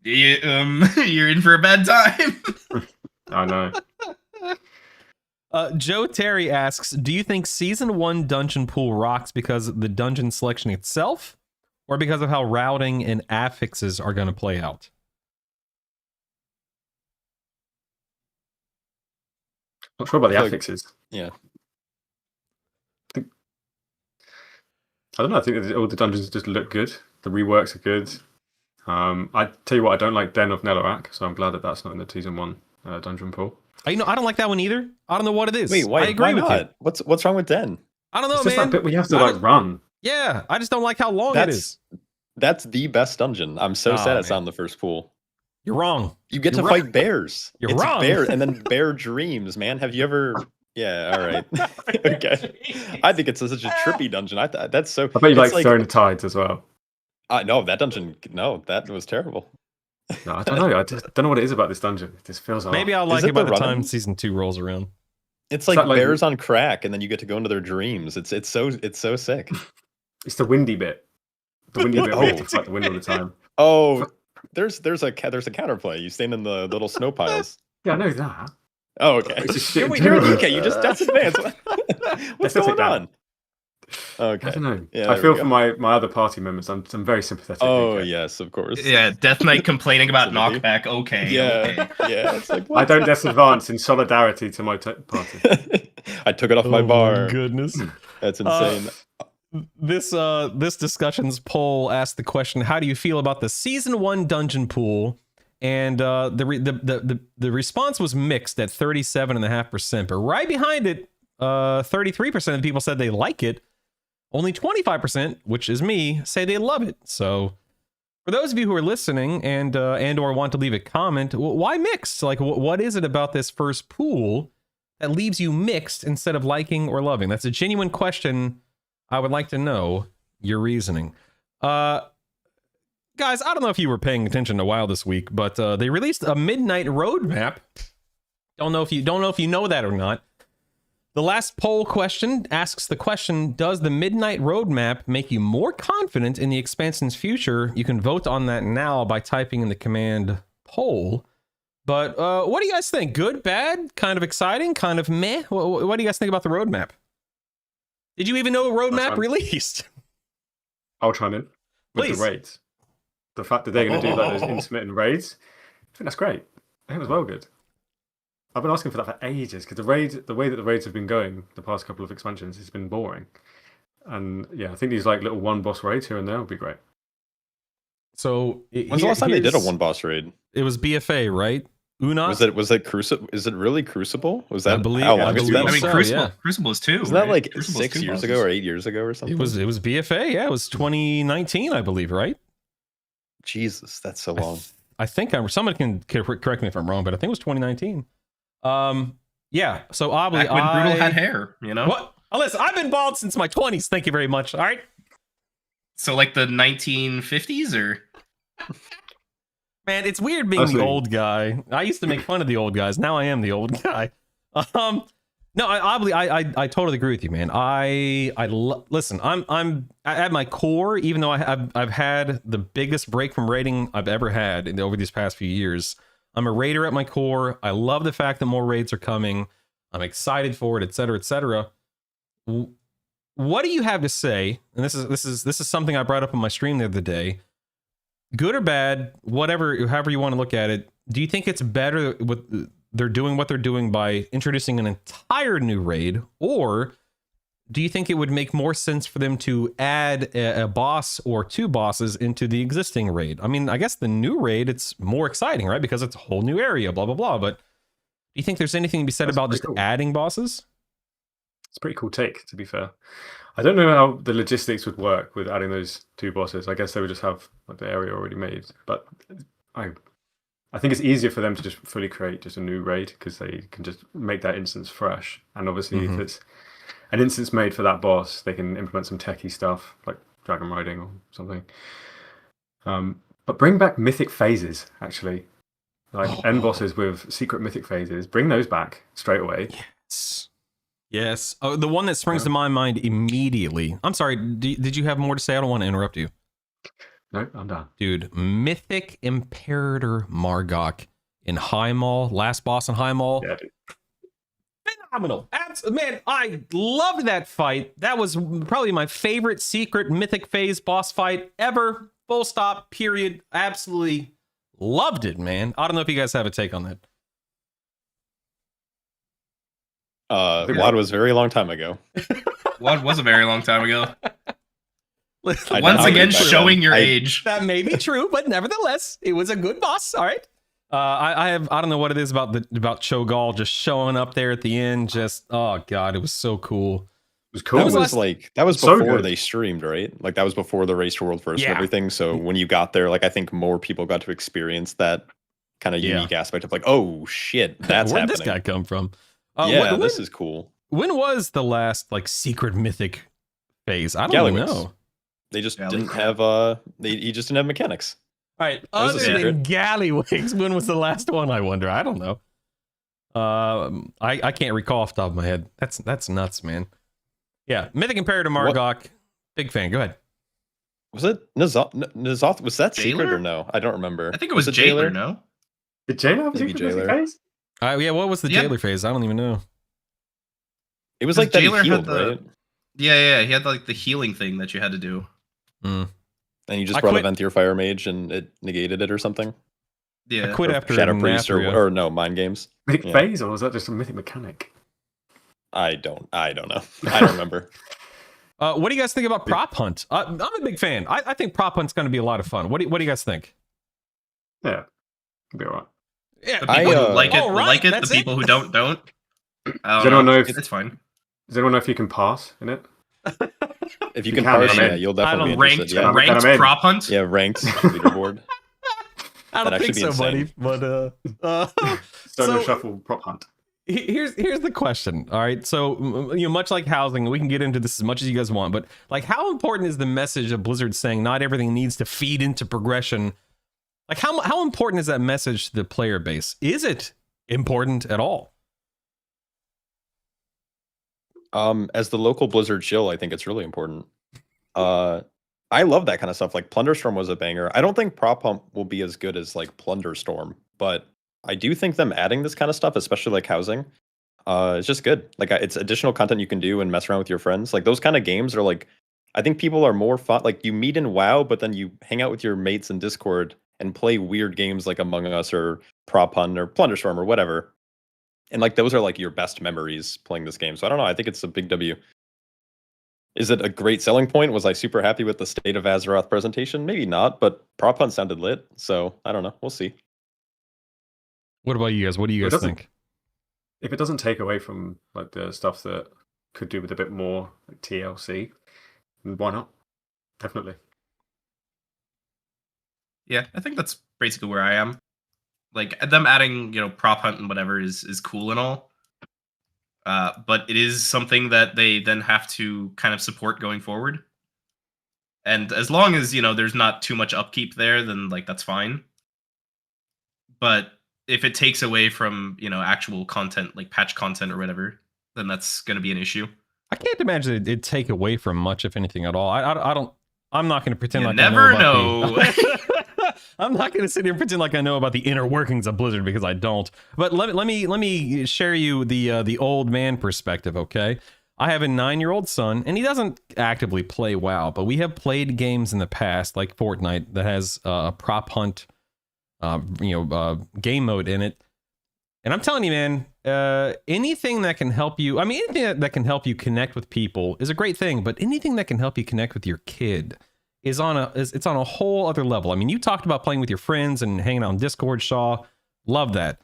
you're in for a bad time. I know. Joe Terry asks, do you think Season 1 Dungeon Pool rocks because of the dungeon selection itself, or because of how routing and affixes are going to play out? Not sure about the Like- affixes. Yeah. I don't know. I think that all the dungeons just look good. The reworks are good. I tell you what, I don't like Den of Nelorak, so I'm glad that that's not in the Season 1 dungeon pool. I don't like that one either. I don't know what it is. Wait, why? I agree Why with not? you. What's wrong with Den? I don't know, It's just man. that bit we have to I like don't- run. Yeah, I just don't like how long it That's is. that's the best dungeon. I'm so Oh, sad it's man. not in the first pool. You're wrong. You get You're to wrong. fight bears. You're it's wrong. Bear, and then bear dreams, man. Have you ever? Yeah. All right. Okay. I think it's such a trippy dungeon. That's so. I bet you it's like Throne of Tides as well. No, that dungeon. No, that was terrible. No, I don't know. I just don't know what it is about this dungeon. It just feels off. Maybe I'll like it it by the the time running? Season 2 rolls around. It's that like like- bears on crack, and then you get to go into their dreams. It's so sick. It's the windy bit. The windy bit where you have Oh. to fight the wind all the time. Oh, there's a counterplay. You stand in the little snow piles. Yeah, I know that. Oh, okay. It's just shit You're in in the UK. You just that's advanced. What's Let's not take going that. on? Okay. I don't know. Yeah, I there feel we for my other party members. I'm very sympathetic. Oh okay. yes, of course. Yeah, Death Knight complaining about Sympathy. knockback. Okay. Yeah. okay. Yeah. It's like I what? don't disadvance in solidarity to my party. I took it off my Oh bar. goodness. That's insane. This discussion's poll asked the question: how do you feel about the Season 1 Dungeon Pool? And the response was mixed at 37.5%, but right behind it, 33% of the people said they like it. Only 25%, which is me, say they love it. So, for those of you who are listening and or want to leave a comment, why mixed? Like, what is it about this first pool that leaves you mixed instead of liking or loving? That's a genuine question. I would like to know your reasoning. Guys, I don't know if you were paying attention to WoW this week, but they released a midnight roadmap. Don't know if you know that or not. The last poll question asks the question, does the midnight roadmap make you more confident in the expansion's future? You can vote on that now by typing in the command poll. But what do you guys think? Good, bad, kind of exciting, kind of meh? What do you guys think about the roadmap? Did you even know a roadmap released? I'll chime in with Please. the raids. The fact that they're going to do like those intermittent raids, I think that's great. I think it was well good. I've been asking for that for ages because the way that the raids have been going the past couple of expansions, it's been boring. And yeah, I think these like little one boss raids here and there would be great. So When's the last time they did a one boss raid? It was BFA, right? Unot? Was it Crucible? Is it really Crucible? Was that I believe- how I long it's believe been? I mean, So, Crucible. yeah. Crucible is 2. Isn't that like Crucible is 6 2 years bosses. ago or 8 years ago or something? It was BFA, yeah. It was 2019, I believe, right? Jesus, that's so long. I think someone can correct me if I'm wrong, but I think it was 2019. Yeah. So obviously, Back when Brutal had hair, you know? What? Oh, listen, I've been bald since my 20s. Thank you very much. All right. So like the 1950s or? Man, it's weird being the Honestly. old guy. I used to make fun of the old guys. Now I am the old guy. No, I totally agree with you, man. Listen. I'm at my core, even though I've had the biggest break from raiding I've ever had over these past few years. I'm a raider at my core. I love the fact that more raids are coming. I'm excited for it, etc., etc. What do you have to say? And this is something I brought up on my stream the other day. Good or bad, whatever, however you want to look at it. Do you think it's better with they're doing what they're doing by introducing an entire new raid, or do you think it would make more sense for them to add a boss or two bosses into the existing raid? I mean, I guess the new raid, it's more exciting, right? Because it's a whole new area, blah, blah, blah. But do you think there's anything to be said That's about pretty just cool. adding bosses? It's a pretty cool take, to be fair. I don't know how the logistics would work with adding those two bosses. I guess they would just have like the area already made. But I think it's easier for them to just fully create just a new raid because they can just make that instance fresh. And obviously, Mhm. if it's an instance made for that boss, they can implement some techie stuff like dragon riding or something. But bring back mythic phases, actually. Like end bosses with secret mythic phases. Bring those back straight away. Yes. Yes. Oh, the one that springs to my mind immediately. I'm sorry. Did you have more to say? I don't want to interrupt you. No, I'm done. Dude, Mythic Imperator Margok in High Mall, last boss in High Mall. Yeah, dude. Phenomenal. Man, I loved that fight. That was probably my favorite secret Mythic Phase boss fight ever. Full stop, period. Absolutely loved it, man. I don't know if you guys have a take on that. WoD was a very long time ago. What was a very long time ago. I Once don't again, agree, but, showing your I- age. That may be true, but nevertheless, it was a good boss. All right. I don't know what it is about Cho'Gall just showing up there at the end. Just oh god, it was so cool. It was cool. That was was last- that was so before good. they streamed, right? Like that was before the Race to World First Yeah. and everything. So when you got there, like I think more people got to experience that kind of Yeah. unique aspect of like, oh shit, that's Where'd happening. this guy come from? Yeah, when, this is cool. when was the last like secret mythic phase? I don't even Gallywix. know. They just Yeah, didn't like- have he just didn't have mechanics. All right, was a other than Gallywix, when was the last one? I wonder. I don't know. I can't recall off the top of my head. That's nuts, man. Yeah, Mythic Imperator Margok, big fan. Go ahead. Was it N'Zoth? Was that secret Jailer? or no? I don't remember. I think it was Jailer, no? Did Jailer have a Maybe secret mythic Jailer. phase? Yeah, what was the Yeah. jailer phase? I don't even know. It was like that he Jailer had healed, the- right? Yeah, he had like the healing thing that you had to do. Mm. And you just I brought quit- a Venthyr Fire Mage and it negated it or something. Yeah. I quit Or after Shadow Priest Nathria. or no, Mind Games. Mythic Yeah. phase, or was that just a mythic mechanic? I don't know. I don't remember. What do you guys think about Prop Hunt? I'm a big fan. I think Prop Hunt's going to be a lot of fun. What do you guys think? Yeah, could be alright. Yeah, The people who like it, all right, like it. The that's people who don't. I Does don't anyone know if It's fine. Does anyone know if you can pass in it? If you You can can, parse, I'm in. yeah, you'll I definitely don't be Ranked, interested. Yeah, rank- ranked I'm in. prop hunt. yeah, ranked leaderboard. I don't That'd think actually so, be buddy. But Stoner So- Shuffle prop hunt. here's the question. All right, so much like housing, we can get into this as much as you guys want, but like, how important is the message of Blizzard saying not everything needs to feed into progression? Like, how important is that message to the player base? Is it important at all? As the local Blizzard shill, I think it's really important. I love that kind of stuff. Like Plunderstorm was a banger. I don't think Prop Hunt will be as good as like Plunderstorm, but I do think them adding this kind of stuff, especially like housing, it's just good. Like it's additional content you can do and mess around with your friends. Like those kind of games are like, I think people are more fun. Like you meet in WoW, but then you hang out with your mates in Discord and play weird games like Among Us or Prop Hunt or Plunderstorm or whatever. And like those are like your best memories playing this game. So I don't know. I think it's a big W. Is it a great selling point? Was I super happy with the State of Azeroth presentation? Maybe not, but Prop Hunt sounded lit. So I don't know. We'll see. What about you guys? What do you It guys doesn't- think? If it doesn't take away from like the stuff that could do with a bit more like, TLC, then why not? Definitely. Yeah, I think that's basically where I am. Like them adding, prop hunt and whatever is cool and all. But it is something that they then have to kind of support going forward. And as long as, there's not too much upkeep there, then like that's fine. But if it takes away from, actual content, like patch content or whatever, then that's going to be an issue. I can't imagine it'd take away from much, if anything at all. I don't. I'm not going to pretend You like never I know. About know. I'm not going to sit here and pretend like I know about the inner workings of Blizzard because I don't. But let me share you the old man perspective. Okay, I have a 9-year-old son, and he doesn't actively play WoW, but we have played games in the past like Fortnite that has a prop hunt, game mode in it. And I'm telling you, man, anything that can help you, anything that can help you connect with people is a great thing, but anything that can help you connect with your kid is on a whole other level. I mean, you talked about playing with your friends and hanging out on Discord, Shaw. Love that.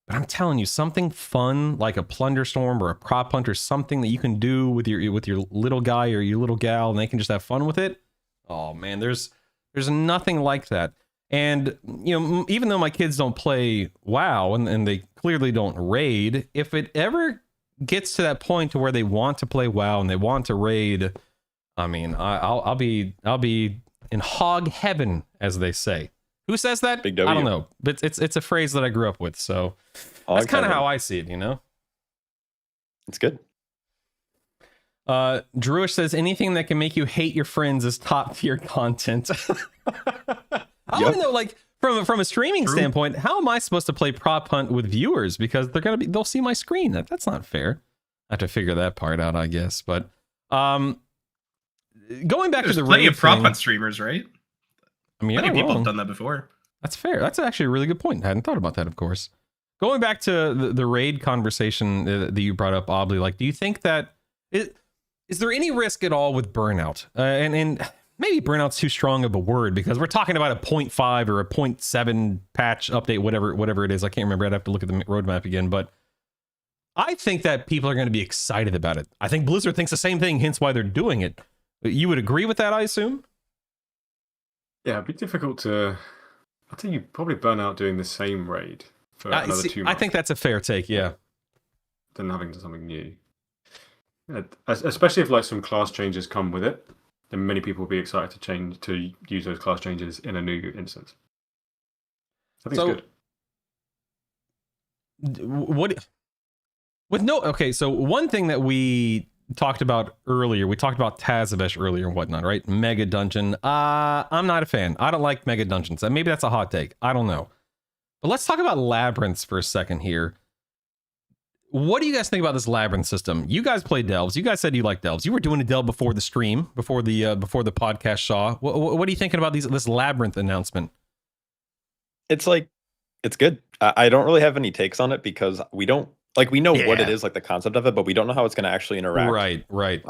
But I'm telling you, something fun like a Plunderstorm or a Prop Hunt or something that you can do with your little guy or your little gal and they can just have fun with it. Oh man, there's nothing like that. And even though my kids don't play WoW and they clearly don't raid, if it ever gets to that point to where they want to play WoW and they want to raid, I mean, I'll be in hog heaven, as they say. Who says that? Big W. I don't know, but it's a phrase that I grew up with, so that's kind of how I see it. It's good. Druish says anything that can make you hate your friends is top tier content. I don't know, like from a streaming standpoint, how am I supposed to play prop hunt with viewers because they'll see my screen? That's not fair. I have to figure that part out, I guess. But going back to the plenty raid of prop thing, hunt streamers, right? I mean, Many people have done that before. That's fair. That's actually a really good point. I hadn't thought about that, of course. Going back to the raid conversation that you brought up, Aubrey, like, do you think that is there any risk at all with burnout? And maybe burnout's too strong of a word because we're talking about a 0.5 or a 0.7 patch update, whatever it is. I can't remember. I'd have to look at the roadmap again, but I think that people are going to be excited about it. I think Blizzard thinks the same thing, hence why they're doing it. You would agree with that, I assume? Yeah, it'd be difficult to. I think you probably burn out doing the same raid for another 2 months. I think that's a fair take, yeah. Than having something new. Yeah, especially if like some class changes come with it, then many people will be excited to use those class changes in a new instance. I think it's good. So one thing that we talked about earlier, we talked about Tazavesh earlier and whatnot, right? Mega Dungeon. I'm not a fan. I don't like Mega Dungeons. Maybe that's a hot take. I don't know. But let's talk about Labyrinths for a second here. What do you guys think about this Labyrinth system? You guys play Delves. You guys said you like Delves. You were doing a Delve before the stream, before the podcast saw. What are you thinking about this Labyrinth announcement? It's good. I don't really have any takes on it because we know what it is, like the concept of it, but we don't know how it's going to actually interact. Right.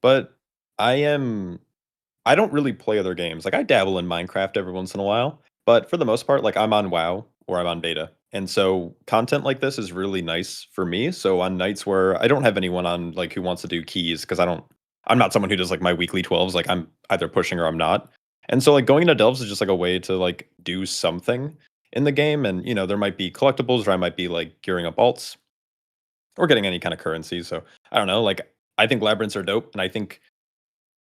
But I don't really play other games. Like I dabble in Minecraft every once in a while, but for the most part, like I'm on WoW or I'm on beta. And so content like this is really nice for me. So on nights where I don't have anyone on like who wants to do keys, because I'm not someone who does like my weekly 12s. Like I'm either pushing or I'm not. And so like going into Delves is just like a way to like do something in the game. And there might be collectibles or I might be like gearing up alts or getting any kind of currency. So I don't know. Like I think Labyrinths are dope. And I think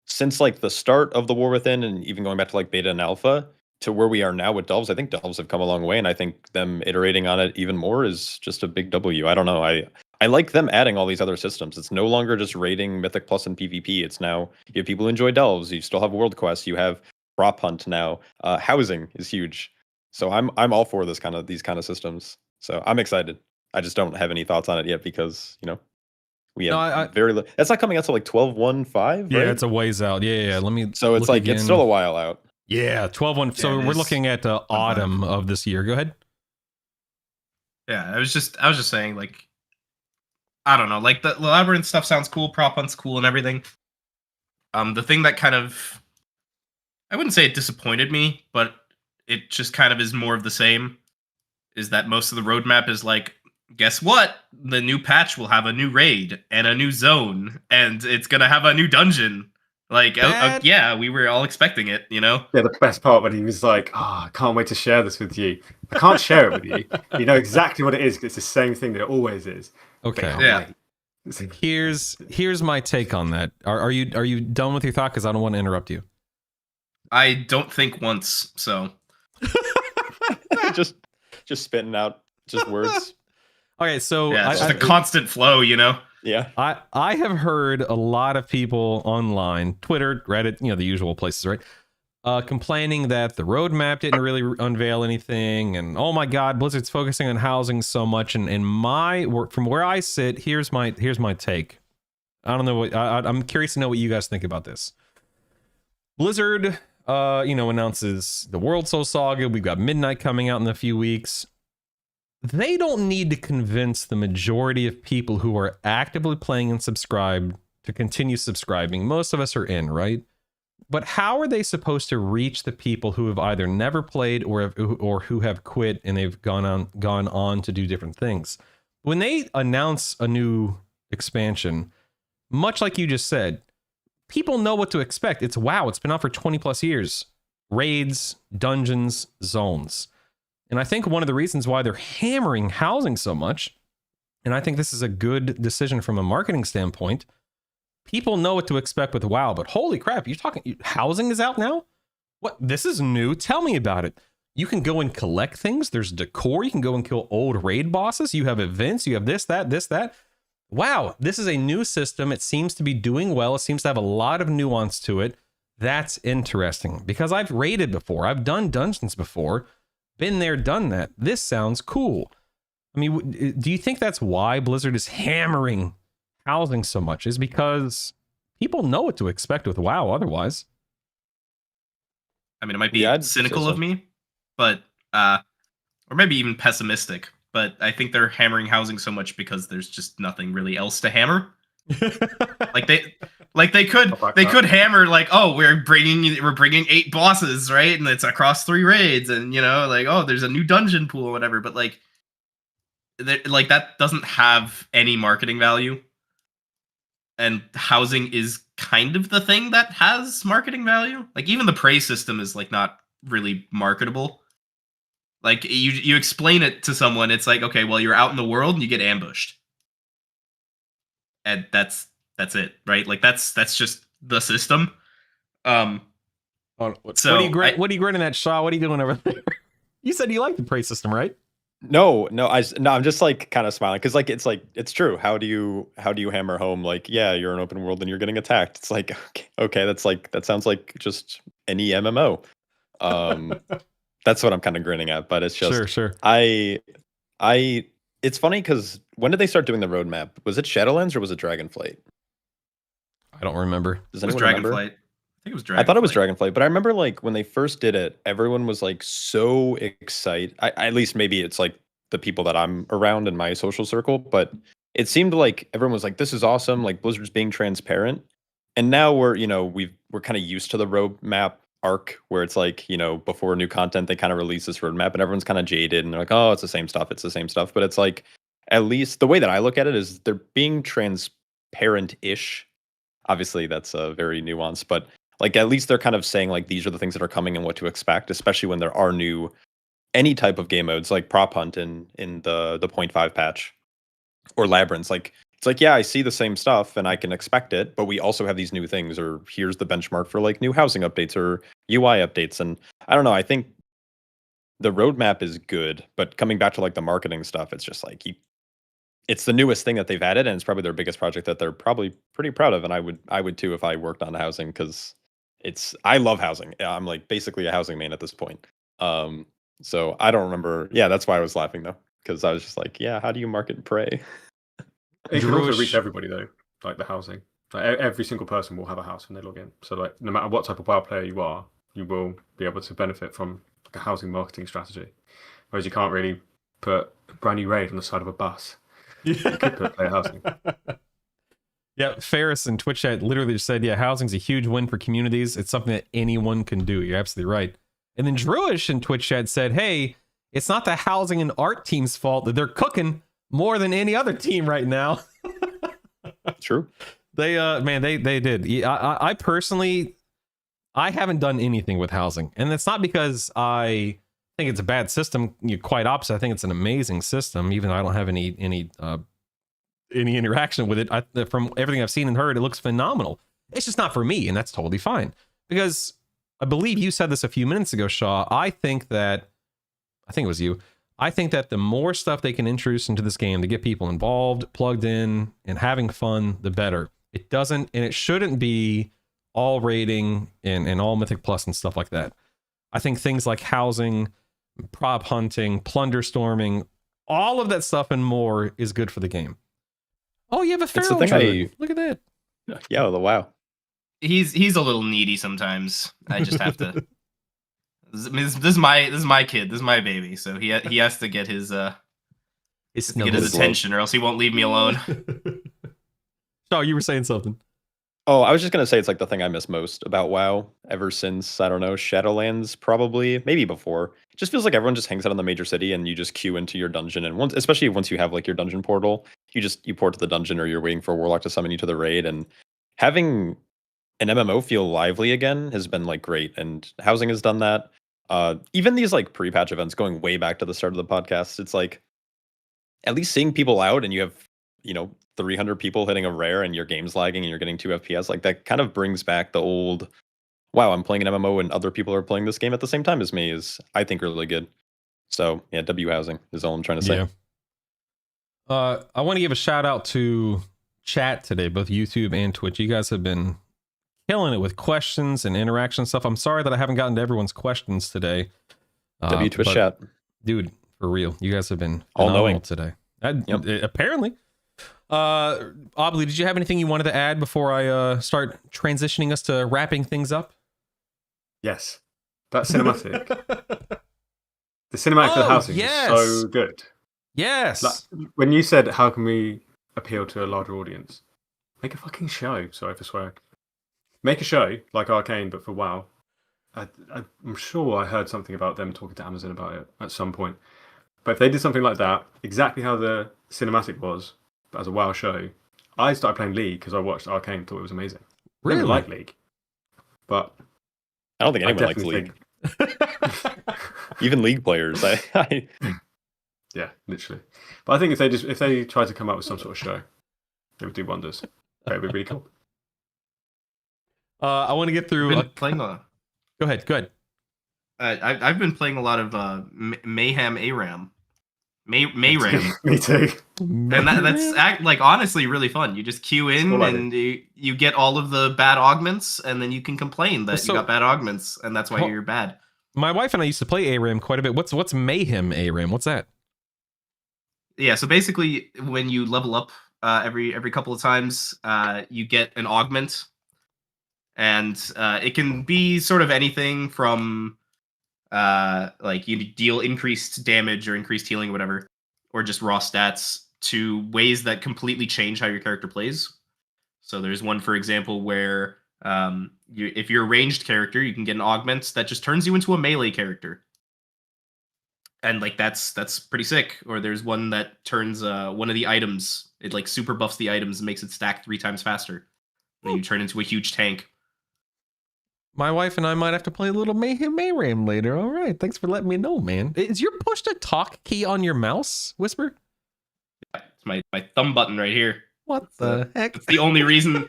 since like the start of the War Within and even going back to like beta and alpha, to where we are now with Delves, I think Delves have come a long way, and I think them iterating on it even more is just a big W. I don't know. I like them adding all these other systems. It's no longer just raiding Mythic Plus and PvP. It's now you have people who enjoy Delves. You still have World Quest. You have Prop Hunt now. Housing is huge. So I'm all for these kind of systems. So I'm excited. I just don't have any thoughts on it yet because we have that's not coming out till like 12.1.5. Yeah, right? it's a ways out. Yeah. Let me. So it's like it's still a while out. Yeah, 12.1. So we're looking at autumn of this year. Go ahead. Yeah, I was just saying, like, I don't know, like the Labyrinth stuff sounds cool, Prop Hunt's cool and everything. The thing that kind of, I wouldn't say it disappointed me, but it just kind of is more of the same, is that most of the roadmap is like, guess what? The new patch will have a new raid and a new zone, and it's gonna have a new dungeon. Like, yeah, we were all expecting it, Yeah, the best part when he was like, I can't wait to share this with you. I can't share it with you. You know exactly what it is. It's the same thing that it always is. Okay. Yeah. Here's my take on that. Are you done with your thought? Because I don't want to interrupt you. I don't think once, so. just spitting out just words. Okay, so yeah, it's just a constant flow, Yeah. I have heard a lot of people online, Twitter, Reddit, the usual places, right? Complaining that the roadmap didn't really unveil anything, and oh my god, Blizzard's focusing on housing so much. And from where I sit, here's my take. I don't know what I'm curious to know what you guys think about this. Blizzard, announces the World Soul Saga. We've got Midnight coming out in a few weeks. They don't need to convince the majority of people who are actively playing and subscribed to continue subscribing. Most of us are in, right? But how are they supposed to reach the people who have either never played or who have quit and they've gone on to do different things? When they announce a new expansion, much like you just said, people know what to expect. It's WoW. It's been out for 20 plus years. raids, dungeons, zones. And I think one of the reasons why they're hammering housing so much, and I think this is a good decision from a marketing standpoint, people know what to expect with WoW, but holy crap, you're talking housing is out now? What? This is new. Tell me about it. You can go and collect things. There's decor. You can go and kill old raid bosses. You have events. You have this, that. Wow, this is a new system. It seems to be doing well. It seems to have a lot of nuance to it. That's interesting because I've raided before. I've done dungeons before. Been there, done that. This sounds cool. I mean, do you think that's why Blizzard is hammering housing so much? Is because people know what to expect with WoW otherwise? I mean, it might be Yeah, I'd say cynical so. of me, but or maybe even pessimistic. But I think they're hammering housing so much because there's just nothing really else to hammer. Like they could hammer like, oh, we're bringing 8 bosses, right, and it's across 3 raids, and like, oh, there's a new dungeon pool or whatever. But like that doesn't have any marketing value. And housing is kind of the thing that has marketing value. Like even the prey system is like not really marketable. Like you explain it to someone, it's like, okay, well, you're out in the world and you get ambushed. And that's it, right? Like that's just the system. So what are you grinning at, Shaw? What are you doing over there? You said you like the prey system, right? No, I'm just like kind of smiling because like it's true. How do you hammer home like, yeah, you're an open world and you're getting attacked? It's like okay, that sounds like just any MMO. That's what I'm kind of grinning at, but it's just sure. It's funny because when did they start doing the roadmap? Was it Shadowlands or was it Dragonflight? I don't remember. Does it was anyone remember? Dragonflight. I think it was Dragonflight. I thought it was Dragonflight, but I remember like when they first did it, everyone was like so excited. At least maybe it's like the people that I'm around in my social circle, but it seemed like everyone was like, "This is awesome!" Like Blizzard's being transparent, and now we're we're kind of used to the roadmap arc where it's like before new content they kind of release this roadmap and everyone's kind of jaded and they're like, "Oh, it's the same stuff. It's the same stuff." But it's like at least the way that I look at it is they're being transparent-ish. Obviously, that's very nuanced, but like at least they're kind of saying like these are the things that are coming and what to expect, especially when there are new any type of game modes like prop hunt in the 0.5 patch or labyrinths. Like it's like, yeah, I see the same stuff and I can expect it, but we also have these new things, or here's the benchmark for like new housing updates or UI updates. And I don't know, I think the roadmap is good, but coming back to like the marketing stuff, it's just like it's the newest thing that they've added, and it's probably their biggest project that they're probably pretty proud of. And I would too if I worked on housing, because I love housing. I'm like basically a housing main at this point. So I don't remember. Yeah, that's why I was laughing though, because I was just like, yeah, how do you market prey? It can also reach everybody though, like the housing. Like every single person will have a house when they log in. So like no matter what type of WoW player you are, you will be able to benefit from like a housing marketing strategy. Whereas you can't really put a brand new raid on the side of a bus. You could put player housing. Yeah, Ferris in Twitch chat literally just said, yeah, housing's a huge win for communities. It's something that anyone can do. You're absolutely right. And then Drewish in Twitch chat said, hey, it's not the housing and art team's fault that they're cooking more than any other team right now. True. They they did. I personally, I haven't done anything with housing, and it's not because I think it's a bad system. Quite opposite. I think it's an amazing system, even though I don't have any interaction with it. From everything I've seen and heard, it looks phenomenal. It's just not for me, and that's totally fine. Because I believe you said this a few minutes ago, Shaw. I think it was you. I think that the more stuff they can introduce into this game to get people involved, plugged in, and having fun, the better. It doesn't, and it shouldn't be all raiding and all Mythic Plus and stuff like that. I think things like housing, prop hunting, plunder storming, all of that stuff and more is good for the game. Oh, you have a feral druid. Look at that. Yeah, the WoW. He's a little needy sometimes. I just have to. This is my kid. This is my baby. So he has to get his attention, or else he won't leave me alone. Oh, you were saying something. Oh, I was just gonna say it's like the thing I miss most about WoW ever since, I don't know, Shadowlands, probably, maybe before. It just feels like everyone just hangs out in the major city and you just queue into your dungeon, and especially once you have like your dungeon portal, you port to the dungeon, or you're waiting for a warlock to summon you to the raid. And having an MMO feel lively again has been like great, and housing has done that. Even these like pre-patch events, going way back to the start of the podcast, it's like at least seeing people out, and you have 300 people hitting a rare, and your game's lagging, and you're getting 2 FPS. Like that kind of brings back the old, wow, I'm playing an MMO and other people are playing this game at the same time as me, is I think really good. So yeah, W housing is all I'm trying to say. Yeah. I want to give a shout out to chat today, both YouTube and Twitch. You guys have been killing it with questions and interaction stuff. I'm sorry that I haven't gotten to everyone's questions today. W Twitch but, chat, dude, for real, you guys have been all knowing today. Apparently. Obley, did you have anything you wanted to add before I start transitioning us to wrapping things up? Yes, that cinematic. The cinematic for the housing is so good. Yes. Like, when you said, how can we appeal to a larger audience? Make a fucking show. Sorry for swearing. Make a show like Arcane, but for WoW. I'm sure I heard something about them talking to Amazon about it at some point. But if they did something like that, exactly how the cinematic was, but as a WoW show, I started playing League because I watched Arcane and thought it was amazing. Really? I didn't like League. But I don't think anyone likes League. Even League players. I Yeah, literally. But I think if they tried to come up with some sort of show, it would do wonders. That would be really cool. I want to get through. Playing Go ahead. I've been playing a lot of Mayhem ARAM. Mayram. Me too. And that's like honestly really fun. You just queue in and you get all of the bad augments, and then you can complain that you got bad augments, and that's why you're bad. My wife and I used to play ARAM quite a bit. What's Mayhem ARAM? What's that? Yeah, so basically when you level up every couple of times, you get an augment, and it can be sort of anything from like you deal increased damage or increased healing or whatever, or just raw stats, to ways that completely change how your character plays. So there's one, for example, where if you're a ranged character, you can get an augment that just turns you into a melee character. And like that's pretty sick. Or there's one that turns one of the items, it like super buffs the items and makes it stack 3 times faster. And then you turn into a huge tank. My wife and I might have to play a little Mayhem ARAM later. All right, thanks for letting me know, man. Is your push to talk key on your mouse, Whisper? Yeah, it's my thumb button right here. What the heck? It's the only reason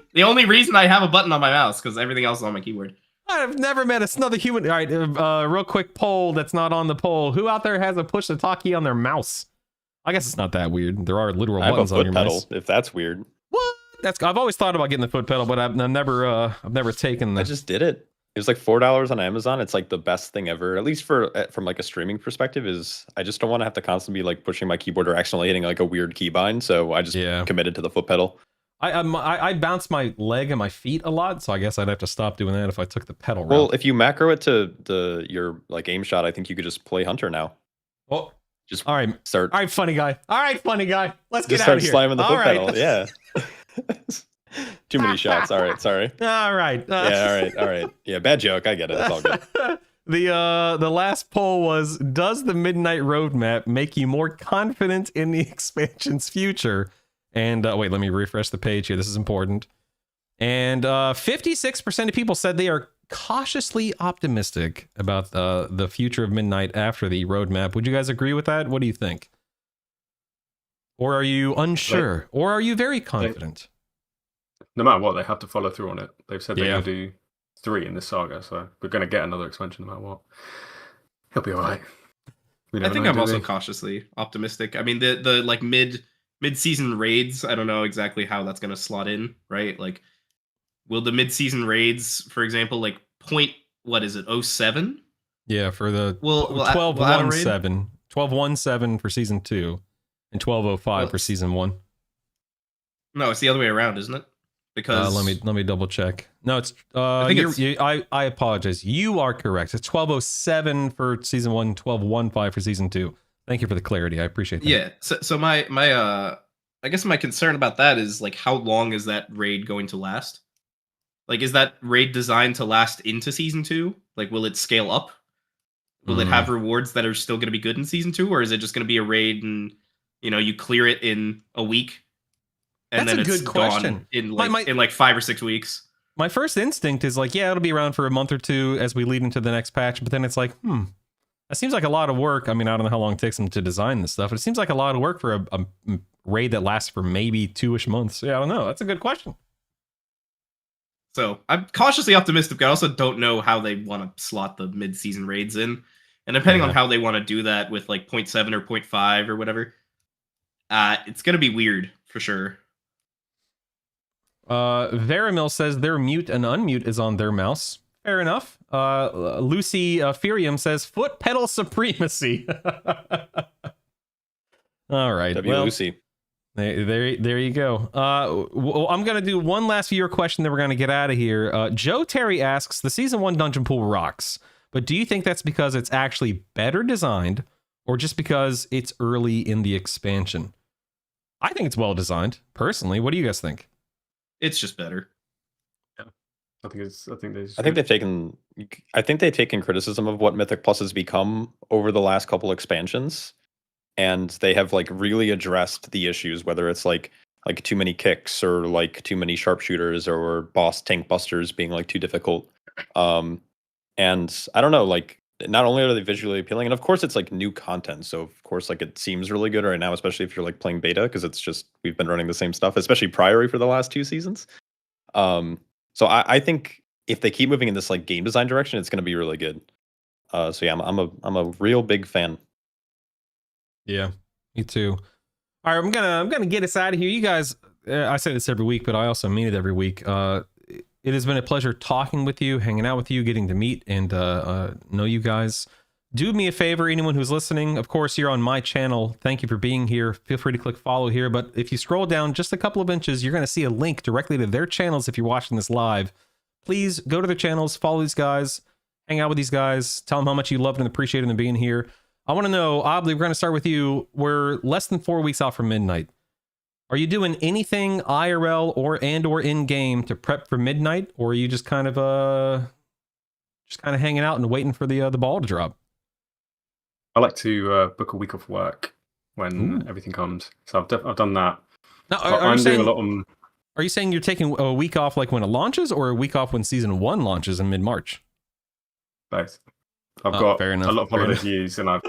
I have a button on my mouse, because everything else is on my keyboard. I've never met another human. All right, real quick poll that's not on the poll. Who out there has a push to talk key on their mouse? I guess it's not that weird. There are literal buttons on your pedal, mouse. if that's weird. What? I've always thought about getting the foot pedal, but I've never taken. I just did it. It was like $4 on Amazon. It's like the best thing ever, at least from like a streaming perspective. Is I just don't want to have to constantly be like pushing my keyboard or accidentally hitting like a weird keybind. So I just committed to the foot pedal. I bounce my leg and my feet a lot, so I guess I'd have to stop doing that if I took the pedal route. Well, if you macro it to your like aim shot, I think you could just play Hunter now. Well, just all right, start. All right, funny guy. Let's get just out of start here. slamming the all foot right. pedal. Yeah. Too many shots. All right, sorry. All right. Yeah, all right. Yeah, bad joke. I get it. It's all good. The last poll was: does the Midnight Roadmap make you more confident in the expansion's future? And wait, let me refresh the page here. This is important. And 56% of people said they are cautiously optimistic about the future of Midnight after the roadmap. Would you guys agree with that? What do you think? Or are you unsure? Or are you very confident? No matter what, they have to follow through on it. They've said they're going to do 3 in this saga, so we're going to get another expansion no matter what. He'll be all right. I think I'm also cautiously optimistic. I mean, the like mid-season raids, I don't know exactly how that's going to slot in, right? Like, will the mid-season raids, for example, like what is it, 07? Yeah, for the 12-1-7. 12-1-7 for season 2 and 12-05 for season 1. No, it's the other way around, isn't it? Because let me double check. No, it's I think I apologize. You are correct. It's 12-07 for season 1, 12-1-5 for season 2. Thank you for the clarity. I appreciate that. Yeah. So my I guess my concern about that is like, how long is that raid going to last? Like, is that raid designed to last into season 2? Like, will it scale up? Will it have rewards that are still going to be good in season 2, or is it just going to be a raid and you clear it in a week? And That's then a it's good question. gone in like 5 or 6 weeks. My first instinct is like, yeah, it'll be around for a month or two as we lead into the next patch. But then it's like, that seems like a lot of work. I mean, I don't know how long it takes them to design this stuff, but it seems like a lot of work for a raid that lasts for maybe 2-ish months. Yeah, I don't know. That's a good question. So I'm cautiously optimistic. I also don't know how they want to slot the mid-season raids in, and depending on how they want to do that with like 0.7 or 0.5 or whatever, it's gonna be weird for sure. Veramil says their mute and unmute is on their mouse. Fair enough. Lucy Furium says foot pedal supremacy. All right. Well, Lucy. There you go. Well, I'm gonna do one last viewer question, then we're gonna get out of here. Joe Terry asks, the season 1 dungeon pool rocks, but do you think that's because it's actually better designed, or just because it's early in the expansion? I think it's well designed, personally. What do you guys think? It's just better. I think they've taken criticism of what Mythic Plus has become over the last couple expansions, and they have like really addressed the issues, whether it's like too many kicks or like too many sharpshooters or boss tank busters being like too difficult. And I don't know, like not only are they visually appealing, and of course it's like new content, so of course like it seems really good right now, especially if you're like playing beta, because it's just we've been running the same stuff, especially Priory for the last 2 seasons. So I think if they keep moving in this like game design direction, it's going to be really good. So yeah, I'm a real big fan. Yeah, me too. All right, I'm gonna get us out of here. You guys, I say this every week, but I also mean it every week. It has been a pleasure talking with you, hanging out with you, getting to meet and know you guys. Do me a favor, anyone who's listening, of course, you're on my channel. Thank you for being here. Feel free to click follow here. But if you scroll down just a couple of inches, you're going to see a link directly to their channels if you're watching this live. Please go to their channels, follow these guys, hang out with these guys, tell them how much you love and appreciate them being here. I want to know, Obley, we're going to start with you. We're less than 4 weeks out from midnight. Are you doing anything IRL or in-game to prep for midnight, or are you just kind of hanging out and waiting for the ball to drop? I like to book a week off work when everything comes. So I've done that. Now, I'm doing a lot on. Are you saying you're taking a week off like when it launches, or a week off when season 1 launches in mid-March? Both. I've got fair enough, a lot of holidays to use, and I'm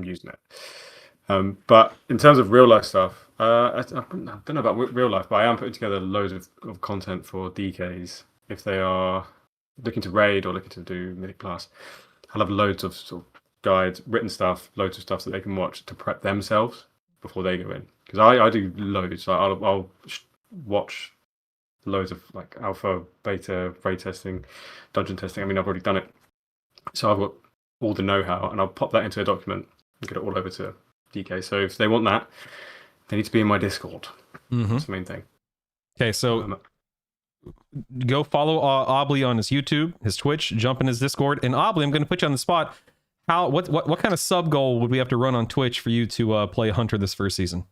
using it. But in terms of real life stuff, I don't know about real life, but I am putting together loads of content for DKs if they are looking to raid or looking to do Mythic Plus. I'll have loads of sort of guides, written stuff, loads of stuff that they can watch to prep themselves before they go in. Because I do loads. I'll watch loads of like alpha, beta, raid testing, dungeon testing. I mean, I've already done it. So I've got all the know-how, and I'll pop that into a document and get it all over to DK. So if they want that, they need to be in my Discord. That's the main thing. Okay, so go follow Obley on his YouTube, his Twitch, jump in his Discord, and Obley, I'm going to put you on the spot. What kind of sub goal would we have to run on Twitch for you to play Hunter this first season?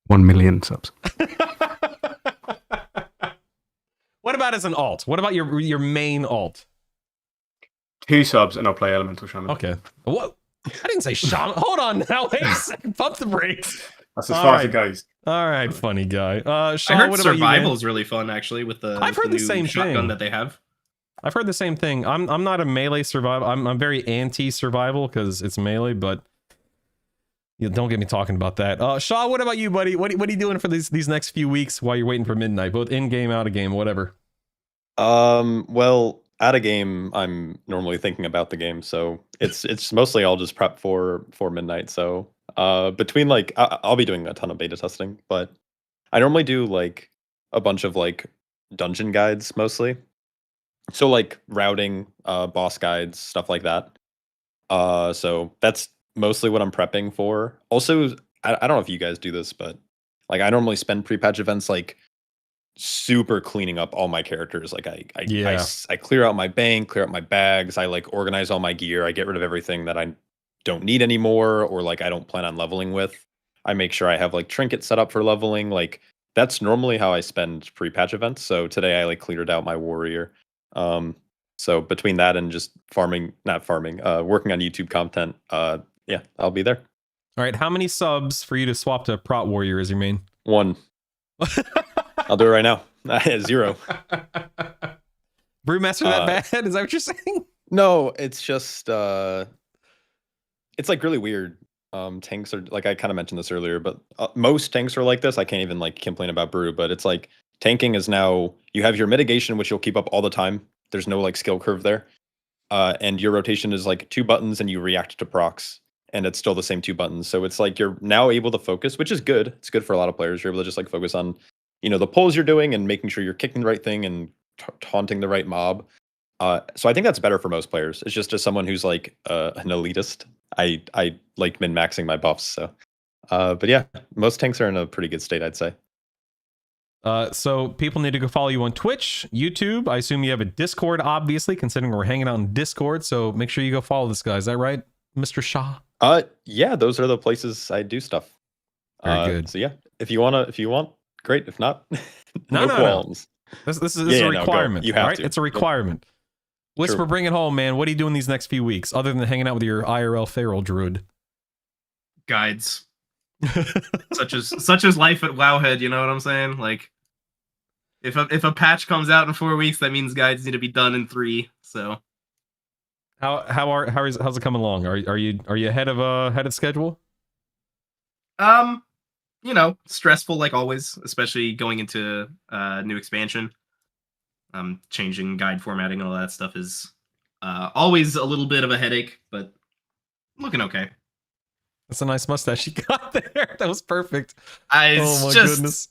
1 million subs. What about as an alt? What about your main alt? 2 subs and I'll play Elemental Shaman. Okay. What? I didn't say Shaman. Hold on now. Wait a second. Pump the brakes. That's as far as it goes. All right, funny guy. Sean, I heard what Survival is really fun, actually, with the I've heard the new same shotgun thing that they have. I've heard the same thing. I'm not a melee survival. I'm very anti-survival because it's melee, but don't get me talking about that. Shaw, what about you, buddy? What are you doing for these next few weeks while you're waiting for midnight, both in game, out of game, whatever? Well, out of game, I'm normally thinking about the game, so it's mostly I'll just prep for midnight. So between like I'll be doing a ton of beta testing, but I normally do like a bunch of like dungeon guides mostly. So like routing, boss guides, stuff like that. So that's mostly what I'm prepping for. Also, I don't know if you guys do this, but like I normally spend pre-patch events like super cleaning up all my characters. Like I clear out my bank, clear out my bags. I like organize all my gear. I get rid of everything that I don't need anymore, or like I don't plan on leveling with. I make sure I have like trinkets set up for leveling. Like that's normally how I spend pre-patch events. So today I like cleared out my warrior. So between that and just working on YouTube content, yeah, I'll be there. All right, how many subs for you to swap to Prot Warrior as your main? 1. I'll do it right now. 0. Brewmaster that bad? Is that what you're saying? No, it's just it's like really weird. Tanks are like, I kind of mentioned this earlier, but most tanks are like this. I can't even like complain about brew, but it's like tanking is now, you have your mitigation, which you'll keep up all the time. There's no like skill curve there. And your rotation is like 2 buttons and you react to procs, and it's still the same 2 buttons. So it's like you're now able to focus, which is good. It's good for a lot of players. You're able to just like focus on, the pulls you're doing and making sure you're kicking the right thing and taunting the right mob. So I think that's better for most players. It's just as someone who's like an elitist, I like min-maxing my buffs. So, but yeah, most tanks are in a pretty good state, I'd say. So people need to go follow you on Twitch, YouTube. I assume you have a Discord, obviously, considering we're hanging out in Discord. So make sure you go follow this guy. Is that right, Mr. Shaw? Yeah, those are the places I do stuff. Very good. So yeah, if you want, great. If not, no qualms. This is a requirement. You have right? to. It's a requirement. Whisper, True. bring it home, man. What are you doing these next few weeks, other than hanging out with your IRL feral druid? Guides. such as life at Wowhead, you know what I'm saying? Like, if a patch comes out in 4 weeks, that means guides need to be done in 3. So how's it coming along? Are you ahead of schedule? Stressful like always, especially going into new expansion. Changing guide formatting and all that stuff is always a little bit of a headache, but looking okay. That's a nice mustache you got there. That was perfect. Oh my goodness.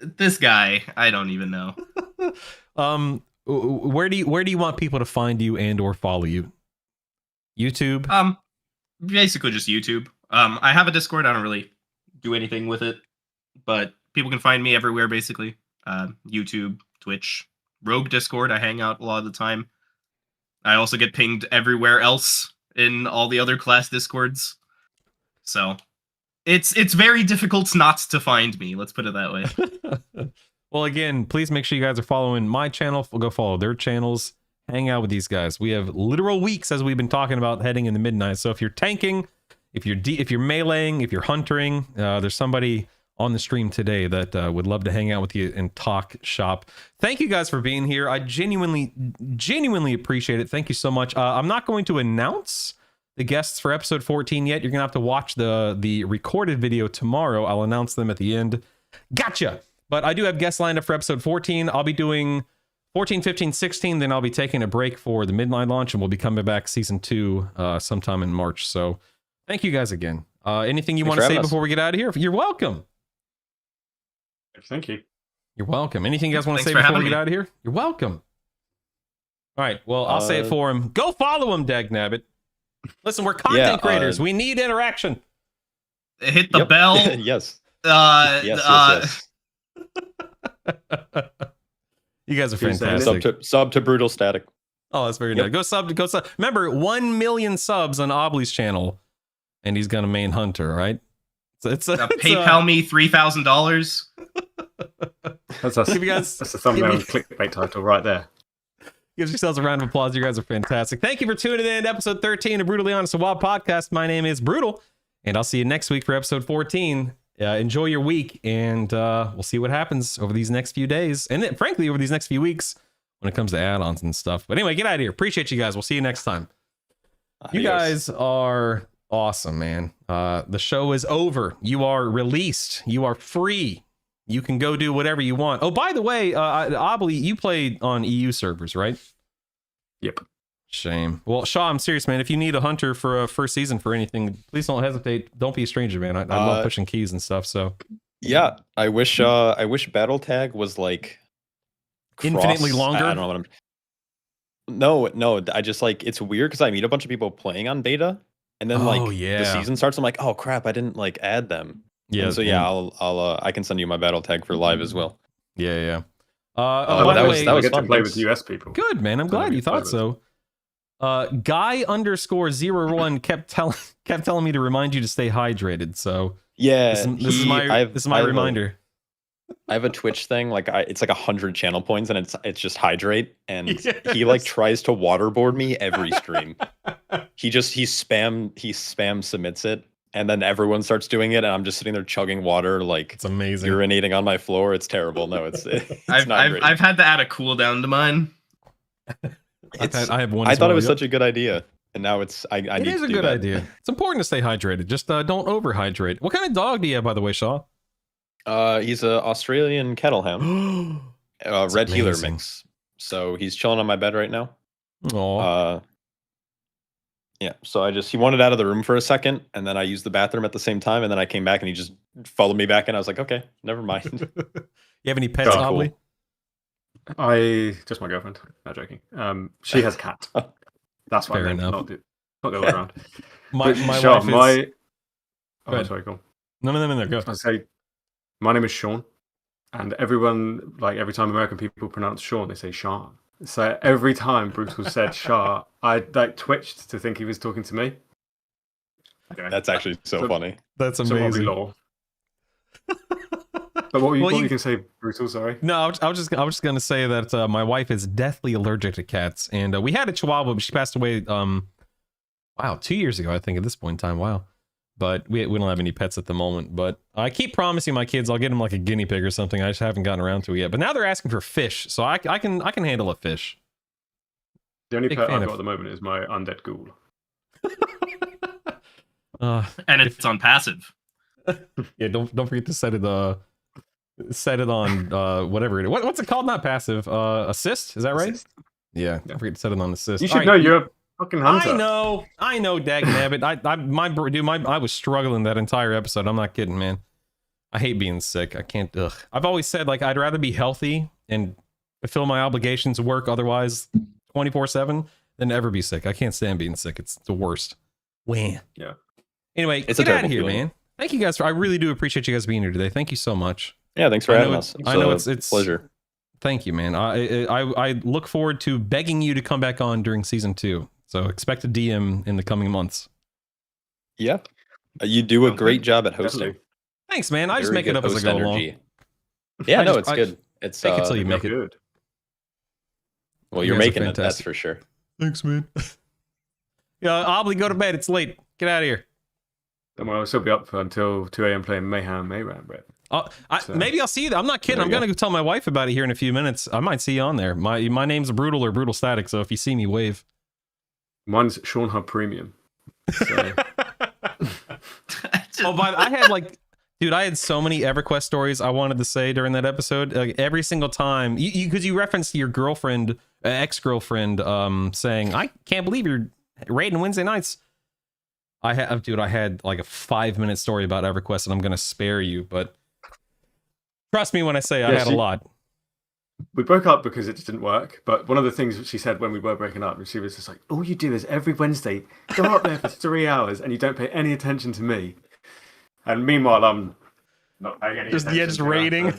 This guy, I don't even know. Where do you want people to find you and or follow you? YouTube? Basically just YouTube. I have a Discord. I don't really do anything with it, but people can find me everywhere basically. YouTube, Twitch, Rogue Discord. I hang out a lot of the time. I also get pinged everywhere else in all the other class Discords. So it's very difficult not to find me. Let's put it that way. Well, again, please make sure you guys are following my channel. Go follow their channels. Hang out with these guys. We have literal weeks, as we've been talking about, heading in the midnight. So if you're tanking, if you're meleeing, if you're hunting, there's somebody on the stream today that would love to hang out with you and talk shop. Thank you guys for being here. I genuinely appreciate it. Thank you so much. I'm not going to announce the guests for episode 14 yet. You're gonna have to watch the recorded video tomorrow. I'll announce them at the end. Gotcha. But I do have guests lined up for episode 14. I'll be doing 14, 15, 16. Then I'll be taking a break for the midnight launch, and we'll be coming back season 2 sometime in March. So thank you guys again. Anything you want to say before we get out of here? You're welcome. Thank you. You're welcome. Anything you guys want to say before we get out of here? You're welcome. All right. Well, I'll say it for him. Go follow him, Dagnabbit. Listen, we're content creators. We need interaction. Hit the bell. Yes. Yes. You guys are fantastic. Sub to Brutal Static. Oh, that's very nice. Go sub. Remember, 1 million subs on Oblie's channel, and he's gonna main hunter, right? It's PayPal me $3,000. That's the thumbnail clickbait title right there. Give yourselves a round of applause. You guys are fantastic. Thank you for tuning in to episode 13 of Brutally Honest and Wild podcast. My name is Brutal, and I'll see you next week for episode 14. Enjoy your week, and we'll see what happens over these next few days, and then, frankly, over these next few weeks when it comes to add-ons and stuff. But anyway, get out of here. Appreciate you guys. We'll see you next time. You guys are awesome, man. The show is over. You are released. You are free. You can go do whatever you want. Oh, by the way, Obli, you played on EU servers, right? Yep. Shame. Well, Shaw, I'm serious, man. If you need a hunter for a first season for anything, please don't hesitate. Don't be a stranger, man. I love pushing keys and stuff. So yeah, I wish Battle Tag was like infinitely longer. I don't know what I'm. No. I just like, it's weird because I meet a bunch of people playing on beta, and then the season starts. I'm like, oh crap, I didn't like add them. Yeah. And so I'll I can send you my Battle Tag for live as well. Yeah. That was fun. To play with US people. Good, man. I'm glad you thought so. Guy_01 kept telling me to remind you to stay hydrated. So yeah, this is my reminder. I have a Twitch thing, like it's like 100 channel points, and it's just hydrate, and he like tries to waterboard me every stream. he spam submits it, and then everyone starts doing it, and I'm just sitting there chugging water, like It's amazing. urinating on my floor. It's terrible. No, it's not great. I've had to add a cooldown to mine. I have one. I as thought it well, was yep. such a good idea, and now it's I It need is to a do good that. idea. It's important to stay hydrated. Just don't overhydrate. What kind of dog do you have, by the way, Shaw? He's a Australian kettle hound, That's red healer amazing. mix. So he's chilling on my bed right now. Oh, Yeah. So he wanted out of the room for a second, and then I used the bathroom at the same time, and then I came back and he just followed me back, and I was like, okay, never mind. you have any pets, Oh, Obley? Just my girlfriend. Not joking. She has a cat. That's why Fair I named it, enough. not the other way around. My But Sean, wife is. Go Oh, ahead. sorry, go. No, go. I say, my name is Sean, and everyone, like every time American people pronounce Sean, they say Sean. So every time Brutal said Shah, I like twitched to think he was talking to me. Anyway, That's actually so funny. That's so probably amazing. lore. But what were Well, you you- can say, Brutal? Sorry. No, I was just gonna say that my wife is deathly allergic to cats, and we had a Chihuahua, but she passed away. Wow, 2 years ago, I think. At this point in time, wow. But we don't have any pets at the moment. But I keep promising my kids I'll get them like a guinea pig or something. I just haven't gotten around to it yet. But now they're asking for fish, so I can handle a fish. The only Big pet fan I've of- got at the moment is my undead ghoul. And it's on passive. Yeah, don't forget to set it on whatever it is. What's it called? Not passive. Assist. Is that right? Assist. Yeah. Yeah. Don't forget to set it on assist. You All should right. know you're a fucking hunter. I know, dagnabbit. I was struggling that entire episode. I'm not kidding, man. I hate being sick. I can't. Ugh. I've always said like I'd rather be healthy and fulfill my obligations, work otherwise 24/7 than ever be sick. I can't stand being sick. It's the worst. Wham. Yeah. Anyway, It's a get out of terrible here, feeling. man. Thank you guys. I really do appreciate you guys being here today. Thank you so much. Yeah, thanks for I know having it's- us. I know a it's- pleasure. Thank you, man. I look forward to begging you to come back on during season 2. So expect a DM in the coming months. Yeah, you do a Sounds great good. job at hosting. Definitely. Thanks, man. I just Very make it good up as I host go along. energy. Yeah, I no, just- it's I- good. It's fake it till you You're make it. good. well, You you're guys are making it. That's fantastic. for sure. Thanks, man. Yeah, Obley, go to bed. It's late. Get out of here. Don't worry, I'll still be up until 2 a.m. playing Mayhem Mayram, but So- Maybe I'll see you. I'm not kidding. There I'm you gonna go tell my wife about it here in a few minutes. I might see you on there. My name's Brutal or Brutal Static. So if you see me, wave. mine's Sean Hub Premium. So, I had like, dude, I had so many EverQuest stories I wanted to say during that episode. Like every single time, because you referenced your girlfriend, ex-girlfriend, saying, "I can't believe you're raiding Wednesday nights." I had like a 5-minute story about EverQuest, and I'm gonna spare you, but trust me when I say I Yeah, had a lot. we broke up because it just didn't work. But one of the things that she said when we were breaking up, she was just like, "All you do is every Wednesday go up there for 3 hours and you don't pay any attention to me." And meanwhile, I'm not paying any Just- attention. yeah, just to her. raiding.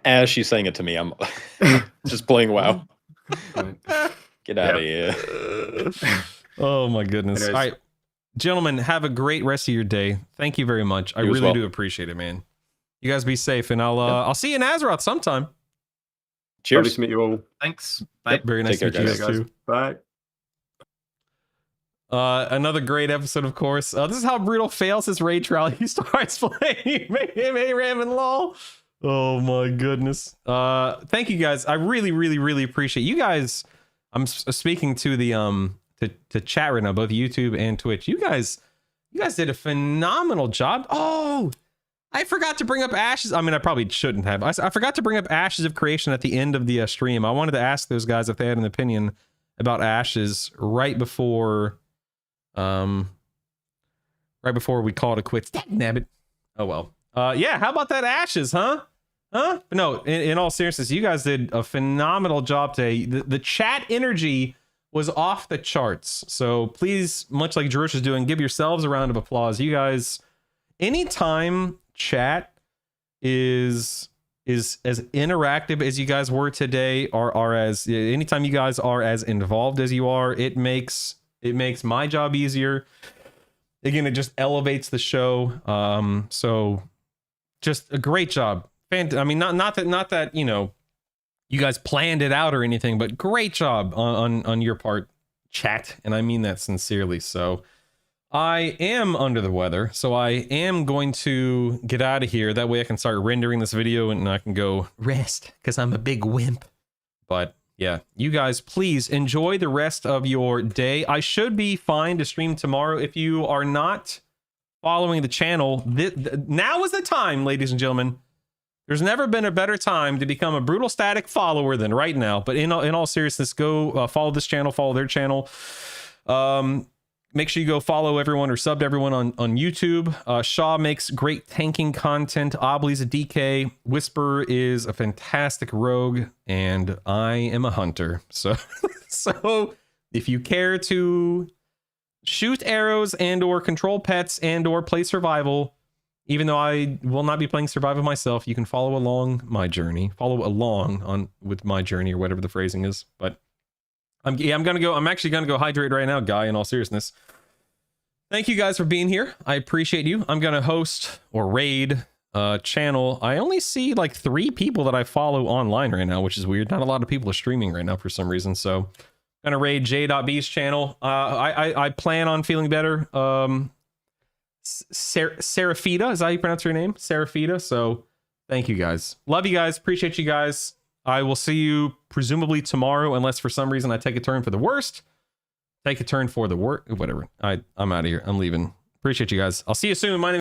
As she's saying it to me, I'm just playing WoW. Right. Get out of here. Oh my goodness! Anyways. All right, gentlemen, have a great rest of your day. Thank you very much. I You as really well. do appreciate it, man. You guys be safe, and I'll see you in Azeroth sometime. Lovely Cheers. to meet you all. Thanks. Bye. Very nice Take to care, meet you guys. guys Guys. too. Bye. Another great episode, of course. This is how Brutal fails his raid trial. He starts playing Ram and LOL. Oh my goodness. Thank you guys. I really, really, really appreciate you guys. I'm speaking to the to chat right now, both YouTube and Twitch. You guys did a phenomenal job. Oh, I forgot to bring up Ashes. I mean, I probably shouldn't have. I forgot to bring up Ashes of Creation at the end of the stream. I wanted to ask those guys if they had an opinion about Ashes right before we called it quits. Nabbit. Oh well. Yeah, how about that Ashes, huh? But no, in all seriousness, you guys did a phenomenal job today. The chat energy was off the charts. So please, much like Jerush is doing, give yourselves a round of applause. You guys, anytime chat is as interactive as you guys were today, or as anytime you guys are as involved as you are, it makes my job easier. Again, it just elevates the show. So just a great job. I mean, not that you know, you guys planned it out or anything, but great job on your part, chat, and I mean that sincerely. So I am under the weather, so I am going to get out of here. That way I can start rendering this video and I can go rest, because I'm a big wimp. But yeah, you guys, please enjoy the rest of your day. I should be fine to stream tomorrow. If you are not following the channel, now is the time, ladies and gentlemen. There's never been a better time to become a Brutal Static follower than right now. But in all seriousness, go follow this channel, follow their channel. Make sure you go follow everyone or sub to everyone on YouTube. Shaw makes great tanking content. Oblie's a DK. Whisper is a fantastic rogue. And I am a hunter. So, so if you care to shoot arrows and or control pets and or play survival, even though I will not be playing survival myself, you can follow along my journey. Follow along with my journey, or whatever the phrasing is. But I'm actually gonna go hydrate right now, guy, in all seriousness. Thank you guys for being here. I appreciate you. I'm gonna host or raid channel. I only see like 3 people that I follow online right now, which is weird. Not a lot of people are streaming right now for some reason. So I'm gonna raid J.B's channel. I plan on feeling better. Seraphita, is that how you pronounce your name? Seraphita. So thank you guys. Love you guys. Appreciate you guys. I will see you presumably tomorrow, unless for some reason I take a turn for the worst. Take a turn for the worst. Whatever. I'm out of here. I'm leaving. Appreciate you guys. I'll see you soon. My name